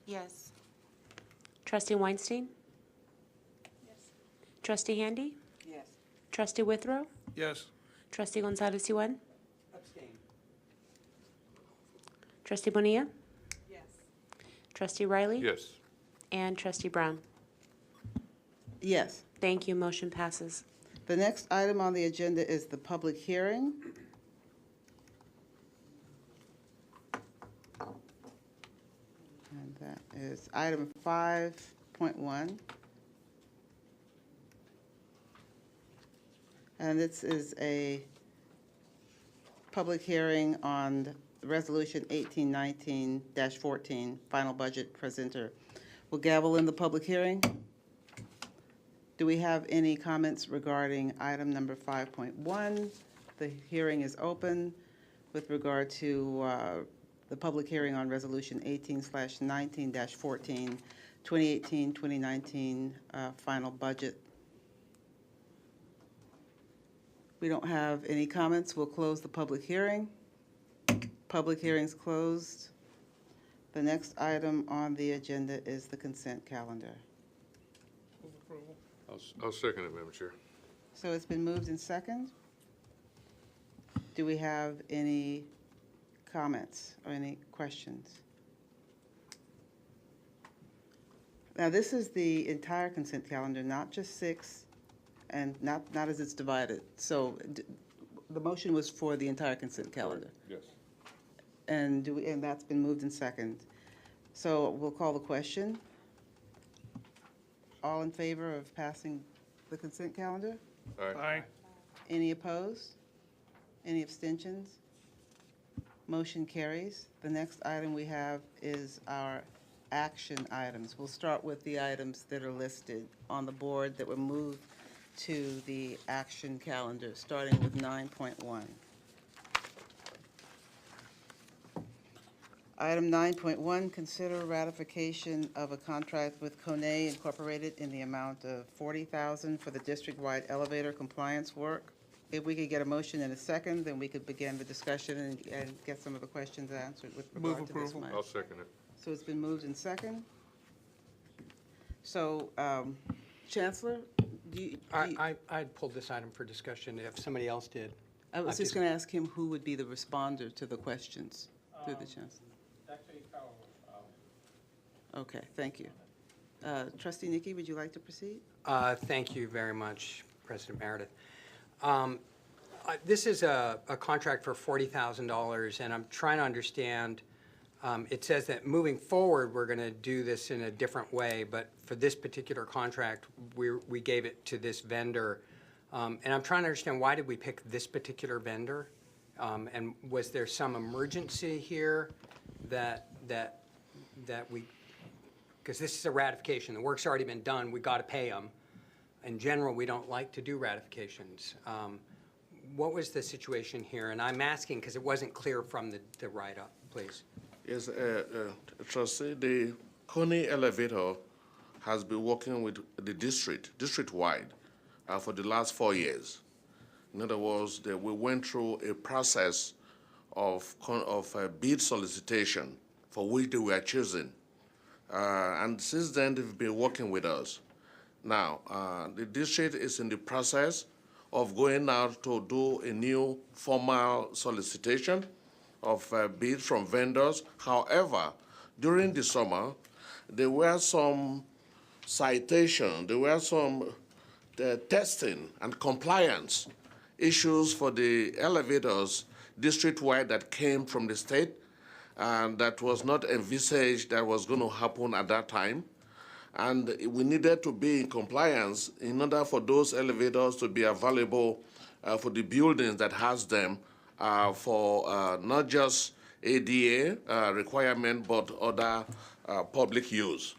Yes. Trustee Weinstein? Yes. Trustee Handy? Yes. Trustee Withrow? Yes. Trustee Gonzalez Yuan? Abstain. Trustee Bonilla? Yes. Trustee Riley? Yes. And Trustee Brown? Yes. Thank you. Motion passes. The next item on the agenda is the public hearing. And that is item 5.1. And this is a public hearing on Resolution 1819-14, final budget presenter. We'll gavel in the public hearing. Do we have any comments regarding item number 5.1? The hearing is open with regard to the public hearing on Resolution 18/19-14, 2018-2019 final budget. We don't have any comments. We'll close the public hearing. Public hearing's closed. The next item on the agenda is the consent calendar. I'll second it, Madam Chair. So it's been moved and second. Do we have any comments or any questions? Now, this is the entire consent calendar, not just 6, and not as it's divided. So the motion was for the entire consent calendar. Yes. And that's been moved and second. So we'll call the question. All in favor of passing the consent calendar? Aye. Any opposed? Any abstentions? Motion carries. The next item we have is our action items. We'll start with the items that are listed on the board that were moved to the action calendar, starting with 9.1. Item 9.1, consider ratification of a contract with Kone Incorporated in the amount of $40,000 for the district-wide elevator compliance work. If we could get a motion in a second, then we could begin the discussion and get some of the questions answered with regard to this. I'll second it. So it's been moved in second. So, Chancellor, I'd pulled this item for discussion if somebody else did. I was just going to ask him who would be the responder to the questions through the Chancellor. Okay, thank you. Trustee Nikki, would you like to proceed? Thank you very much, President Meredith. This is a contract for $40,000, and I'm trying to understand, it says that moving forward, we're going to do this in a different way, but for this particular contract, we gave it to this vendor. And I'm trying to understand, why did we pick this particular vendor? And was there some emergency here that we, because this is a ratification, the work's already been done, we got to pay them. In general, we don't like to do ratifications. What was the situation here? And I'm asking because it wasn't clear from the write-up, please. Yes, Trustee, the Kone Elevator has been working with the district-wide, for the last 4 years. In other words, we went through a process of bid solicitation for which they were chosen. And since then, they've been working with us. Now, the district is in the process of going out to do a new formal solicitation of bids from vendors. However, during the summer, there were some citations, there were some testing and compliance issues for the elevators district-wide that came from the state, and that was not envisaged that was going to happen at that time. And we needed to be in compliance in order for those elevators to be available for the buildings that has them for not just ADA requirement, but other public use.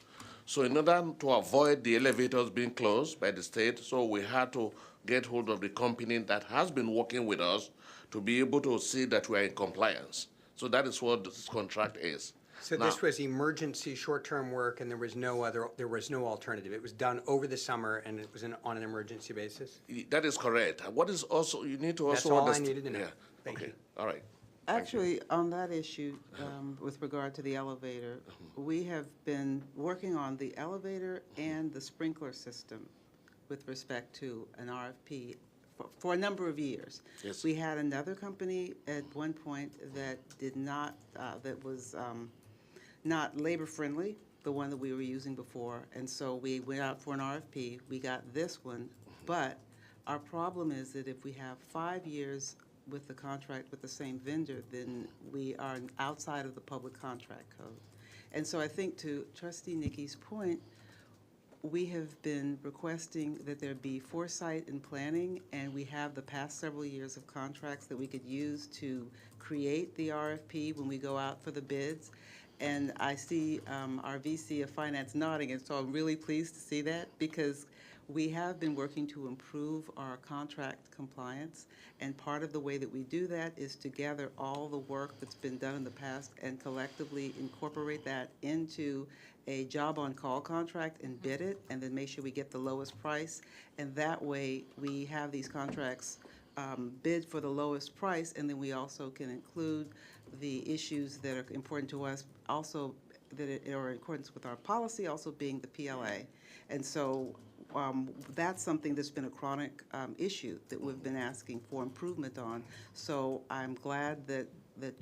So in order to avoid the elevators being closed by the state, so we had to get hold of the company that has been working with us to be able to see that we are in compliance. So that is what this contract is. So now, this was emergency short-term work, and there was no alternative. It was done over the summer, and it was on an emergency basis? That is correct. What is also, you need to also That's all I understand. needed to know. Yeah. Thank you. All right. Actually, on that issue, with regard to the elevator, we have been working on the elevator and the sprinkler system with respect to an RFP for a number of years. Yes. We had another company at one point that did not, that was not labor-friendly, the one that we were using before, and so we went out for an RFP. We got this one, but our problem is that if we have 5 years with the contract with the same vendor, then we are outside of the public contract code. And so I think, to Trustee Nikki's point, we have been requesting that there be foresight and planning, and we have the past several years of contracts that we could use to create the RFP when we go out for the bids. And I see our VC of Finance nodding, and so I'm really pleased to see that, because we have been working to improve our contract compliance, and part of the way that we do that is to gather all the work that's been done in the past and collectively incorporate that into a job-on-call contract and bid it, and then make sure we get the lowest price. And that way, we have these contracts bid for the lowest price, and then we also can include the issues that are important to us, also that are in accordance with our policy, also being the PLA. And so that's something that's been a chronic issue that we've been asking for improvement on. So I'm glad that that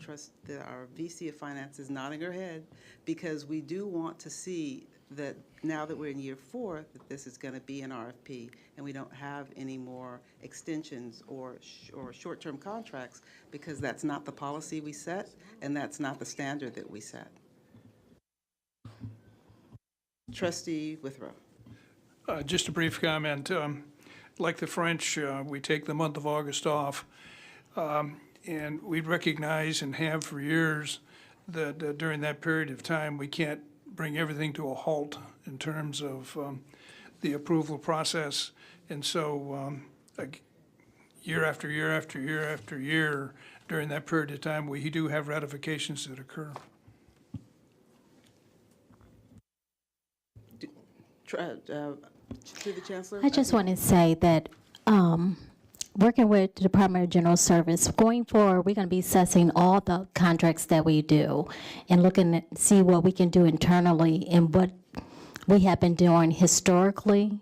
our VC of Finance is nodding her head, because we do want to see that now that we're in year 4, that this is going to be an RFP, and we don't have any more extensions or short-term contracts, because that's not the policy we set, and that's not the standard that we set. Trustee Withrow. Just a brief comment. Like the French, we take the month of August off. And we recognize and have for years that during that period of time, we can't bring everything to a halt in terms of the approval process. And so year after year after year after year, during that period of time, we do have ratifications that occur. To the Chancellor? I just want to say that working with the Department of General Service, going forward, we're going to be assessing all the contracts that we do and looking at see what we can do internally and what we have been doing historically,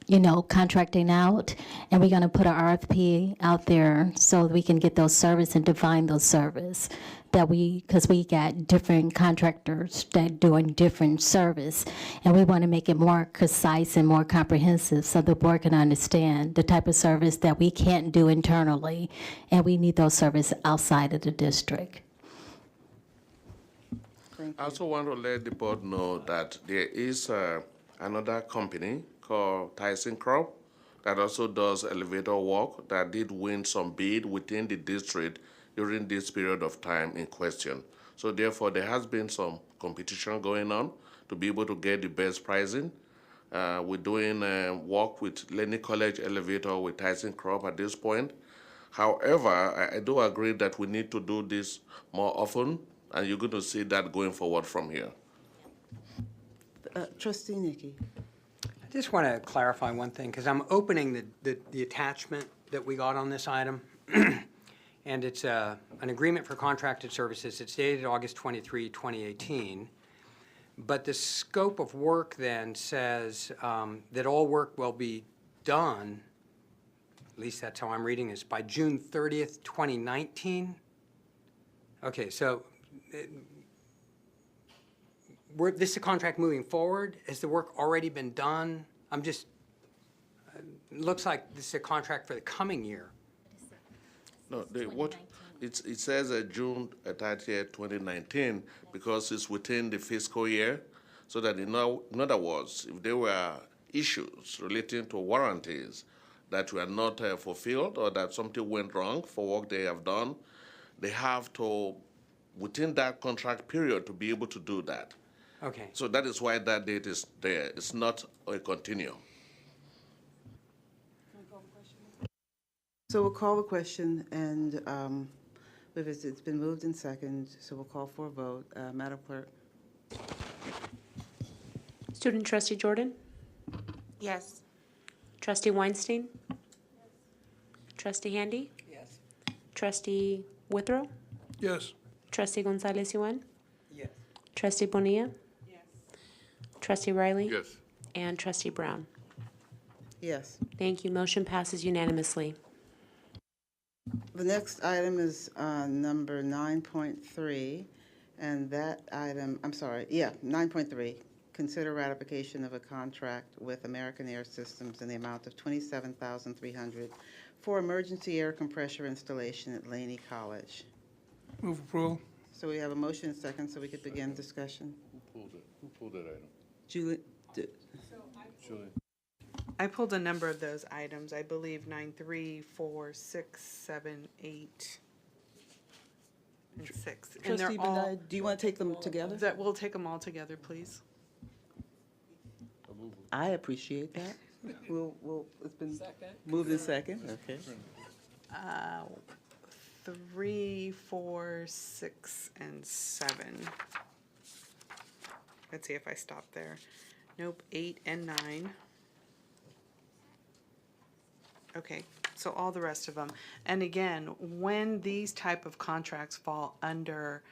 you know, contracting out, and we're going to put an RFP out there so we can get those service and define those service that because we got different contractors that doing different service, and we want to make it more concise and more comprehensive so the board can understand the type of service that we can't do internally, and we need those services outside of the district. I also want to let the board know that there is another company called ThyssenKrupp that also does elevator work that did win some bid within the district during this period of time in question. So therefore, there has been some competition going on to be able to get the best pricing. We're doing work with Lenny College Elevator with ThyssenKrupp at this point. However, I do agree that we need to do this more often, and you're going to see that going forward from here. Trustee Nikki. I just want to clarify one thing, because I'm opening the attachment that we got on this item. And it's an agreement for contracted services. It's dated August 23, 2018. But the scope of work then says that all work will be done, at least that's how I'm reading this, by June 30th, 2019. Okay, so this is a contract moving forward. Has the work already been done? It looks like this is a contract for the coming year. No, it says June 30th, 2019, because it's within the fiscal year, so that in other words, if there were issues relating to warranties that were not fulfilled or that something went wrong for work they have done, they have to, within that contract period, to be able to do that. Okay. So that is why that date is there. It's not a continuum. So we'll call the question, and it's been moved in second, so we'll call for a vote. Madam Clerk? Student Trustee Jordan? Yes. Trustee Weinstein? Trustee Handy? Yes. Trustee Withrow? Yes. Trustee Gonzalez-Yuan? Yes. Trustee Bonilla? Yes. Trustee Riley? Yes. And Trustee Brown? Yes. Thank you. Motion passes unanimously. The next item is number 9.3, and that item, 9.3, consider ratification of a contract with American Air Systems in the amount of $27,300 for emergency air compressor installation at Laney College. Move approval. So we have a motion and second, so we could begin discussion. Who pulled that item? Julie? Julie. I pulled a number of those items, I believe 9, 3, 4, 6, 7, 8, and 6. And they're Trustee all, Benai, do you want to take them together? we'll take them all together, please. I appreciate that. It's been moved in second, okay. 3, 4, 6, and 7. Let's see if I stop there. Nope, 8 and 9. Okay, so all the rest of them. And again, when these type of contracts fall under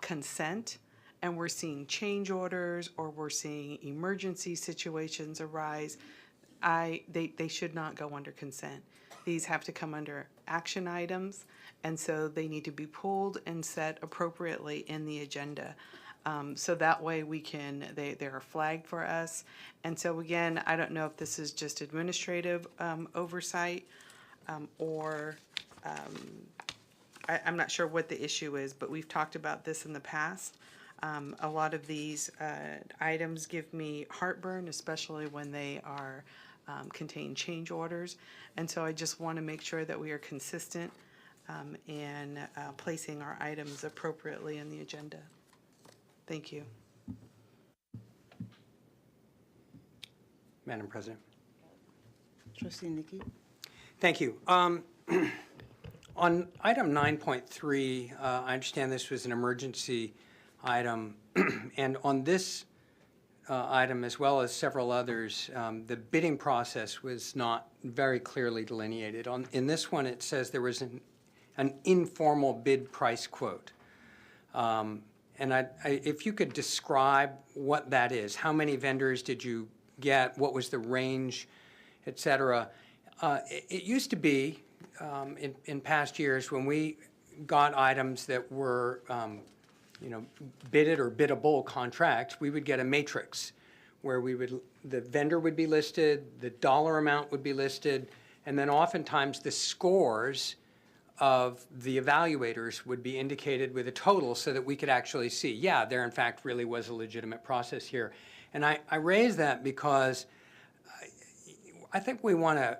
consent, and we're seeing change orders or we're seeing emergency situations arise, they should not go under consent. These have to come under action items, and so they need to be pulled and set appropriately in the agenda. So that way we can, they are flagged for us. And so again, I don't know if this is just administrative oversight or I'm not sure what the issue is, but we've talked about this in the past. A lot of these items give me heartburn, especially when they are contain change orders. And so I just want to make sure that we are consistent in placing our items appropriately in the agenda. Thank you. Madam President. Trustee Nikki? Thank you. On item 9.3, I understand this was an emergency item, and on this item, as well as several others, the bidding process was not very clearly delineated. In this one, it says there was an informal bid price quote. And if you could describe what that is, how many vendors did you get, what was the range, et cetera. It used to be, in past years, when we got items that were, bidded or biddable contracts, we would get a matrix where the vendor would be listed, the dollar amount would be listed, and then oftentimes the scores of the evaluators would be indicated with a total so that we could actually see, yeah, there in fact really was a legitimate process here. And I raise that because I think we want to,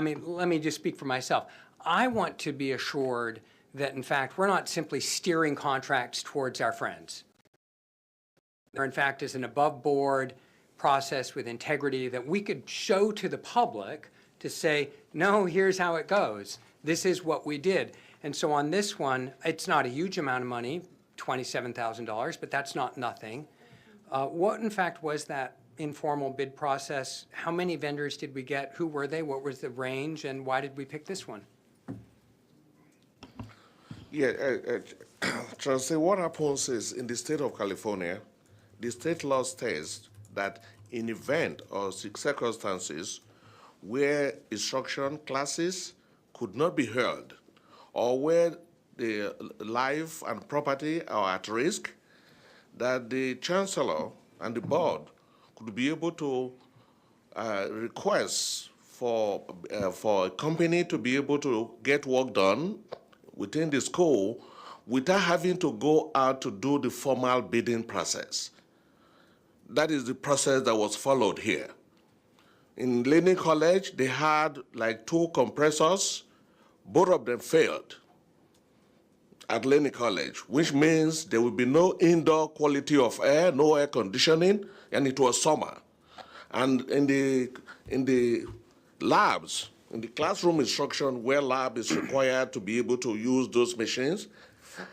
let me just speak for myself. I want to be assured that in fact we're not simply steering contracts towards our friends. There in fact is an above board process with integrity that we could show to the public to say, no, here's how it goes. This is what we did. And so on this one, it's not a huge amount of money, $27,000, but that's not nothing. What in fact was that informal bid process? How many vendors did we get? Who were they? What was the range? And why did we pick this one? Yeah, Trustee, what happens is in the state of California, the state law states that in event or circumstances where instruction classes could not be held, or where the life and property are at risk, that the chancellor and the board could be able to request for a company to be able to get work done within the school without having to go out to do the formal bidding process. That is the process that was followed here. In Laney College, they had like 2 compressors. Both of them failed at Laney College, which means there will be no indoor quality of air, no air conditioning, and it was summer. And in the labs, in the classroom instruction where lab is required to be able to use those machines,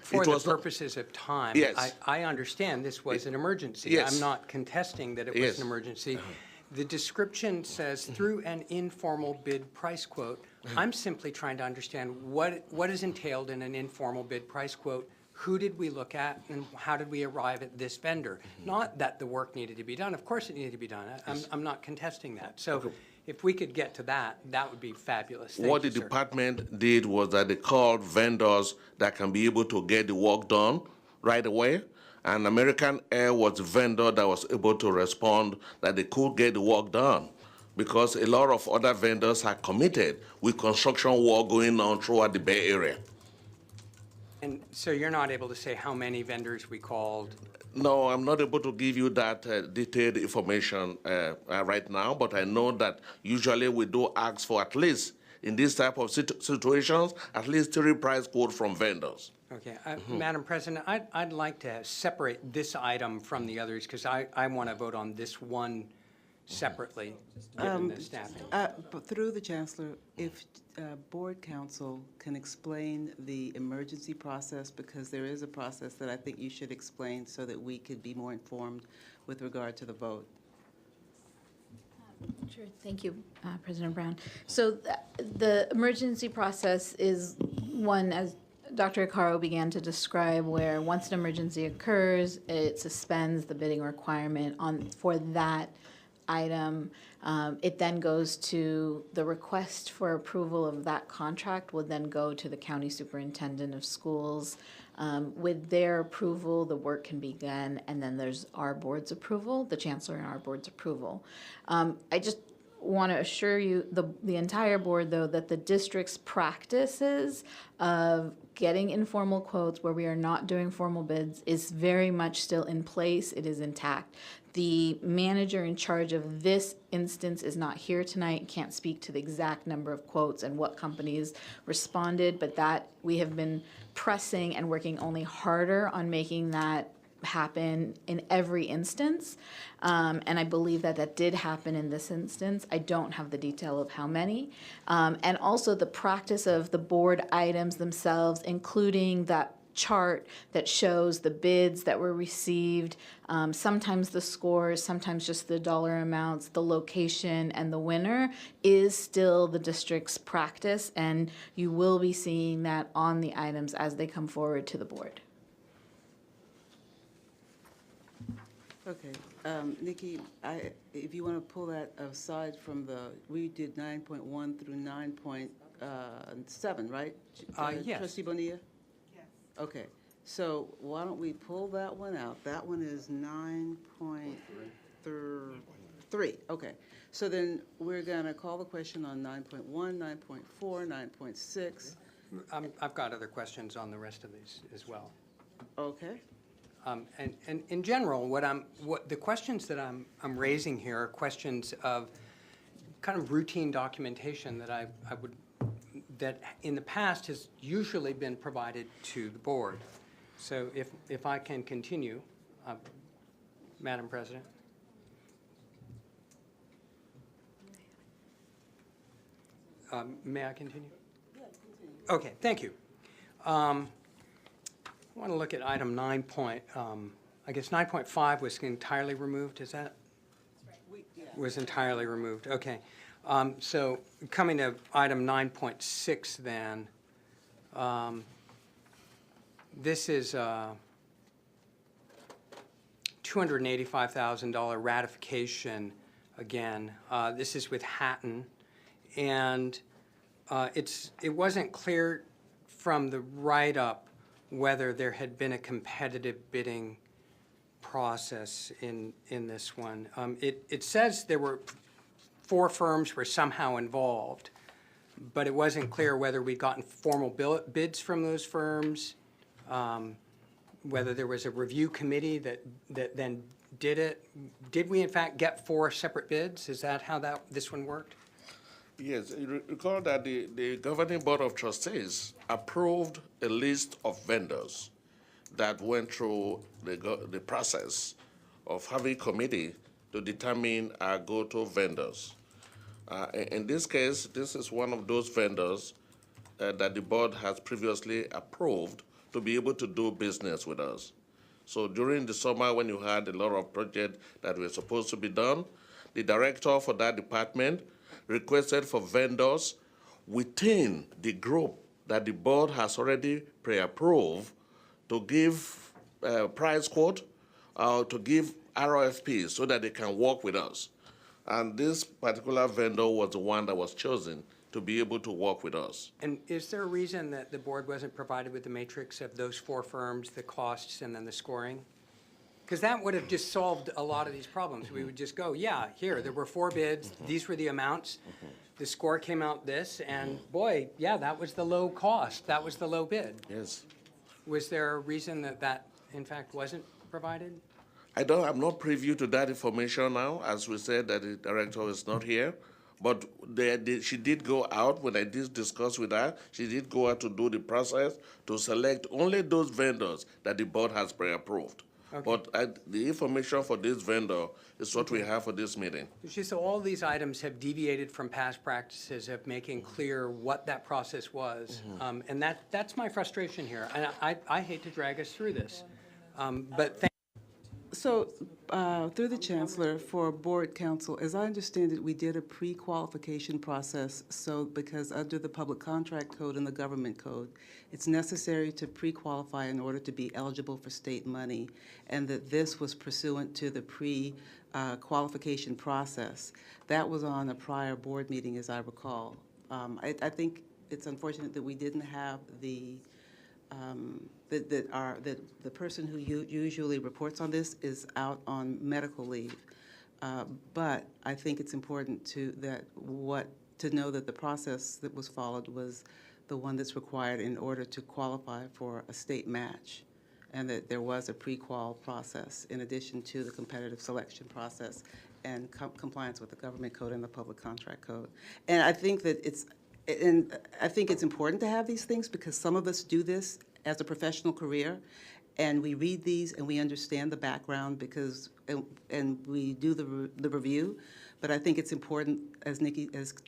For the purposes of time, yes. I understand this was an emergency. Yes. I'm not contesting that it was an emergency. The description says through an informal bid price quote. I'm simply trying to understand what is entailed in an informal bid price quote. Who did we look at and how did we arrive at this vendor? Not that the work needed to be done. Of course it needed to be done. I'm not contesting that. So if we could get to that, that would be fabulous. Thank What you, the sir. department did was that they called vendors that can be able to get the work done right away. And American Air was the vendor that was able to respond that they could get the work done, because a lot of other vendors are committed with construction work going on throughout the Bay Area. And so you're not able to say how many vendors we called? No, I'm not able to give you that detailed information right now, but I know that usually we do ask for at least, in this type of situations, at least 3 price quotes from vendors. Okay, Madam President, I'd like to separate this item from the others because I want to vote on this one separately, given the staffing. But through the Chancellor, if Board Counsel can explain the emergency process, because there is a process that I think you should explain so that we could be more informed with regard to the vote. Sure, thank you, President Brown. So the emergency process is one, as Dr. Acaro began to describe, where once an emergency occurs, it suspends the bidding requirement for that item, it then goes to the request for approval of that contract will then go to the county superintendent of schools. With their approval, the work can begin, and then there's our board's approval, the chancellor and our board's approval. I just want to assure you, the entire board, though, that the district's practices of getting informal quotes where we are not doing formal bids is very much still in place. It is intact. The manager in charge of this instance is not here tonight, can't speak to the exact number of quotes and what companies responded, but that we have been pressing and working only harder on making that happen in every instance. And I believe that that did happen in this instance. I don't have the detail of how many. And also the practice of the board items themselves, including that chart that shows the bids that were received, sometimes the scores, sometimes just the dollar amounts, the location, and the winner is still the district's practice, and you will be seeing that on the items as they come forward to the board. Okay, Nikki, if you want to pull that aside from we did 9.1 through 9.7, right? Yes. Trustee Bonilla? Yes. Okay, so why don't we pull that one out? That one is 9.3. Okay, so then we're going to call the question on 9.1, 9.4, 9.6. I've got other questions on the rest of these as well. Okay. And in general, the questions that I'm raising here are questions of kind of routine documentation that that in the past has usually been provided to the board. So if I can continue, Madam President. May I continue? Yeah, continue. Okay, thank you. I want to look at item 9 point, I guess 9.5 was entirely removed, is that? Was entirely removed, okay. So coming to item 9.6 then, this is $285,000 ratification again. This is with Hatton, and it wasn't clear from the write-up whether there had been a competitive bidding process in this one. It says there were 4 firms were somehow involved, but it wasn't clear whether we'd gotten formal bids from those firms, whether there was a review committee that then did it. Did we in fact get 4 separate bids? Is that how this one worked? Yes, you recall that the Governing Board of Trustees approved a list of vendors that went through the process of having a committee to determine our go-to vendors. In this case, this is one of those vendors that the board has previously approved to be able to do business with us. So during the summer, when you had a lot of projects that were supposed to be done, the director for that department requested for vendors within the group that the board has already pre-approved to give price quote or to give RFPs so that they can work with us. And this particular vendor was the one that was chosen to be able to work with us. And is there a reason that the board wasn't provided with the matrix of those 4 firms, the costs, and then the scoring? Because that would have just solved a lot of these problems. We would just go, yeah, here, there were 4 bids, these were the amounts, the score came out this, and boy, yeah, that was the low cost, that was the low bid. Yes. Was there a reason that in fact wasn't provided? I'm not privy to that information now, as we said that the director is not here. But she did go out, when I did discuss with her, she did go out to do the process to select only those vendors that the board has pre-approved. Okay. But the information for this vendor is what we have for this meeting. So all these items have deviated from past practices of making clear what that process was. And that's my frustration here. And I hate to drag us through this. But So, through the Chancellor, for Board Council, as I understand it, we did a pre-qualification process, so because under the Public Contract Code and the Government Code, it's necessary to pre-qualify in order to be eligible for state money, and that this was pursuant to the pre-qualification process. That was on a prior board meeting, as I recall. I think it's unfortunate that we didn't have the that the person who usually reports on this is out on medical leave. But I think it's important to know that the process that was followed was the one that's required in order to qualify for a state match, and that there was a pre-qual process in addition to the competitive selection process and compliance with the Government Code and the Public Contract Code. And I think that it's important to have these things because some of us do this as a professional career, and we read these and we understand the background because and we do the review. But I think it's important, as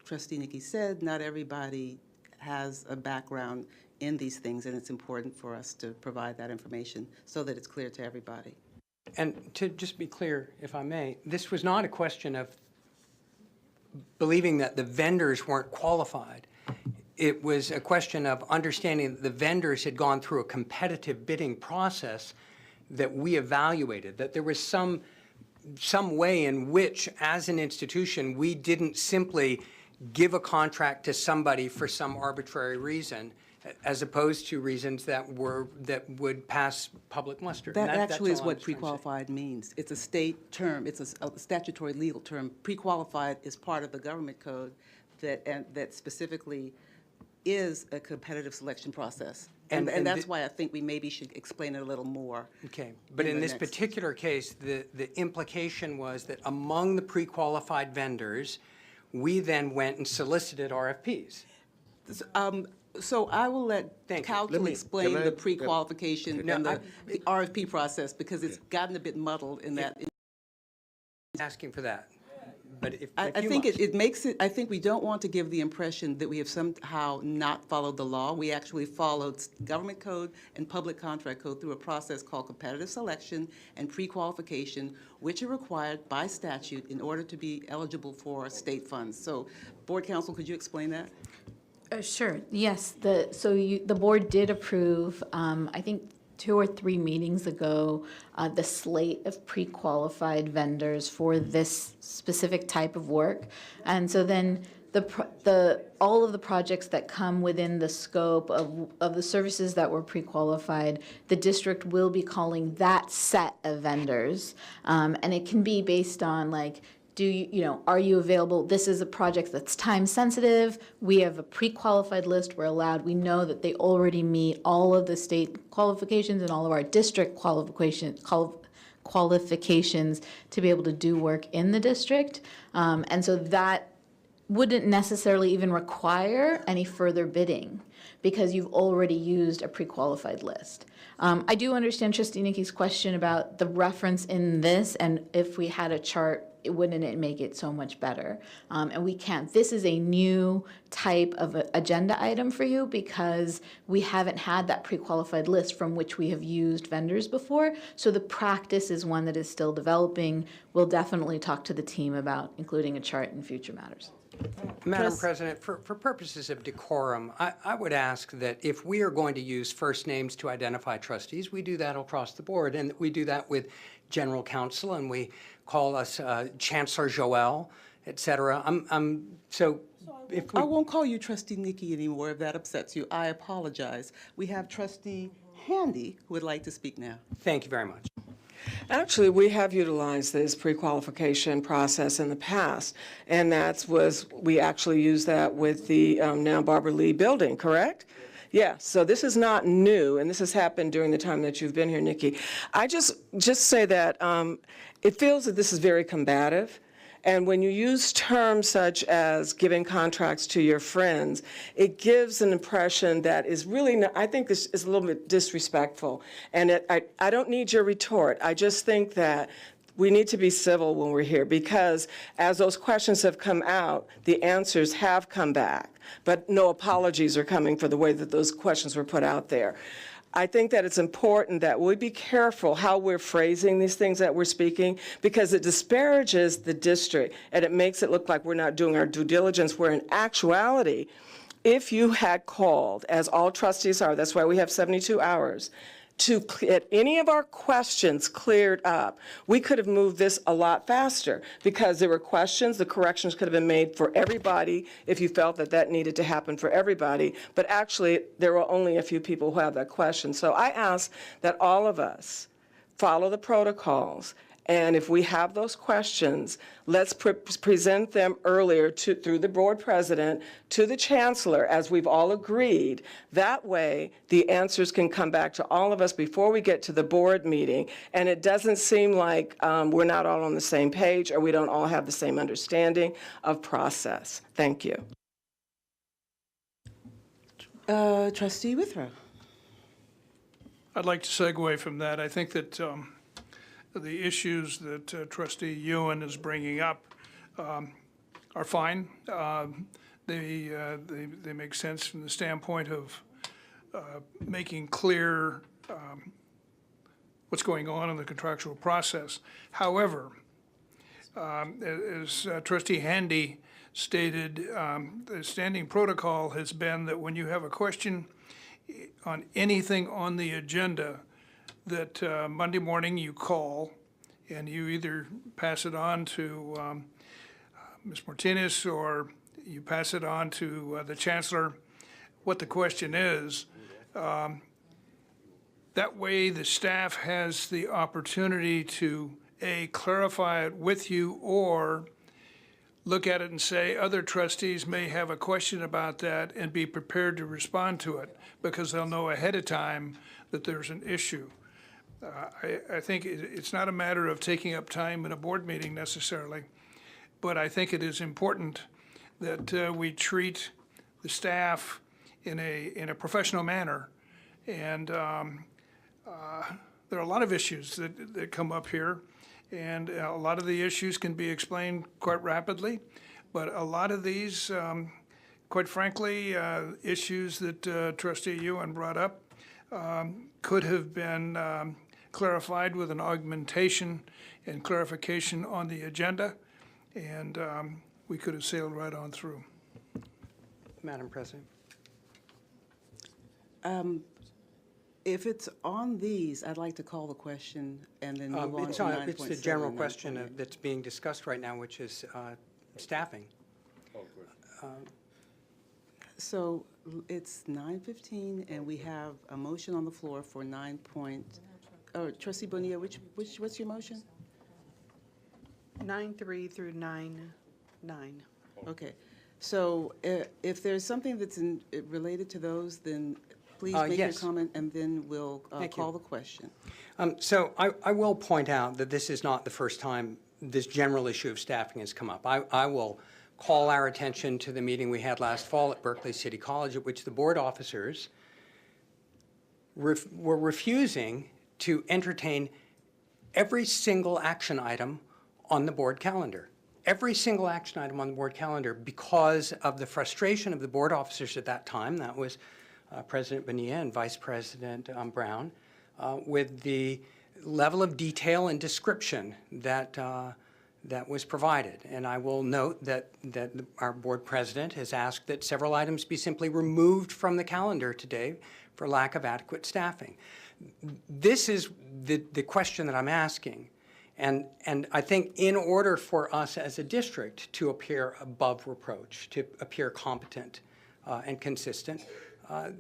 Trustee Nikki said, not everybody has a background in these things, and it's important for us to provide that information so that it's clear to everybody. And to just be clear, if I may, this was not a question of believing that the vendors weren't qualified. It was a question of understanding that the vendors had gone through a competitive bidding process that we evaluated, that there was some way in which, as an institution, we didn't simply give a contract to somebody for some arbitrary reason, as opposed to reasons that would pass public muster. That actually is what pre-qualified means. It's a state term. It's a statutory legal term. Pre-qualified is part of the Government Code that specifically is a competitive selection process. And that's why I think we maybe should explain it a little more. Okay, but in this particular case, the implication was that among the pre-qualified vendors, we then went and solicited RFPs. So I will let Council explain the pre-qualification and the RFP process because it's gotten a bit muddled in that. Asking for that. But if I think it makes it, I think we don't want to give the impression that we have somehow not followed the law. We actually followed Government Code and Public Contract Code through a process called competitive selection and pre-qualification, which are required by statute in order to be eligible for state funds. So, Board Council, could you explain that? Sure, yes. The board did approve, I think 2 or 3 meetings ago, the slate of pre-qualified vendors for this specific type of work. And so then all of the projects that come within the scope of the services that were pre-qualified, the district will be calling that set of vendors. And it can be based on like, are you available? This is a project that's time sensitive. We have a pre-qualified list. We're allowed. We know that they already meet all of the state qualifications and all of our district qualifications to be able to do work in the district. And so that wouldn't necessarily even require any further bidding because you've already used a pre-qualified list. I do understand Trustee Nikki's question about the reference in this, and if we had a chart, wouldn't it make it so much better? And we can't. This is a new type of agenda item for you because we haven't had that pre-qualified list from which we have used vendors before. So the practice is one that is still developing. We'll definitely talk to the team about including a chart in future matters. Madam President, for purposes of decorum, I would ask that if we are going to use first names to identify trustees, we do that across the board, and we do that with General Counsel, and we call us Chancellor Joel, et cetera. So if we... I won't call you Trustee Nikki anymore if that upsets you. I apologize. We have Trustee Handy who would like to speak now. Thank you very much. Actually, we have utilized this pre-qualification process in the past, and we actually used that with the now Barbara Lee building, correct? Yeah, so this is not new, and this has happened during the time that you've been here, Nikki. I just say that it feels that this is very combative. And when you use terms such as giving contracts to your friends, it gives an impression that is really, I think this is a little bit disrespectful. And I don't need your retort. I just think that we need to be civil when we're here because as those questions have come out, the answers have come back. But no apologies are coming for the way that those questions were put out there. I think that it's important that we be careful how we're phrasing these things that we're speaking, because it disparages the district and it makes it look like we're not doing our due diligence, where in actuality, if you had called, as all trustees are, that's why we have 72 hours, to get any of our questions cleared up, we could have moved this a lot faster, because there were questions, the corrections could have been made for everybody if you felt that that needed to happen for everybody, but actually there were only a few people who have that question. So I ask that all of us follow the protocols, and if we have those questions, let's present them earlier through the board president to the chancellor, as we've all agreed. That way, the answers can come back to all of us before we get to the board meeting, and it doesn't seem like we're not all on the same page or we don't all have the same understanding of process. Thank you. Trustee Withrow. I'd like to segue from that. I think that the issues that Trustee Ewan is bringing up are fine. They make sense from the standpoint of making clear what's going on in the contractual process. However, as Trustee Handy stated, the standing protocol has been that when you have a question on anything on the agenda, that Monday morning you call and you either pass it on to Ms. Martinez or you pass it on to the chancellor what the question is. That way the staff has the opportunity to A, clarify it with you, or look at it and say other trustees may have a question about that and be prepared to respond to it because they'll know ahead of time that there's an issue. I think it's not a matter of taking up time in a board meeting necessarily, but I think it is important that we treat the staff in a professional manner. And there are a lot of issues that come up here, and a lot of the issues can be explained quite rapidly, but a lot of these, quite frankly, issues that Trustee Ewan brought up could have been clarified with an augmentation and clarification on the agenda, and we could have sailed right on through. Madam President. If it's on these, I'd like to call the question and then move on to 9.7. It's the general question that's being discussed right now, which is staffing. So it's 9:15, and we have a motion on the floor for Trustee Bonilla, what's your motion? 9.3 through 9.9. Okay. So if there's something that's related to those, then please make your comment, and then we'll call the question. So I will point out that this is not the first time this general issue of staffing has come up. I will call our attention to the meeting we had last fall at Berkeley City College, at which the board officers were refusing to entertain every single action item on the board calendar. Every single action item on the board calendar, because of the frustration of the board officers at that time. That was President Bonilla and Vice President Brown, with the level of detail and description that was provided. And I will note that our board president has asked that several items be simply removed from the calendar today for lack of adequate staffing. This is the question that I'm asking. And I think in order for us as a district to appear above reproach, to appear competent and consistent,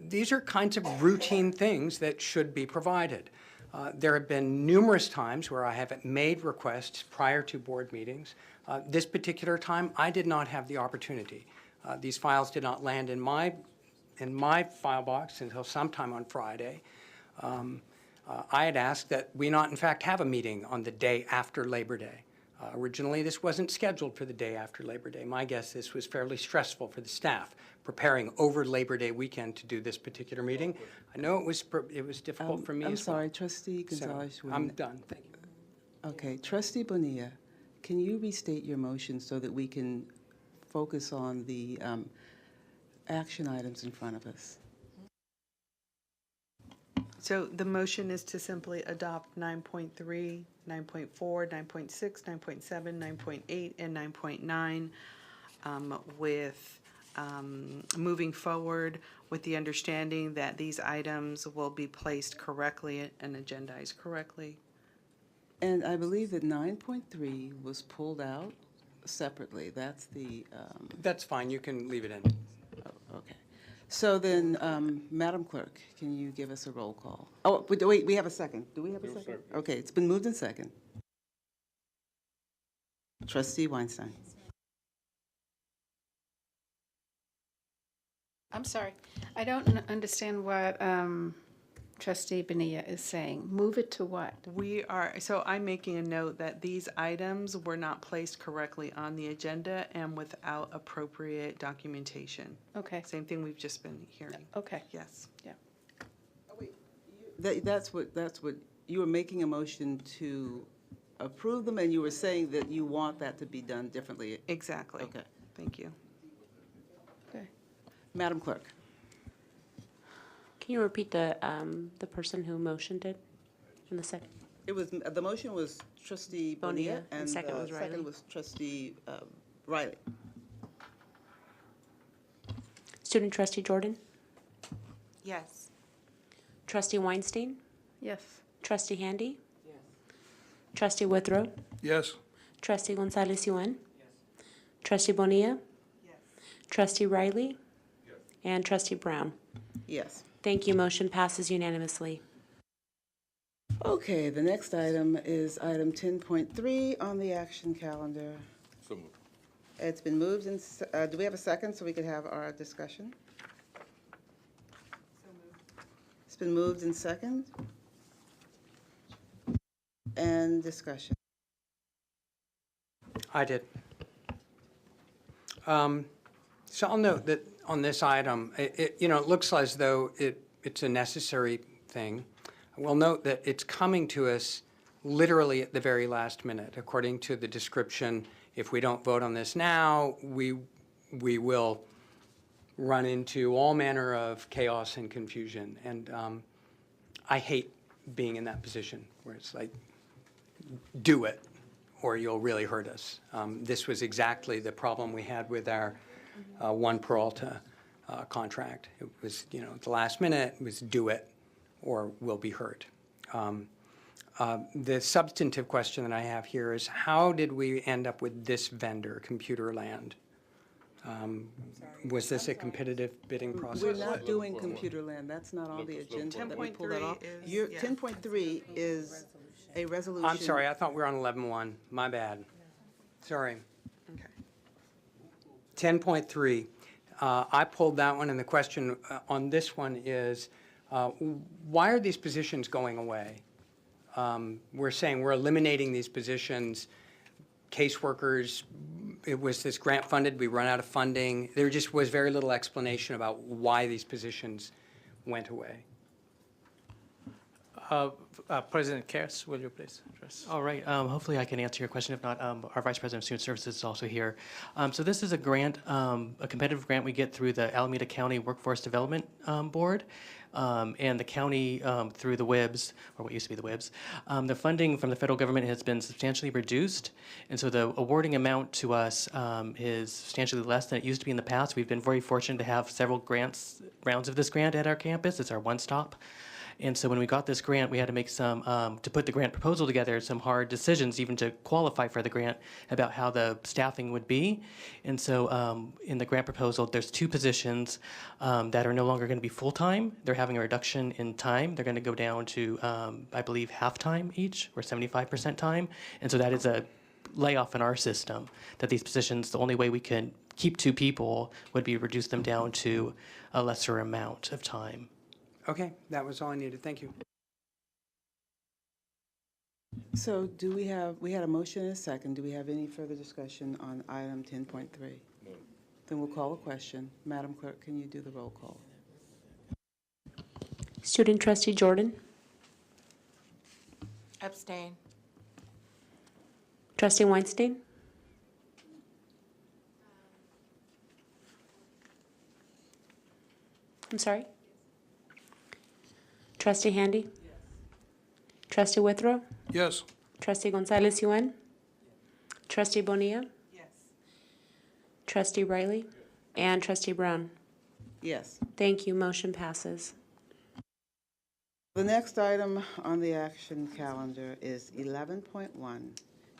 these are kinds of routine things that should be provided. There have been numerous times where I have made requests prior to board meetings. This particular time, I did not have the opportunity. These files did not land in my file box until sometime on Friday. I had asked that we not, in fact, have a meeting on the day after Labor Day. Originally, this wasn't scheduled for the day after Labor Day. My guess, this was fairly stressful for the staff, preparing over Labor Day weekend to do this particular meeting. I know it was difficult for me as well. I'm sorry, Trustee Gonzalez. So, I'm done, thank you. Okay, Trustee Bonilla, can you restate your motion so that we can focus on the action items in front of us? So the motion is to simply adopt 9.3, 9.4, 9.6, 9.7, 9.8, and 9.9 with moving forward with the understanding that these items will be placed correctly and agendized correctly. And I believe that 9.3 was pulled out separately. That's the, That's fine, you can leave it in. okay. So then, Madam Clerk, can you give us a roll call? Oh, wait, we have a second. Do we have a second? Okay, it's been moved and second. Trustee Weinstein. I'm sorry. I don't understand what trustee Bonilla is saying. Move it to what? So I'm making a note that these items were not placed correctly on the agenda and without appropriate documentation. Okay. Same thing we've just been hearing. Okay. Yes. Yeah. That's what, you were making a motion to approve them, and you were saying that you want that to be done differently. Exactly. Okay. Thank you. Okay. Madam Clerk. Can you repeat the person who motioned it in the second? It was, the motion was trustee Bonilla, and second the was Riley. second was trustee Riley. Student trustee Jordan? Yes. Trustee Weinstein? Yes. Trustee Handy? Yes. Trustee Withrow? Yes. Trustee Gonzalez Yuan? Yes. Trustee Bonilla? Yes. Trustee Riley? Yes. And Trustee Brown? Yes. Thank you. Motion passes unanimously. Okay, the next item is item 10.3 on the action calendar. So moved. It's been moved and, do we have a second so we could have our discussion? It's been moved and second. And discussion. I did. So I'll note that on this item, it looks as though it's a necessary thing. We'll note that it's coming to us literally at the very last minute. According to the description, if we don't vote on this now, we will run into all manner of chaos and confusion. And I hate being in that position where it's like, do it, or you'll really hurt us. This was exactly the problem we had with our One Peralta contract. It was, at the last minute, it was do it, or we'll be hurt. The substantive question that I have here is, how did we end up with this vendor, Computerland? Was this a competitive bidding process? We're not doing Computerland. That's not on the agenda that we pulled that off. 10.3 is a resolution. I'm sorry, I thought we were on 11.1. My bad. Sorry. Okay. 10.3, I pulled that one, and the question on this one is, why are these positions going away? We're saying we're eliminating these positions. Caseworkers, it was this grant funded, we run out of funding. There just was very little explanation about why these positions went away. President Karas, will you please address? All right, hopefully I can answer your question. If not, our Vice President of Student Services is also here. So this is a grant, a competitive grant we get through the Alameda County Workforce Development Board. And the county through the WIBS, or what used to be the WIBS, the funding from the federal government has been substantially reduced, and so the awarding amount to us is substantially less than it used to be in the past. We've been very fortunate to have several rounds of this grant at our campus. It's our one-stop. And so when we got this grant, we had to make some, to put the grant proposal together, some hard decisions even to qualify for the grant about how the staffing would be. And so in the grant proposal, there's 2 positions that are no longer going to be full-time. They're having a reduction in time. They're going to go down to, I believe, half-time each, or 75% time. And so that is a layoff in our system, that these positions, the only way we can keep 2 people would be reduce them down to a lesser amount of time. Okay, that was all I needed. Thank you. So we had a motion and a second. Do we have any further discussion on item 10.3? No. Then we'll call a question. Madam Clerk, can you do the roll call? Student trustee Jordan? Abstain. Trustee Weinstein? I'm sorry? Trustee Handy? Trustee Withrow? Yes. Trustee Gonzalez Yuan? Trustee Bonilla? Yes. Trustee Riley? And Trustee Brown? Yes. Thank you. Motion passes. The next item on the action calendar is 11.1.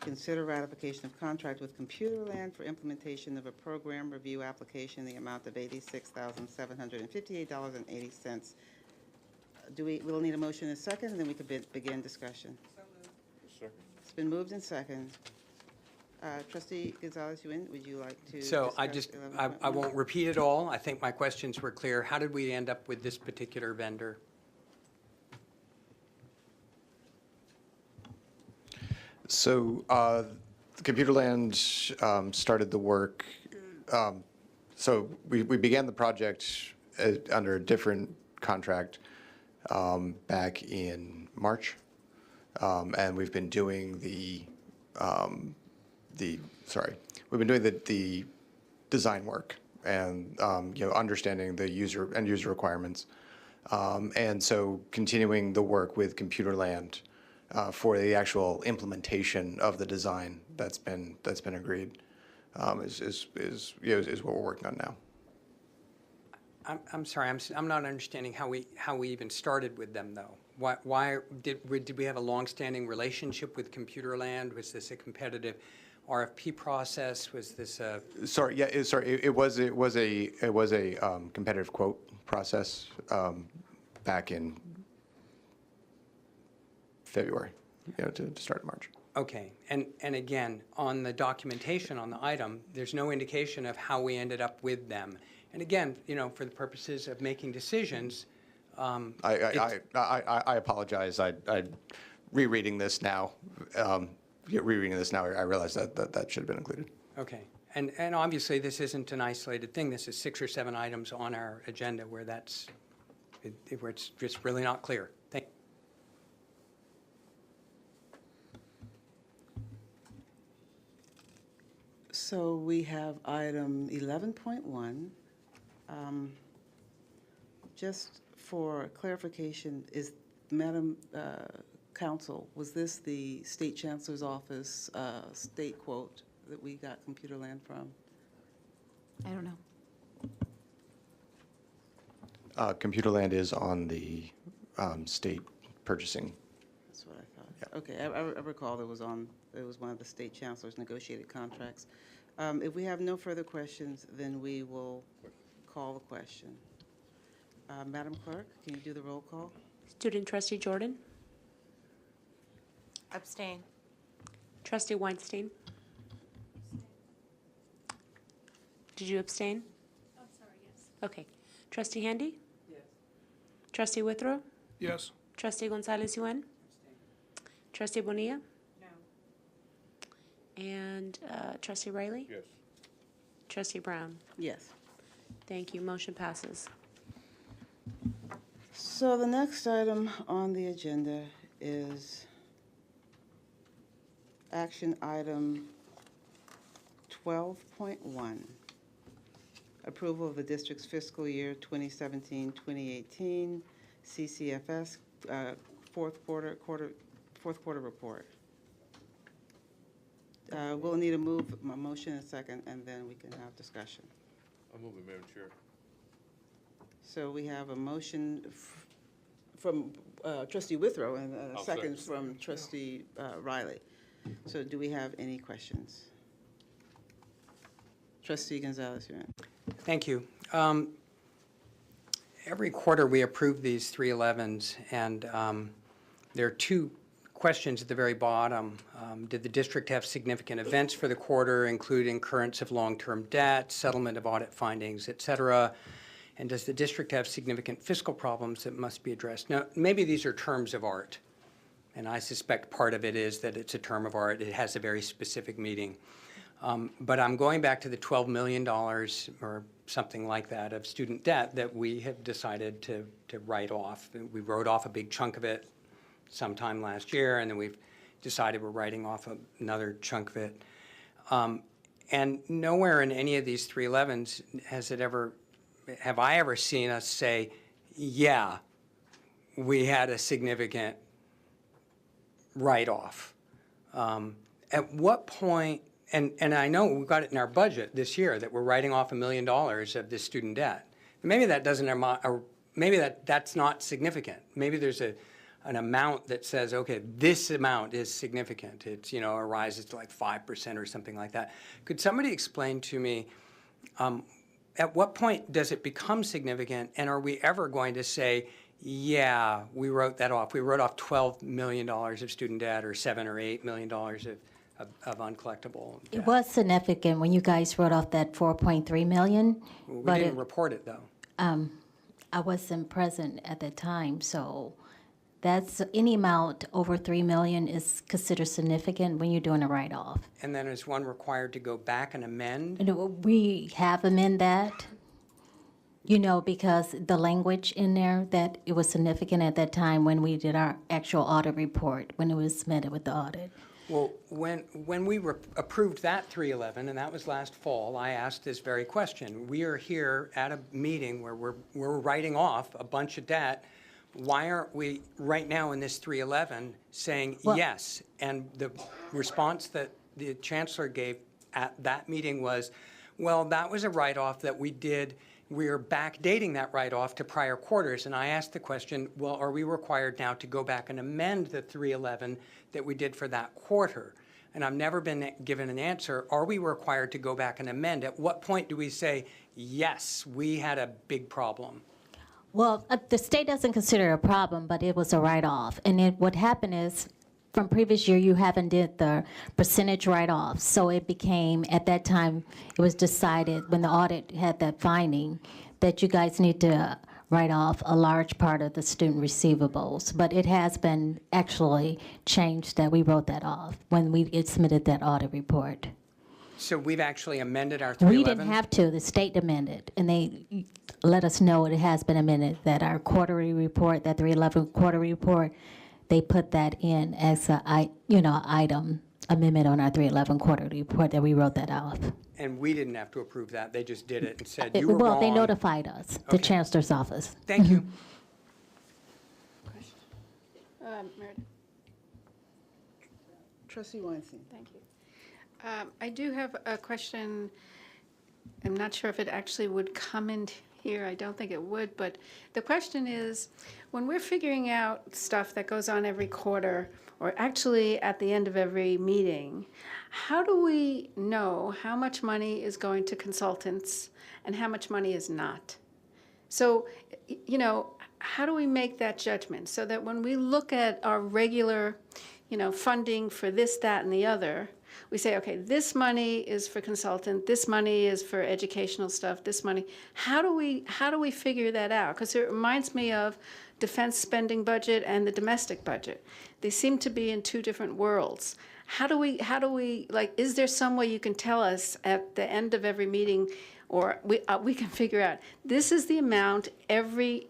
Consider ratification of contract with Computerland for implementation of a program review application in the amount of $86,758.80. We'll need a motion and a second, and then we can begin discussion. It's been moved and second. Trustee Gonzalez-Yuan, would you like to? So I discuss just, 11.1? I won't repeat it all. I think my questions were clear. How did we end up with this particular vendor? So Computerland started the work. So we began the project under a different contract back in March, and we've been doing the design work and understanding the end user requirements, and so continuing the work with Computerland for the actual implementation of the design that's been agreed is what we're working on now. I'm sorry, I'm not understanding how we even started with them, though. Why did we have a long-standing relationship with Computerland? Was this a competitive RFP process? Was this a? Sorry, yeah, it was a competitive quote process back in February, to start in March. Okay, and again, on the documentation on the item, there's no indication of how we ended up with them. And again, for the purposes of making decisions. I apologize. I rereading this now. I realize that should have been included. Okay, and obviously this isn't an isolated thing. This is 6 or 7 items on our agenda where where it's just really not clear. Thank you. So we have item 11.1. Just for clarification, is Madam Counsel, was this the State Chancellor's Office state quote that we got Computerland from? I don't know. Computerland is on the state purchasing. That's what I thought. Okay, I recall it was one of the State Chancellor's negotiated contracts. If we have no further questions, then we will call the question. Madam Clerk, can you do the roll call? Student Trustee Jordan? Abstain. Trustee Weinstein? Did you abstain? I'm sorry, yes. Okay. Trustee Handy? Yes. Trustee Withrow? Yes. Trustee Gonzalez Yuan? Trustee Bonilla? No. And Trustee Riley? Yes. Trustee Brown? Yes. Thank you. Motion passes. So the next item on the agenda is action item 12.1. Approval of the district's fiscal year 2017-2018 CCFS fourth quarter report. We'll need a motion and a second, and then we can have discussion. I'll move it, Madam Chair. So we have a motion from Trustee Withrow and a second from Trustee Riley. So do we have any questions? Trustee Gonzalez-Yuan. Thank you. Every quarter we approve these 311s, and there are 2 questions at the very bottom. Did the district have significant events for the quarter, including incurrence of long-term debt, settlement of audit findings, et cetera? And does the district have significant fiscal problems that must be addressed? Now, maybe these are terms of art, and I suspect part of it is that it's a term of art. It has a very specific meaning. But I'm going back to the $12 million or something like that of student debt that we have decided to write off. We wrote off a big chunk of it sometime last year, and then we've decided we're writing off another chunk of it. And nowhere in any of these 311s have I ever seen us say, yeah, we had a significant write-off. At what point, and I know we've got it in our budget this year that we're writing off $1 million of this student debt. Maybe that doesn't amount, or maybe that's not significant. Maybe there's an amount that says, okay, this amount is significant. It's, you know, it rises to like 5% or something like that. Could somebody explain to me, at what point does it become significant, and are we ever going to say, yeah, we wrote that off. We wrote off $12 million of student debt, or $7 or $8 million of uncollectible debt. It was significant when you guys wrote off that 4.3 million. We but didn't report it, though. I wasn't present at the time, so that's any amount over 3 million is considered significant when you're doing a write-off. And then is one required to go back and amend? And we have amended that, you know, because the language in there that it was significant at that time when we did our actual audit report, when it was submitted with the audit. Well, when we approved that 311, and that was last fall, I asked this very question. We are here at a meeting where we're writing off a bunch of debt. Why aren't we right now in this 311 saying yes? And the response that the chancellor gave at that meeting was, well, that was a write-off that we did. We're backdating that write-off to prior quarters. And I asked the question, well, are we required now to go back and amend the 311 that we did for that quarter? And I've never been given an answer. Are we required to go back and amend? At what point do we say, yes, we had a big problem? Well, the state doesn't consider it a problem, but it was a write-off. And then what happened is, from previous year, you haven't did the percentage write-off. So it became, at that time, it was decided when the audit had that finding that you guys need to write off a large part of the student receivables. But it has been actually changed that we wrote that off when we submitted that audit report. So we've actually amended our 311? We didn't have to. The state amended, and they let us know it has been amended, that our quarterly report, that 311 quarterly report, they put that in as a, item, amendment on our 311 quarterly report, that we wrote that off. And we didn't have to approve that. They just did it and said you were wrong. Well, they notified us, the chancellor's office. Thank you. Meredith. Trustee Weinstein. Thank you. I do have a question. I'm not sure if it actually would come in here. I don't think it would, but the question is, when we're figuring out stuff that goes on every quarter, or actually at the end of every meeting, how do we know how much money is going to consultants and how much money is not? So, how do we make that judgment so that when we look at our regular, funding for this, that, and the other, we say, okay, this money is for consultant, this money is for educational stuff, this money. How do we figure that out? Because it reminds me of defense spending budget and the domestic budget. They seem to be in two different worlds. How do we is there some way you can tell us at the end of every meeting, or we can figure out, this is the amount every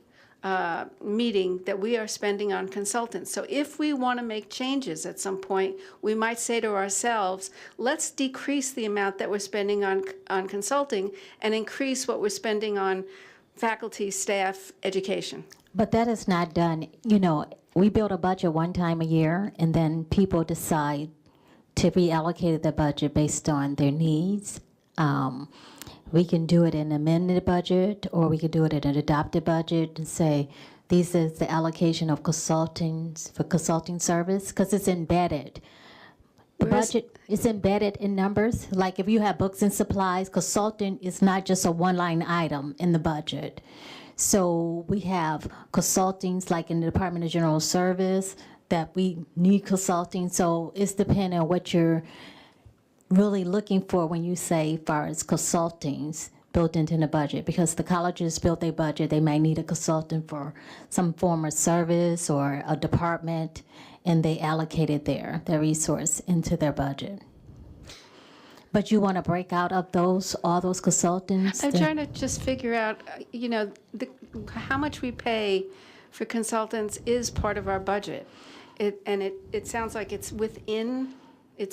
meeting that we are spending on consultants. So if we want to make changes at some point, we might say to ourselves, let's decrease the amount that we're spending on consulting and increase what we're spending on faculty, staff, education. But that is not done. We build a budget one time a year, and then people decide to reallocate the budget based on their needs. We can do it in an amended budget, or we could do it in an adopted budget and say, this is the allocation of consultants for consulting service, because it's embedded. The budget is embedded in numbers. Like if you have books and supplies, consultant is not just a one-line item in the budget. So we have consultings like in the Department of General Service that we need consulting. So it's depending on what you're really looking for when you say as far as consultings built into the budget, because the colleges built their budget, they might need a consultant for some form of service or a department, and they allocated their resource into their budget. But you want to break out of all those consultants? I'm trying to just figure out, how much we pay for consultants is part of our budget. It sounds like it's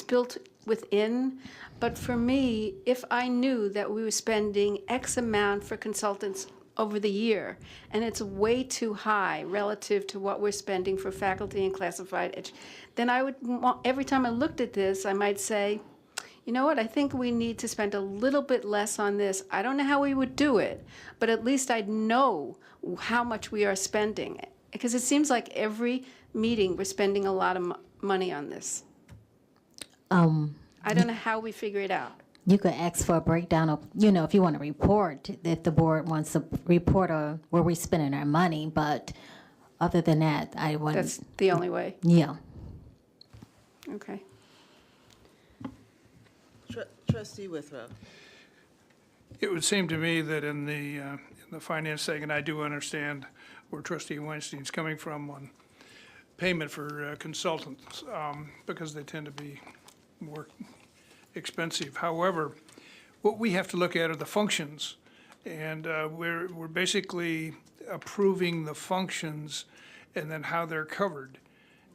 built within, but for me, if I knew that we were spending X amount for consultants over the year, and it's way too high relative to what we're spending for faculty and classified then I would, every time I looked at this, I might say, you know what, I think we need to spend a little bit less on this. I don't know how we would do it, but at least I'd know how much we are spending. Because it seems like every meeting, we're spending a lot of money on this. I don't know how we figure it out. You could ask for a breakdown of, if you want to report, if the board wants a report of where we're spending our money, but other than that, I wouldn't. That's the only way. Yeah. Okay. Trustee Withrow. It would seem to me that in the finance segment, I do understand where Trustee Weinstein's coming from on payment for consultants, because they tend to be more expensive. However, what we have to look at are the functions, and we're basically approving the functions and then how they're covered.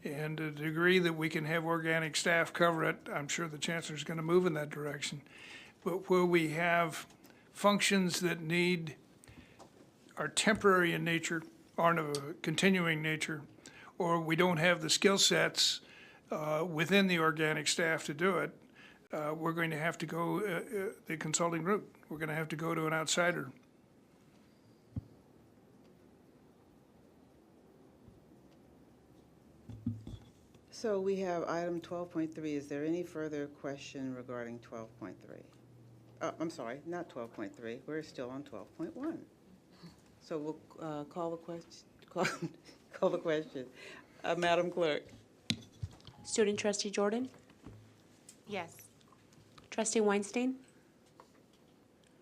And to the degree that we can have organic staff cover it, I'm sure the chancellor's going to move in that direction. But where we have functions that are temporary in nature, aren't of a continuing nature, or we don't have the skill sets within the organic staff to do it, we're going to have to go the consulting route. We're going to have to go to an outsider. So we have item 12.3. Is there any further question regarding 12.3? I'm sorry, not 12.3. We're still on 12.1. So we'll call the question. Call the question. Madam Clerk. Student Trustee Jordan? Yes. Trustee Weinstein?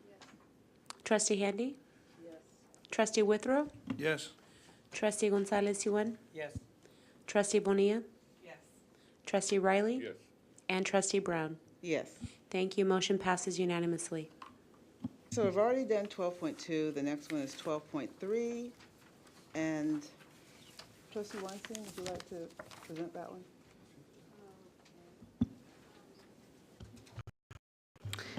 Yes. Trustee Handy? Yes. Trustee Withrow? Yes. Trustee Gonzalez-Yuen? Yes. Trustee Bonilla? Yes. Trustee Riley? Yes. And Trustee Brown? Yes. Thank you. Motion passes unanimously. So we've already done 12.2. The next one is 12.3. And Trustee Weinstein, would you like to present that one?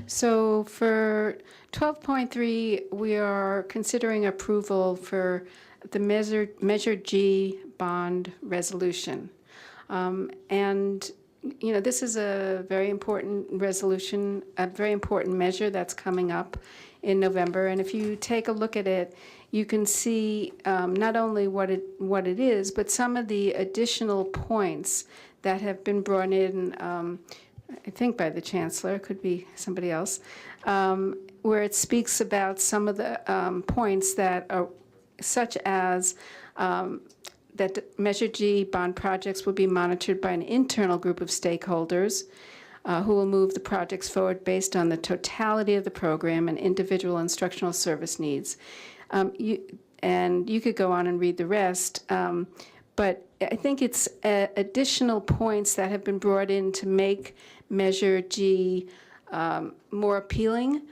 So for 12.3, we are considering approval for the Measure G bond resolution. And, this is a very important resolution, a very important measure that's coming up in November. And if you take a look at it, you can see not only what it is, but some of the additional points that have been brought in, I think by the Chancellor, could be somebody else, where it speaks about some of the points that are such as that Measure G bond projects will be monitored by an internal group of stakeholders who will move the projects forward based on the totality of the program and individual instructional service needs. You could go on and read the rest, but I think it's additional points that have been brought in to make Measure G more appealing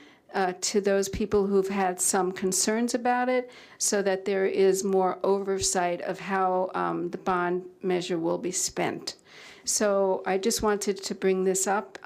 to those people who've had some concerns about it, so that there is more oversight of how the bond measure will be spent. So I just wanted to bring this up,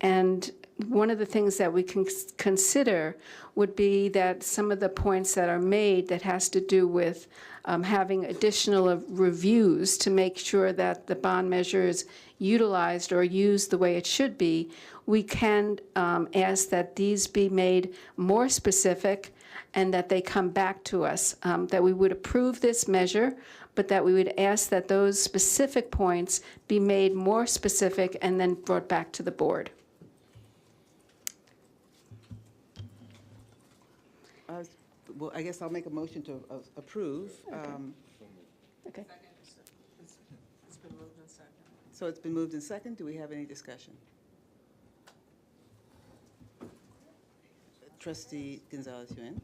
and one of the things that we can consider would be that some of the points that are made that has to do with having additional reviews to make sure that the bond measure is utilized or used the way it should be, we can ask that these be made more specific and that they come back to us, that we would approve this measure, but that we would ask that those specific points be made more specific and then brought back to the board. Well, I guess I'll make a motion to approve. Okay. It's been moved and seconded. So it's been moved in second. Do we have any discussion? Trustee Gonzalez-Yuen.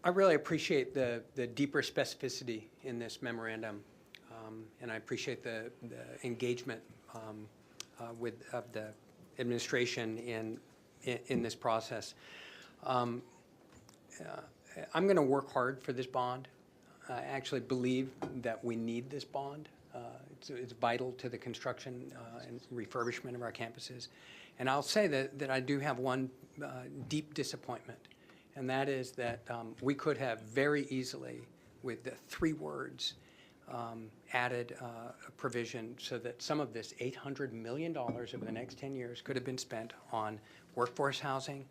I really appreciate the deeper specificity in this memorandum, and I appreciate the engagement of the administration in this process. I'm going to work hard for this bond. I actually believe that we need this bond. It's vital to the construction and refurbishment of our campuses. And I'll say that I do have one deep disappointment and that is that we could have very easily, with the 3 words, added a provision so that some of this $800 million over the next 10 years could have been spent on workforce housing,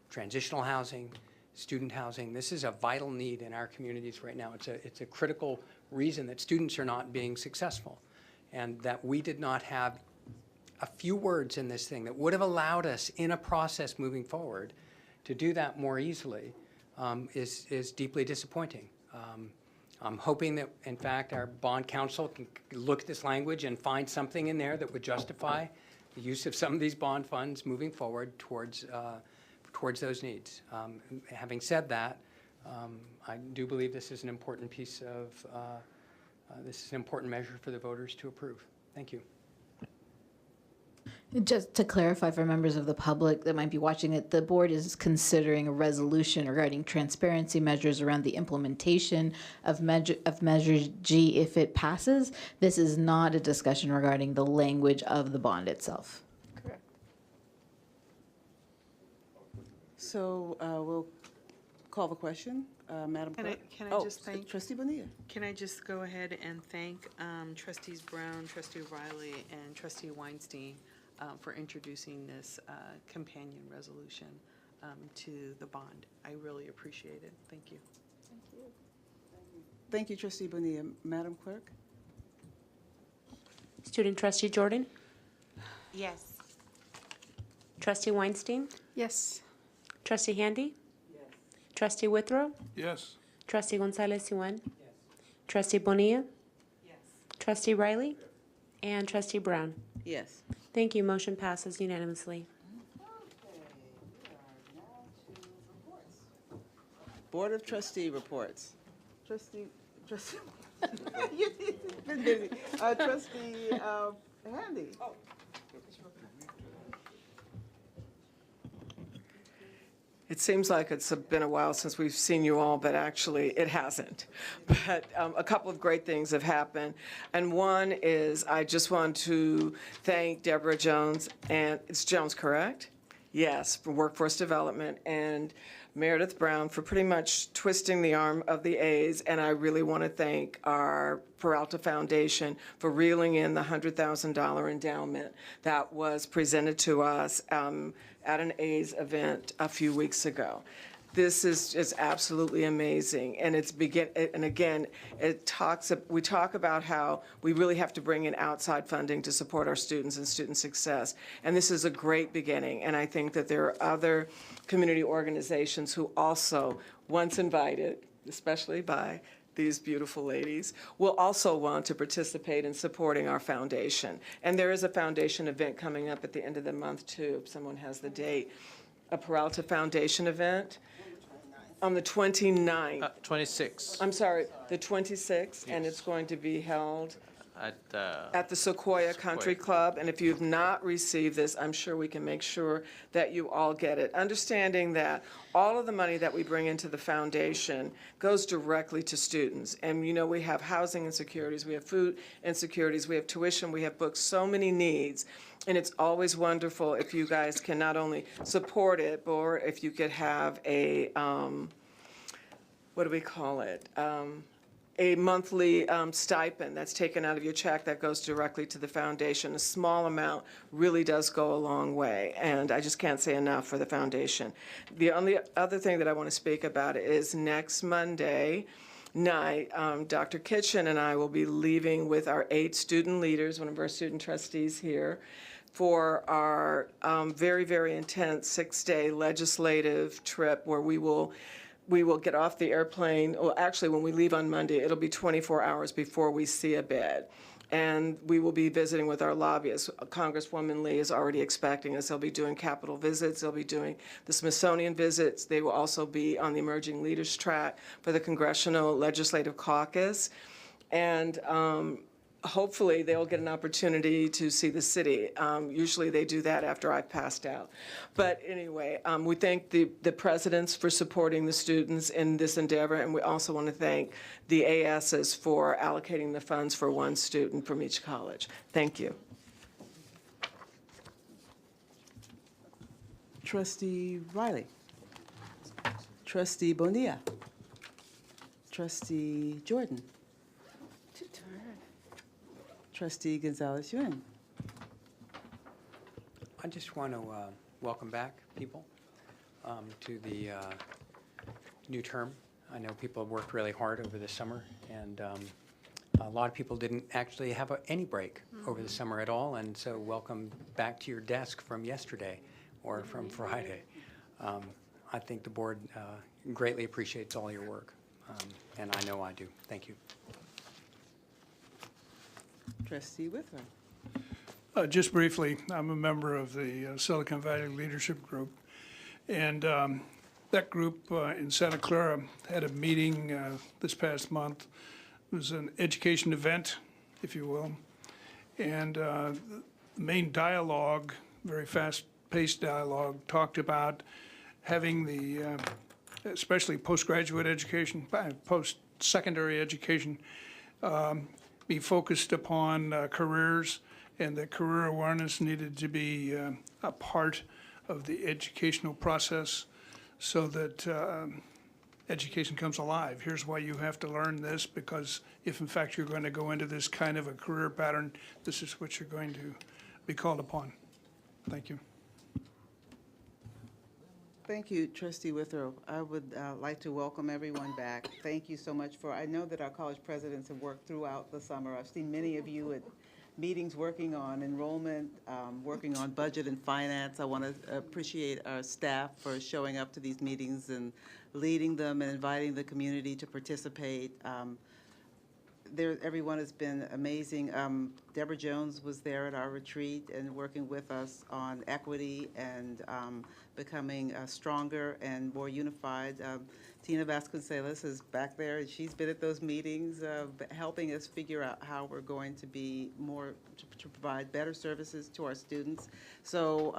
transitional housing, student housing. This is a vital need in our communities right now. It's a critical reason that students are not being successful, and that we did not have a few words in this thing that would have allowed us in a process moving forward to do that more easily is deeply disappointing. I'm hoping that, in fact, our bond counsel can look at this language and find something in there that would justify the use of some of these bond funds moving forward towards those needs. Having said that, I do believe this is an important piece of, this is an important measure for the voters to approve. Thank you. Just to clarify for members of the public that might be watching it, the board is considering a resolution regarding transparency measures around the implementation of Measure G if it passes. This is not a discussion regarding the language of the bond itself. Correct. So we'll call the question. Madam Clerk? Can I just thank? Trustee Bonilla. Can I just go ahead and thank trustees Brown, trustee Riley, and trustee Weinstein for introducing this companion resolution to the bond. I really appreciate it. Thank you. Thank you. Thank you, Trustee Bonilla. Madam Clerk? Student Trustee Jordan? Yes. Trustee Weinstein? Yes. Trustee Handy? Yes. Trustee Withrow? Yes. Trustee Gonzalez Yuan? Yes. Trustee Bonilla? Yes. Trustee Riley? And Trustee Brown? Yes. Thank you. Motion passes unanimously. Board of Trustee reports. Trustee, you've been busy. Trustee Handy. It seems like it's been a while since we've seen you all, but actually it hasn't. But a couple of great things have happened. And one is I just want to thank Deborah Jones, and it's Jones, correct? Yes, for Workforce Development, and Meredith Brown for pretty much twisting the arm of the A's. And I really want to thank our Peralta Foundation for reeling in the $100,000 endowment that was presented to us at an A's event a few weeks ago. This is just absolutely amazing, and we talk about how we really have to bring in outside funding to support our students and student success, and this is a great beginning. And I think that there are other community organizations who also, once invited, especially by these beautiful ladies, will also want to participate in supporting our foundation. And there is a foundation event coming up at the end of the month too, if someone has the date, a Peralta Foundation event on the 29th. 26. I'm sorry, the 26th, and it's going to be held At the Sequoia Country Club. And if you've not received this, I'm sure we can make sure that you all get it. Understanding that all of the money that we bring into the foundation goes directly to students. And you know, we have housing insecurities, we have food insecurities, we have tuition, we have books, so many needs. And it's always wonderful if you guys can not only support it, or if you could have a, what do we call it? A monthly stipend that's taken out of your check that goes directly to the foundation. A small amount really does go a long way, and I just can't say enough for the foundation. The only other thing that I want to speak about is next Monday night, Dr. Kitchen and I will be leaving with our 8 student leaders, one of our student trustees here, for our very, very intense 6-day legislative trip where we will get off the airplane. Well, actually, when we leave on Monday, it'll be 24 hours before we see a bed. And we will be visiting with our lobbyists. Congresswoman Lee is already expecting us. They'll be doing Capitol visits. They'll be doing the Smithsonian visits. They will also be on the Emerging Leaders track for the Congressional Legislative Caucus. And hopefully they'll get an opportunity to see the city. Usually they do that after I've passed out. But anyway, we thank the presidents for supporting the students in this endeavor, and we also want to thank the ASs for allocating the funds for one student from each college. Thank you. Trustee Riley. Trustee Bonilla. Trustee Jordan. Trustee Gonzalez-Yuen. I just want to welcome back people to the new term. I know people have worked really hard over the summer, and a lot of people didn't actually have any break over the summer at all, and so welcome back to your desk from yesterday or from Friday. I think the board greatly appreciates all your work, and I know I do. Thank you. Trustee Withrow. Just briefly, I'm a member of the Silicon Valley Leadership Group, and that group in Santa Clara had a meeting this past month. It was an education event, if you will, and the main dialogue, very fast-paced dialogue, talked about having the, especially postgraduate education, post-secondary education, be focused upon careers, and that career awareness needed to be a part of the educational process so that education comes alive. Here's why you have to learn this, because if in fact you're going to go into this kind of a career pattern, this is what you're going to be called upon. Thank you. Thank you, Trustee Withrow. I would like to welcome everyone back. Thank you so much for, I know that our college presidents have worked throughout the summer. I've seen many of you at meetings working on enrollment, working on budget and finance. I want to appreciate our staff for showing up to these meetings and leading them and inviting the community to participate. Everyone has been amazing. Deborah Jones was there at our retreat and working with us on equity and becoming stronger and more unified. Tina Vasconcelos is back there, and she's been at those meetings helping us figure out how we're going to be more, to provide better services to our students. So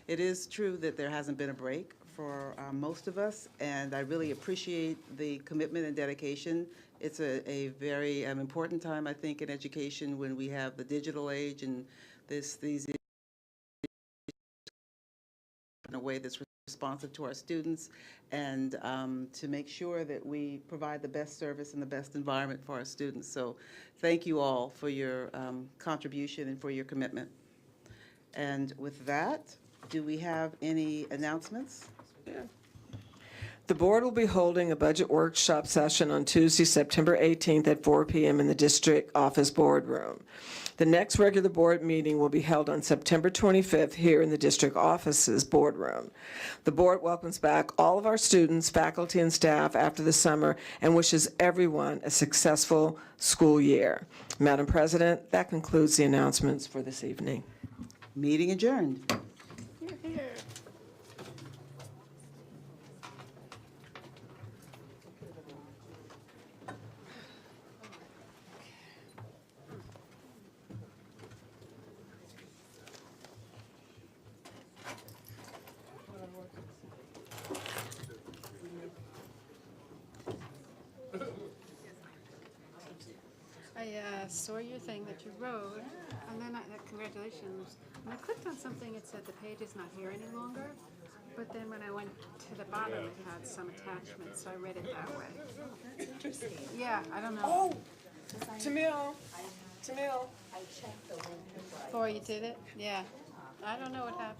it is true that there hasn't been a break for most of us, and I really appreciate the commitment and dedication. It's a very important time, I think, in education when we have the digital age and these in a way that's responsive to our students, and to make sure that we provide the best service and the best environment for our students. So thank you all for your contribution and for your commitment. And with that, do we have any announcements? Yeah. The board will be holding a budget workshop session on Tuesday, September 18th at 4 p.m. in the district office boardroom. The next regular board meeting will be held on September 25th here in the district office's boardroom. The board welcomes back all of our students, faculty, and staff after the summer and wishes everyone a successful school year. Madam President, that concludes the announcements for this evening. Meeting adjourned. I saw your thing that you wrote, and then congratulations. When I clicked on something, it said the page is not here any longer, but then when I went to the bottom, it had some attachments, so I read it that way. That's interesting. Yeah, I don't know. Oh, Tamil. Oh, you did it? Yeah. I don't know what happened.